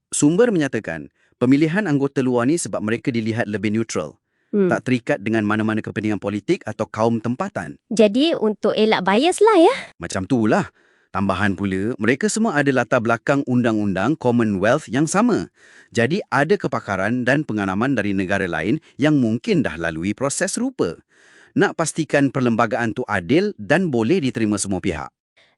Sumber menyatakan, pemilihan anggota luar ni sebab mereka dilihat lebih neutral. Tak terikat dengan mana-mana kepentingan politik atau kaum tempatan. Jadi untuk elak bias lah ya. Macam tu lah. Tambahan pula, mereka semua ada latar belakang undang-undang Commonwealth yang sama. Jadi ada kepakaran dan pengalaman dari negara lain yang mungkin dah lalui proses serupa. Nak pastikan perlembagaan tu adil dan boleh diterima semua pihak.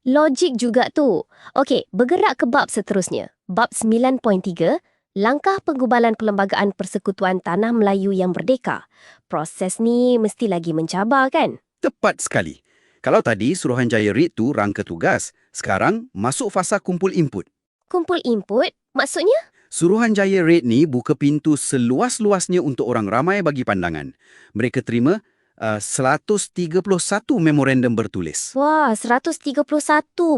Logik juga tu. Okey, bergerak ke bab seterusnya. Bab 9.3, langkah penggubalan Perlembagaan Persekutuan Tanah Melayu yang Merdeka. Proses ni mesti lagi mencabar kan? Tepat sekali. Kalau tadi Suruhanjaya REIT tu rangka tugas, sekarang masuk fasa kumpul input. Kumpul input? Maksudnya? Suruhanjaya REIT ni buka pintu seluas-luasnya untuk orang ramai bagi pandangan. Mereka terima 131 memorandum bertulis. Wah, 131.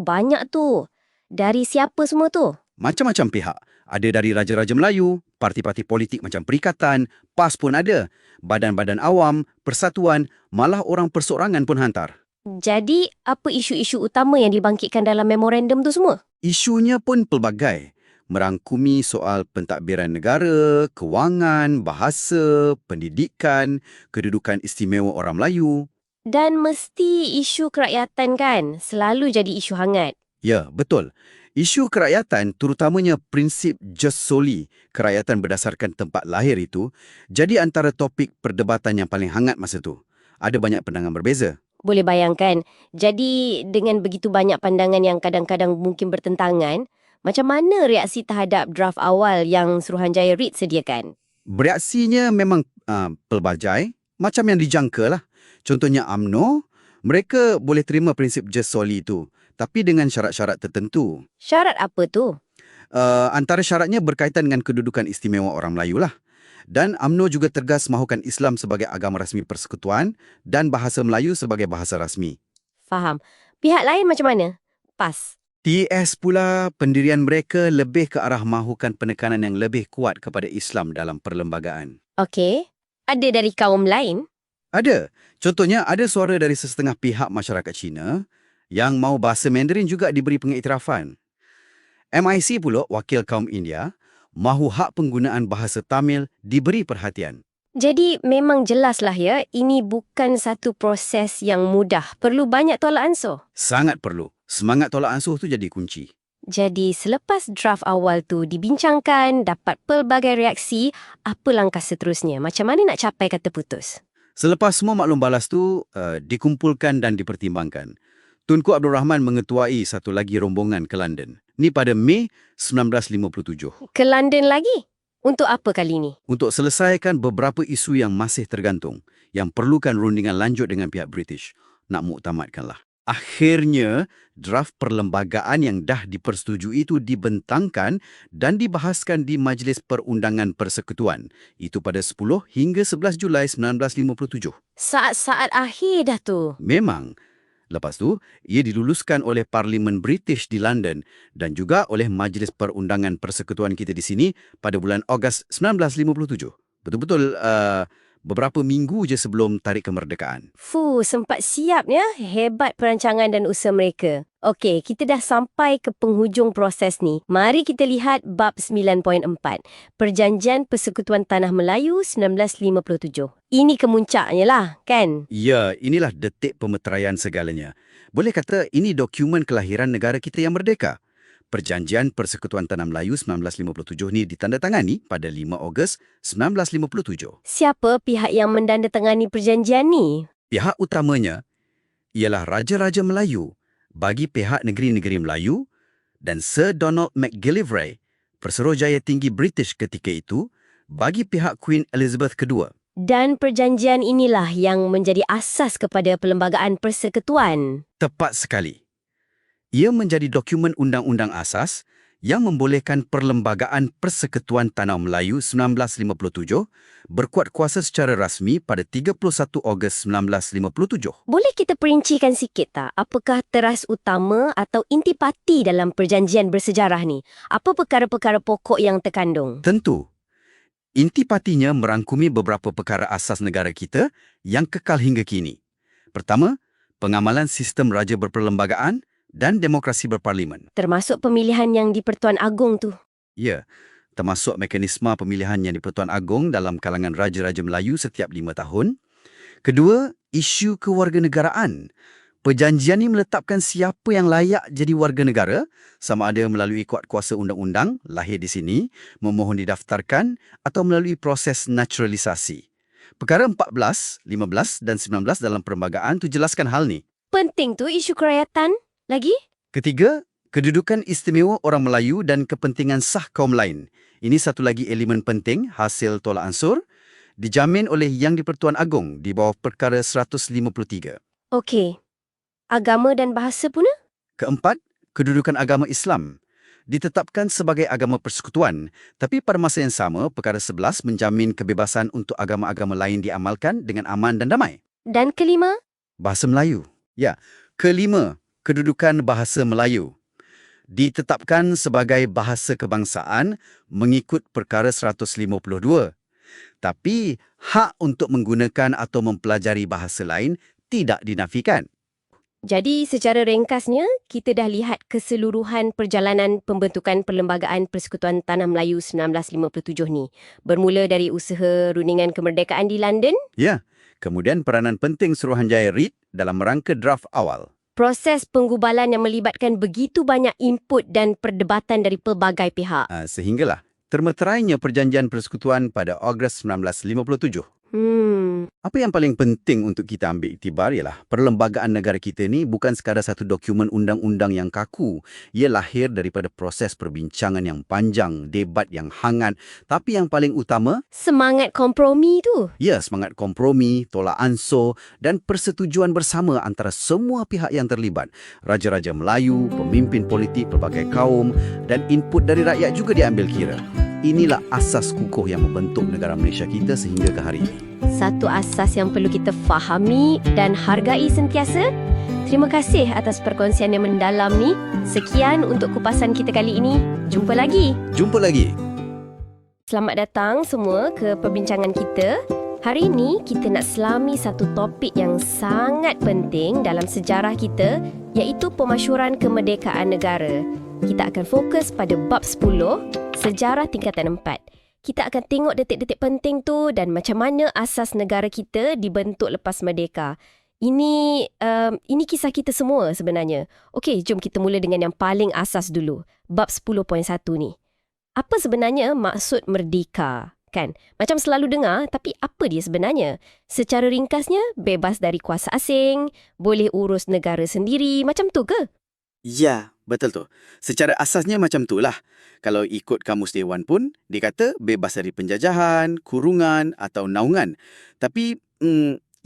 Banyak tu. Dari siapa semua tu? Macam-macam pihak. Ada dari Raja-Raja Melayu, parti-parti politik macam Perikatan, PAS pun ada, badan-badan awam, persatuan, malah orang perseorangan pun hantar. Jadi, apa isu-isu utama yang dibangkitkan dalam memorandum tu semua? Isunya pun pelbagai. Merangkumi soal pentadbiran negara, kewangan, bahasa, pendidikan, kedudukan istimewa orang Melayu. Dan mesti isu kerakyatan kan? Selalu jadi isu hangat. Ya, betul. Isu kerakyatan, terutamanya prinsip jus soli, kerakyatan berdasarkan tempat lahir itu, jadi antara topik perdebatan yang paling hangat masa tu. Ada banyak pandangan berbeza. Boleh bayangkan. Jadi, dengan begitu banyak pandangan yang kadang-kadang mungkin bertentangan, macam mana reaksi terhadap draft awal yang Suruhanjaya REIT sediakan? Bereaksinya memang pelbagai, macam yang dijangka lah. Contohnya UMNO, mereka boleh terima prinsip jus soli itu, tapi dengan syarat-syarat tertentu. Syarat apa tu? Antara syaratnya berkaitan dengan kedudukan istimewa orang Melayu lah. Dan UMNO juga tegas mahukan Islam sebagai agama rasmi persekutuan dan bahasa Melayu sebagai bahasa rasmi. Faham. Pihak lain macam mana? PAS. TS pula, pendirian mereka lebih ke arah mahukan penekanan yang lebih kuat kepada Islam dalam perlembagaan. Okey. Ada dari kaum lain? Ada. Contohnya, ada suara dari sesetengah pihak masyarakat Cina yang mahu bahasa Mandarin juga diberi pengiktirafan. MIC pula, wakil kaum India, mahu hak penggunaan bahasa Tamil diberi perhatian. Jadi memang jelaslah ya, ini bukan satu proses yang mudah. Perlu banyak tolak ansur. Sangat perlu. Semangat tolak ansur tu jadi kunci. Jadi selepas draft awal tu dibincangkan, dapat pelbagai reaksi, apa langkah seterusnya? Macam mana nak capai kata putus? Selepas semua maklum balas tu dikumpulkan dan dipertimbangkan, Tunku Abdul Rahman mengetuai satu lagi rombongan ke London. Ni pada Mei 1957. Ke London lagi? Untuk apa kali ni? Untuk selesaikan beberapa isu yang masih tergantung, yang perlukan rundingan lanjut dengan pihak British. Nak muktamadkanlah. Akhirnya, draft perlembagaan yang dah dipersetujui itu dibentangkan dan dibahaskan di Majlis Perundangan Persekutuan. Itu pada 10 hingga 11 Julai 1957. Saat-saat akhir dah tu. Memang. Lepas tu, ia diluluskan oleh Parlimen British di London dan juga oleh Majlis Perundangan Persekutuan kita di sini pada bulan Ogos 1957. Betul-betul beberapa minggu je sebelum tarikh kemerdekaan. Sempat siap ya. Hebat perancangan dan usaha mereka. Okey, kita dah sampai ke penghujung proses ni. Mari kita lihat bab 9.4. Perjanjian Persekutuan Tanah Melayu 1957. Ini kemuncaknya lah, kan? Ya, inilah detik pemeteraian segalanya. Boleh kata ini dokumen kelahiran negara kita yang merdeka. Perjanjian Persekutuan Tanah Melayu 1957 ni ditandatangani pada 5 Ogos 1957. Siapa pihak yang mendandatangani perjanjian ni? Pihak utamanya ialah Raja-Raja Melayu bagi pihak negeri-negeri Melayu dan Sir Donald McGillivray, Persuruhjaya Tinggi British ketika itu, bagi pihak Queen Elizabeth II. Dan perjanjian inilah yang menjadi asas kepada Perlembagaan Persekutuan. Tepat sekali. Ia menjadi dokumen undang-undang asas yang membolehkan Perlembagaan Persekutuan Tanah Melayu 1957 berkuat kuasa secara rasmi pada 31 Ogos 1957. Boleh kita perincikan sikit tak? Apakah teras utama atau intipati dalam perjanjian bersejarah ni? Apa perkara-perkara pokok yang terkandung? Tentu. Intipatinya merangkumi beberapa perkara asas negara kita yang kekal hingga kini. Pertama, pengamalan sistem raja berperlembagaan dan demokrasi berparlimen. Termasuk pemilihan yang di Pertuan Agong tu. Ya, termasuk mekanisme pemilihan yang di Pertuan Agong dalam kalangan Raja-Raja Melayu setiap 5 tahun. Kedua, isu kewarganegaraan. Perjanjian ini meletakkan siapa yang layak jadi warga negara, sama ada melalui kuat kuasa undang-undang, lahir di sini, memohon didaftarkan atau melalui proses naturalisasi. Perkara 14, 15 dan 19 dalam perlembagaan tu jelaskan hal ni. Penting tu isu kerakyatan lagi? Ketiga, kedudukan istimewa orang Melayu dan kepentingan sah kaum lain. Ini satu lagi elemen penting hasil tolak ansur, dijamin oleh Yang di-Pertuan Agong di bawah perkara 153. Okey. Agama dan bahasa puna? Keempat, kedudukan agama Islam. Ditetapkan sebagai agama persekutuan, tapi pada masa yang sama, perkara 11 menjamin kebebasan untuk agama-agama lain diamalkan dengan aman dan damai. Dan kelima? Bahasa Melayu. Ya, kelima, kedudukan bahasa Melayu. Ditetapkan sebagai bahasa kebangsaan mengikut perkara 152. Tapi, hak untuk menggunakan atau mempelajari bahasa lain tidak dinafikan. Jadi secara ringkasnya, kita dah lihat keseluruhan perjalanan pembentukan Perlembagaan Persekutuan Tanah Melayu 1957 ni. Bermula dari usaha rundingan kemerdekaan di London, Ya, kemudian peranan penting Suruhanjaya Reid dalam rangka draft awal. proses penggubalan yang melibatkan begitu banyak input dan perdebatan dari pelbagai pihak. Sehinggalah termeterainya Perjanjian Persekutuan pada Ogos 1957. Apa yang paling penting untuk kita ambil iktibar ialah perlembagaan negara kita ni bukan sekadar satu dokumen undang-undang yang kaku. Ia lahir daripada proses perbincangan yang panjang, debat yang hangat. Tapi yang paling utama, Semangat kompromi tu. ya semangat kompromi, tolak ansur dan persetujuan bersama antara semua pihak yang terlibat. Raja-raja Melayu, pemimpin politik pelbagai kaum dan input dari rakyat juga diambil kira. Inilah asas kukuh yang membentuk negara Malaysia kita sehingga ke hari ini. Satu asas yang perlu kita fahami dan hargai sentiasa. Terima kasih atas perkongsian yang mendalam ni. Sekian untuk kupasan kita kali ini. Jumpa lagi. Jumpa lagi. Selamat datang semua ke perbincangan kita. Hari ini kita nak selami satu topik yang sangat penting dalam sejarah kita, iaitu pemasyuran kemerdekaan negara. Kita akan fokus pada bab 10, sejarah tingkatan 4. Kita akan tengok detik-detik penting tu dan macam mana asas negara kita dibentuk lepas merdeka. Ini kisah kita semua sebenarnya. Okey, jom kita mula dengan yang paling asas dulu. Bab 10.1 ni. Apa sebenarnya maksud merdeka? Kan? Macam selalu dengar, tapi apa dia sebenarnya? Secara ringkasnya, bebas dari kuasa asing, boleh urus negara sendiri, macam tu ke? Ya, betul tu. Secara asasnya macam tu lah. Kalau ikut Kamus Dewan pun, dia kata bebas dari penjajahan, kurungan atau naungan. Tapi,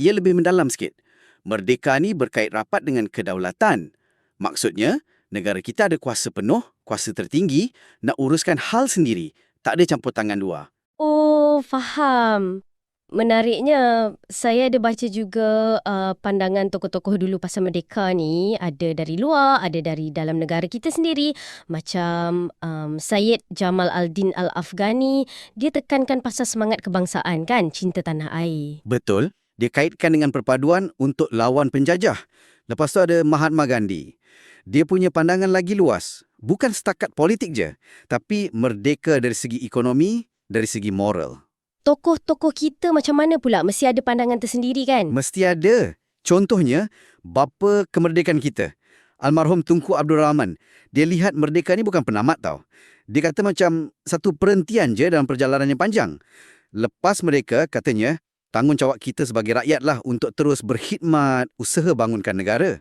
ia lebih mendalam sikit. Merdeka ni berkait rapat dengan kedaulatan. Maksudnya, negara kita ada kuasa penuh, kuasa tertinggi, nak uruskan hal sendiri. Tak ada campur tangan luar. Oh, faham. Menariknya, saya ada baca juga pandangan tokoh-tokoh dulu pasal merdeka ni. Ada dari luar, ada dari dalam negara kita sendiri. Macam Syed Jamal Al-Din Al-Afghani, dia tekankan pasal semangat kebangsaan kan, cinta tanah air. Betul. Dia kaitkan dengan perpaduan untuk lawan penjajah. Lepas tu ada Mahatma Gandhi. Dia punya pandangan lagi luas. Bukan setakat politik je, tapi merdeka dari segi ekonomi, dari segi moral. Tokoh-tokoh kita macam mana pula? Mesti ada pandangan tersendiri kan? Mesti ada. Contohnya, bapa kemerdekaan kita, almarhum Tunku Abdul Rahman. Dia lihat merdeka ni bukan penamat tau. Dia kata macam satu perhentian je dalam perjalanan yang panjang. Lepas mereka, katanya, tanggungjawab kita sebagai rakyat lah untuk terus berkhidmat, usaha bangunkan negara.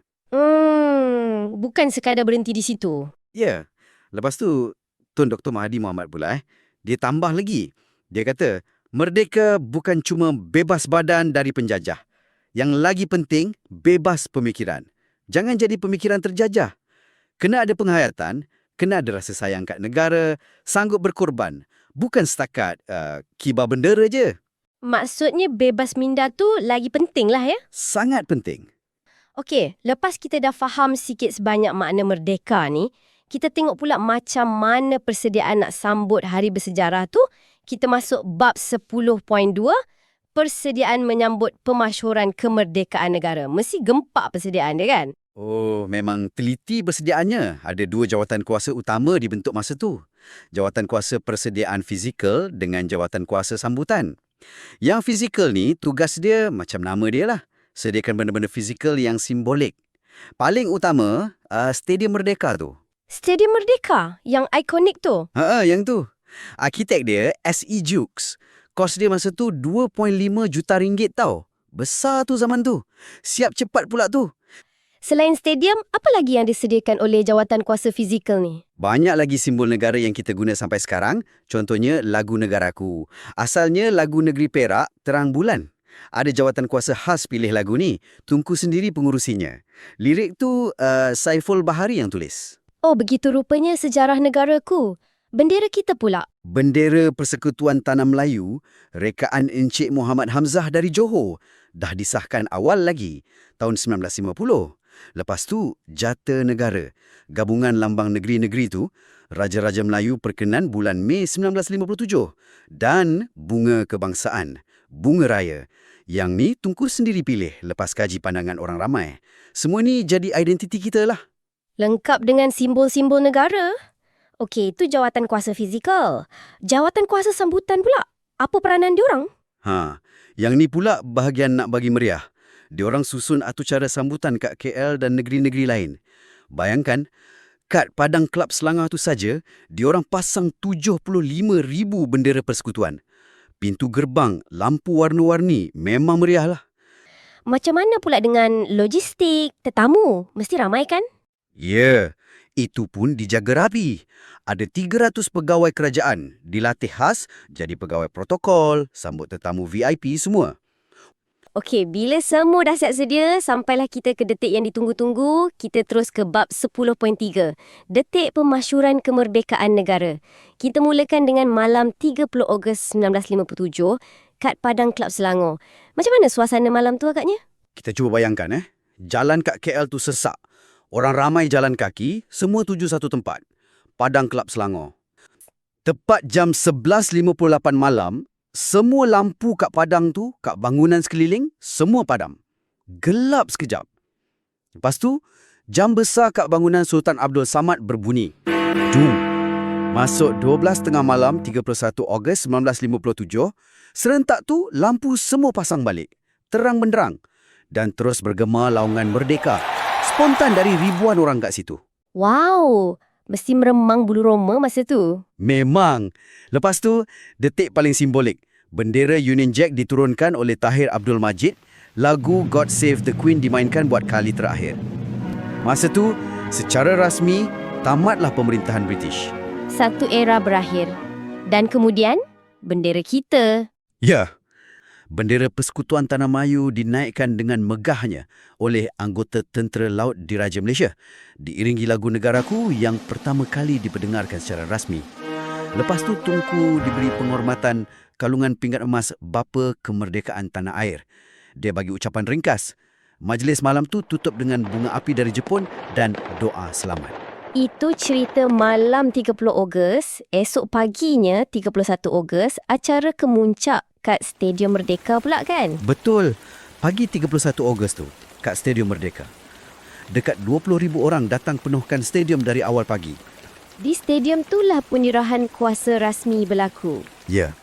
Bukan sekadar berhenti di situ. Ya. Lepas tu, Tun Dr. Mahathir Mohamad pula, dia tambah lagi. Dia kata, merdeka bukan cuma bebas badan dari penjajah. Yang lagi penting, bebas pemikiran. Jangan jadi pemikiran terjajah. Kena ada penghayatan, kena ada rasa sayang kat negara, sanggup berkorban. Bukan setakat kibar bendera je. Maksudnya bebas minda tu lagi penting lah ya? Sangat penting. Okey, lepas kita dah faham sikit sebanyak makna merdeka ni, kita tengok pula macam mana persediaan nak sambut hari bersejarah tu. Kita masuk bab 10.2, persediaan menyambut pemasyhuran kemerdekaan negara. Mesti gempak persediaan dia kan? Oh, memang teliti persediaannya. Ada dua jawatan kuasa utama dibentuk masa tu. Jawatan kuasa persediaan fizikal dengan jawatan kuasa sambutan. Yang fizikal ni, tugas dia macam nama dia lah. Sediakan benda-benda fizikal yang simbolik. Paling utama, Stadium Merdeka tu. Stadium Merdeka yang ikonik tu. Yang tu. Arkitek dia S.E. Jukes. Kos dia masa tu 2.5 juta ringgit tau. Besar tu zaman tu. Siap cepat pula tu. Selain stadium, apa lagi yang disediakan oleh jawatan kuasa fizikal ni? Banyak lagi simbol negara yang kita guna sampai sekarang. Contohnya lagu negaraku. Asalnya lagu negeri Perak, terang bulan. Ada jawatan kuasa khas pilih lagu ni. Tunku sendiri pengurusinya. Lirik tu Saiful Bahari yang tulis. Oh, begitu rupanya sejarah negaraku. Bendera kita pula. Bendera Persekutuan Tanah Melayu, rekaan Encik Muhammad Hamzah dari Johor. Dah disahkan awal lagi, tahun 1950. Lepas tu, Jata Negara. Gabungan lambang negeri-negeri tu, Raja-Raja Melayu perkenan bulan Mei 1957. Dan Bunga Kebangsaan, Bunga Raya. Yang ni Tunku sendiri pilih lepas kaji pandangan orang ramai. Semua ni jadi identiti kita lah. Lengkap dengan simbol-simbol negara. Okey, itu jawatan kuasa fizikal. Jawatan kuasa sambutan pula. Apa peranan diorang? Yang ni pula bahagian nak bagi meriah. Diorang susun atur cara sambutan kat KL dan negeri-negeri lain. Bayangkan, kat Padang Kelab Selangor tu saja, diorang pasang 75,000 bendera persekutuan. Pintu gerbang, lampu warna-warni, memang meriah lah. Macam mana pula dengan logistik, tetamu? Mesti ramai kan? Ya, itu pun dijaga rapi. Ada 300 pegawai kerajaan, dilatih khas jadi pegawai protokol, sambut tetamu VIP semua. Okey, bila semua dah siap sedia, sampailah kita ke detik yang ditunggu-tunggu, kita terus ke bab 10.3. Detik Pemasyhuran Kemerdekaan Negara. Kita mulakan dengan malam 30 Ogos 1957 kat Padang Kelab Selangor. Macam mana suasana malam tu agaknya? Kita cuba bayangkan jalan kat KL tu sesak. Orang ramai jalan kaki, semua tuju satu tempat. Padang Kelab Selangor. Tepat jam 11.58 malam, semua lampu kat padang tu, kat bangunan sekeliling, semua padam. Gelap sekejap. Lepas tu, jam besar kat bangunan Sultan Abdul Samad berbunyi. Dung. Masuk 12.30 malam 31 Ogos 1957, serentak tu lampu semua pasang balik. Terang benderang. Dan terus bergema laungan merdeka. Spontan dari ribuan orang kat situ. Wow, mesti meremang bulu roma masa tu. Memang. Lepas tu, detik paling simbolik. Bendera Union Jack diturunkan oleh Tahir Abdul Majid. Lagu God Save the Queen dimainkan buat kali terakhir. Masa tu, secara rasmi, tamatlah pemerintahan British. Satu era berakhir. Dan kemudian, bendera kita. Ya. Bendera Persekutuan Tanah Melayu dinaikkan dengan megahnya oleh anggota Tentera Laut Diraja Malaysia, diiringi lagu negaraku yang pertama kali diperdengarkan secara rasmi. Lepas tu Tunku diberi penghormatan kalungan pinggan emas Bapa Kemerdekaan Tanah Air. Dia bagi ucapan ringkas. Majlis malam tu tutup dengan bunga api dari Jepun dan doa selamat. Itu cerita malam 30 Ogos. Esok paginya 31 Ogos, acara kemuncak kat Stadium Merdeka pula kan? Betul. Pagi 31 Ogos tu, kat Stadium Merdeka. Dekat 20,000 orang datang penuhkan stadium dari awal pagi. Di stadium itulah penyerahan kuasa rasmi berlaku. Ya.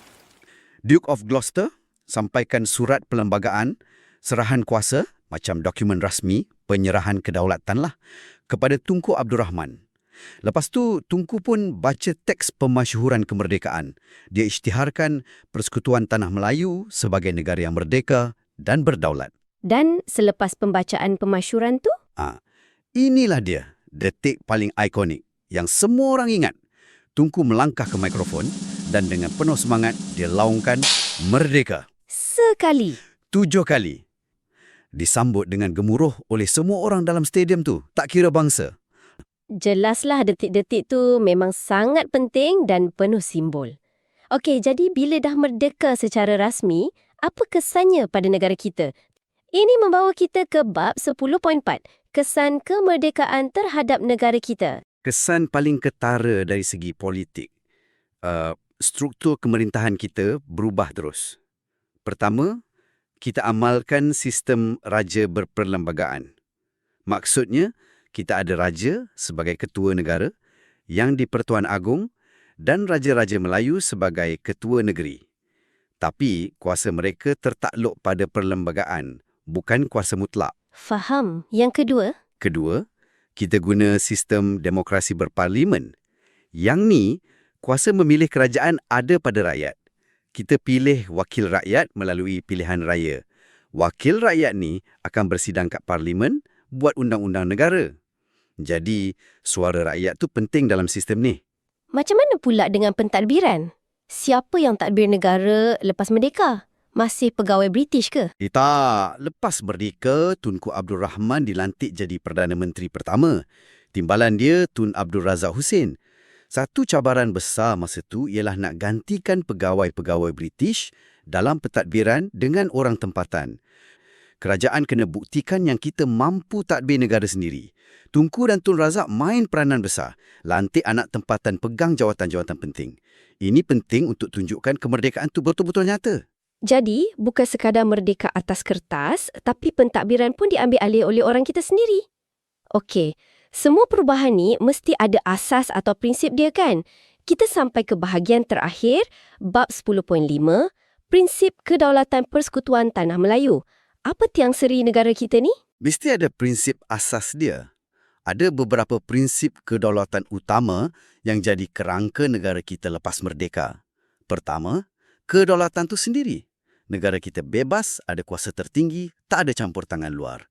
Duke of Gloucester sampaikan surat perlembagaan, serahan kuasa, macam dokumen rasmi, penyerahan kedaulatan lah, kepada Tunku Abdul Rahman. Lepas tu, Tunku pun baca teks pemasyhuran kemerdekaan. Dia isytiharkan Persekutuan Tanah Melayu sebagai negara yang merdeka dan berdaulat. Dan selepas pembacaan pemasyhuran tu, Inilah dia, detik paling ikonik yang semua orang ingat. Tunku melangkah ke mikrofon dan dengan penuh semangat dia laungkan Merdeka. sekali 7 kali. Disambut dengan gemuruh oleh semua orang dalam stadium tu, tak kira bangsa. jelaslah detik-detik tu memang sangat penting dan penuh simbol. Okey, jadi bila dah merdeka secara rasmi, apa kesannya pada negara kita? Ini membawa kita ke bab 10.4, kesan kemerdekaan terhadap negara kita. Kesan paling ketara dari segi politik. Struktur pemerintahan kita berubah terus. Pertama, kita amalkan sistem raja berperlembagaan. Maksudnya, kita ada raja sebagai ketua negara, yang di-Pertuan Agong dan Raja-Raja Melayu sebagai ketua negeri. Tapi kuasa mereka tertakluk pada perlembagaan, bukan kuasa mutlak. Faham. Yang kedua, Kedua, kita guna sistem demokrasi berparlimen. Yang ni, kuasa memilih kerajaan ada pada rakyat. Kita pilih wakil rakyat melalui pilihan raya. Wakil rakyat ni akan bersidang kat parlimen buat undang-undang negara. Jadi, suara rakyat tu penting dalam sistem ni. Macam mana pula dengan pentadbiran? Siapa yang tadbir negara lepas merdeka? Masih pegawai British ke? Tak, lepas merdeka, Tunku Abdul Rahman dilantik jadi Perdana Menteri pertama. Timbalan dia Tun Abdul Razak Hussein. Satu cabaran besar masa tu ialah nak gantikan pegawai-pegawai British dalam pentadbiran dengan orang tempatan. Kerajaan kena buktikan yang kita mampu tadbir negara sendiri. Tunku dan Tun Razak main peranan besar, lantik anak tempatan pegang jawatan-jawatan penting. Ini penting untuk tunjukkan kemerdekaan tu betul-betul nyata. Jadi, bukan sekadar merdeka atas kertas, tapi pentadbiran pun diambil alih oleh orang kita sendiri. Okey, semua perubahan ni mesti ada asas atau prinsip dia kan? Kita sampai ke bahagian terakhir, bab 10.5, prinsip kedaulatan Persekutuan Tanah Melayu. Apa tiang seri negara kita ni? Mesti ada prinsip asas dia. Ada beberapa prinsip kedaulatan utama yang jadi kerangka negara kita lepas merdeka. Pertama, kedaulatan tu sendiri. Negara kita bebas, ada kuasa tertinggi, tak ada campur tangan luar.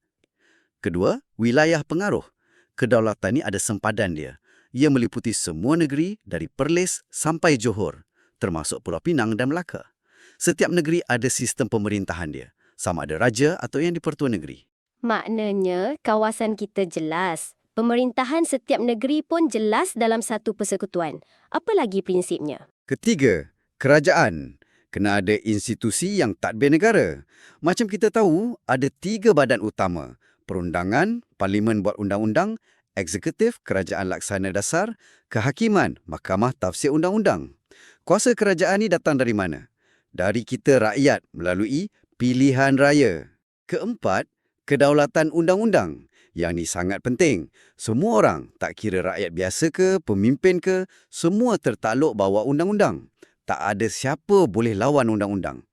Kedua, wilayah pengaruh. Kedaulatan ni ada sempadan dia. Ia meliputi semua negeri dari Perlis sampai Johor, termasuk Pulau Pinang dan Melaka. Setiap negeri ada sistem pemerintahan dia, sama ada raja atau yang di-Pertua Negeri. Maknanya, kawasan kita jelas. Pemerintahan setiap negeri pun jelas dalam satu persekutuan. Apa lagi prinsipnya? Ketiga, kerajaan. Kena ada institusi yang tadbir negara. Macam kita tahu, ada 3 badan utama. Perundangan, Parlimen buat undang-undang, Eksekutif, Kerajaan Laksana Dasar, Kehakiman, Mahkamah Tafsir Undang-Undang. Kuasa kerajaan ni datang dari mana? Dari kita rakyat melalui pilihan raya. Keempat, kedaulatan undang-undang. Yang ni sangat penting. Semua orang, tak kira rakyat biasa ke, pemimpin ke, semua tertakluk bawah undang-undang. Tak ada siapa boleh lawan undang-undang.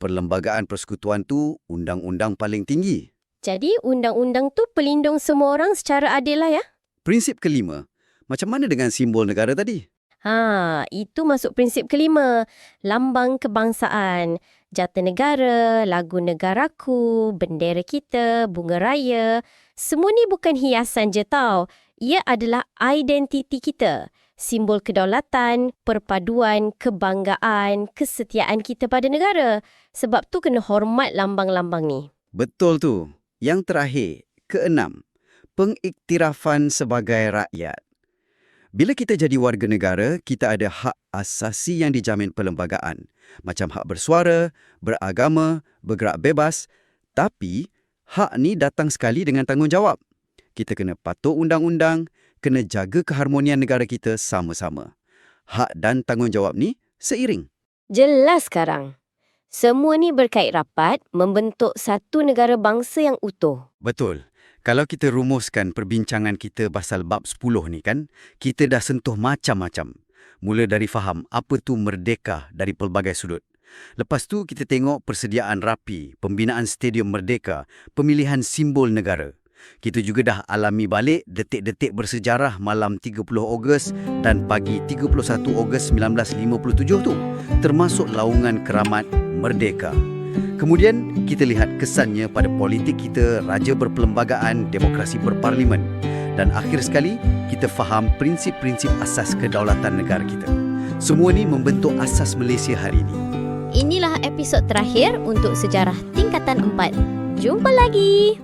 Perlembagaan persekutuan tu undang-undang paling tinggi. Jadi, undang-undang tu pelindung semua orang secara adil lah ya? Prinsip kelima, macam mana dengan simbol negara tadi? Itu masuk prinsip kelima. Lambang kebangsaan, jata negara, lagu negaraku, bendera kita, bunga raya. Semua ni bukan hiasan je tau. Ia adalah identiti kita. Simbol kedaulatan, perpaduan, kebanggaan, kesetiaan kita pada negara. Sebab tu kena hormat lambang-lambang ni. Betul tu. Yang terakhir, keenam, pengiktirafan sebagai rakyat. Bila kita jadi warga negara, kita ada hak asasi yang dijamin perlembagaan. Macam hak bersuara, beragama, bergerak bebas. Tapi, hak ni datang sekali dengan tanggungjawab. Kita kena patuh undang-undang, kena jaga keharmonian negara kita sama-sama. Hak dan tanggungjawab ni seiring. Jelas sekarang. Semua ni berkait rapat membentuk satu negara bangsa yang utuh. Betul. Kalau kita rumuskan perbincangan kita pasal bab 10 ni kan, kita dah sentuh macam-macam. Mula dari faham apa tu merdeka dari pelbagai sudut. Lepas tu kita tengok persediaan rapi, pembinaan stadium merdeka, pemilihan simbol negara. Kita juga dah alami balik detik-detik bersejarah malam 30 Ogos dan pagi 31 Ogos 1957 tu, termasuk laungan keramat merdeka. Kemudian, kita lihat kesannya pada politik kita, raja berperlembagaan, demokrasi berparlimen. Dan akhir sekali, kita faham prinsip-prinsip asas kedaulatan negara kita. Semua ni membentuk asas Malaysia hari ini. Inilah episod terakhir untuk Sejarah Tingkatan 4. Jumpa lagi!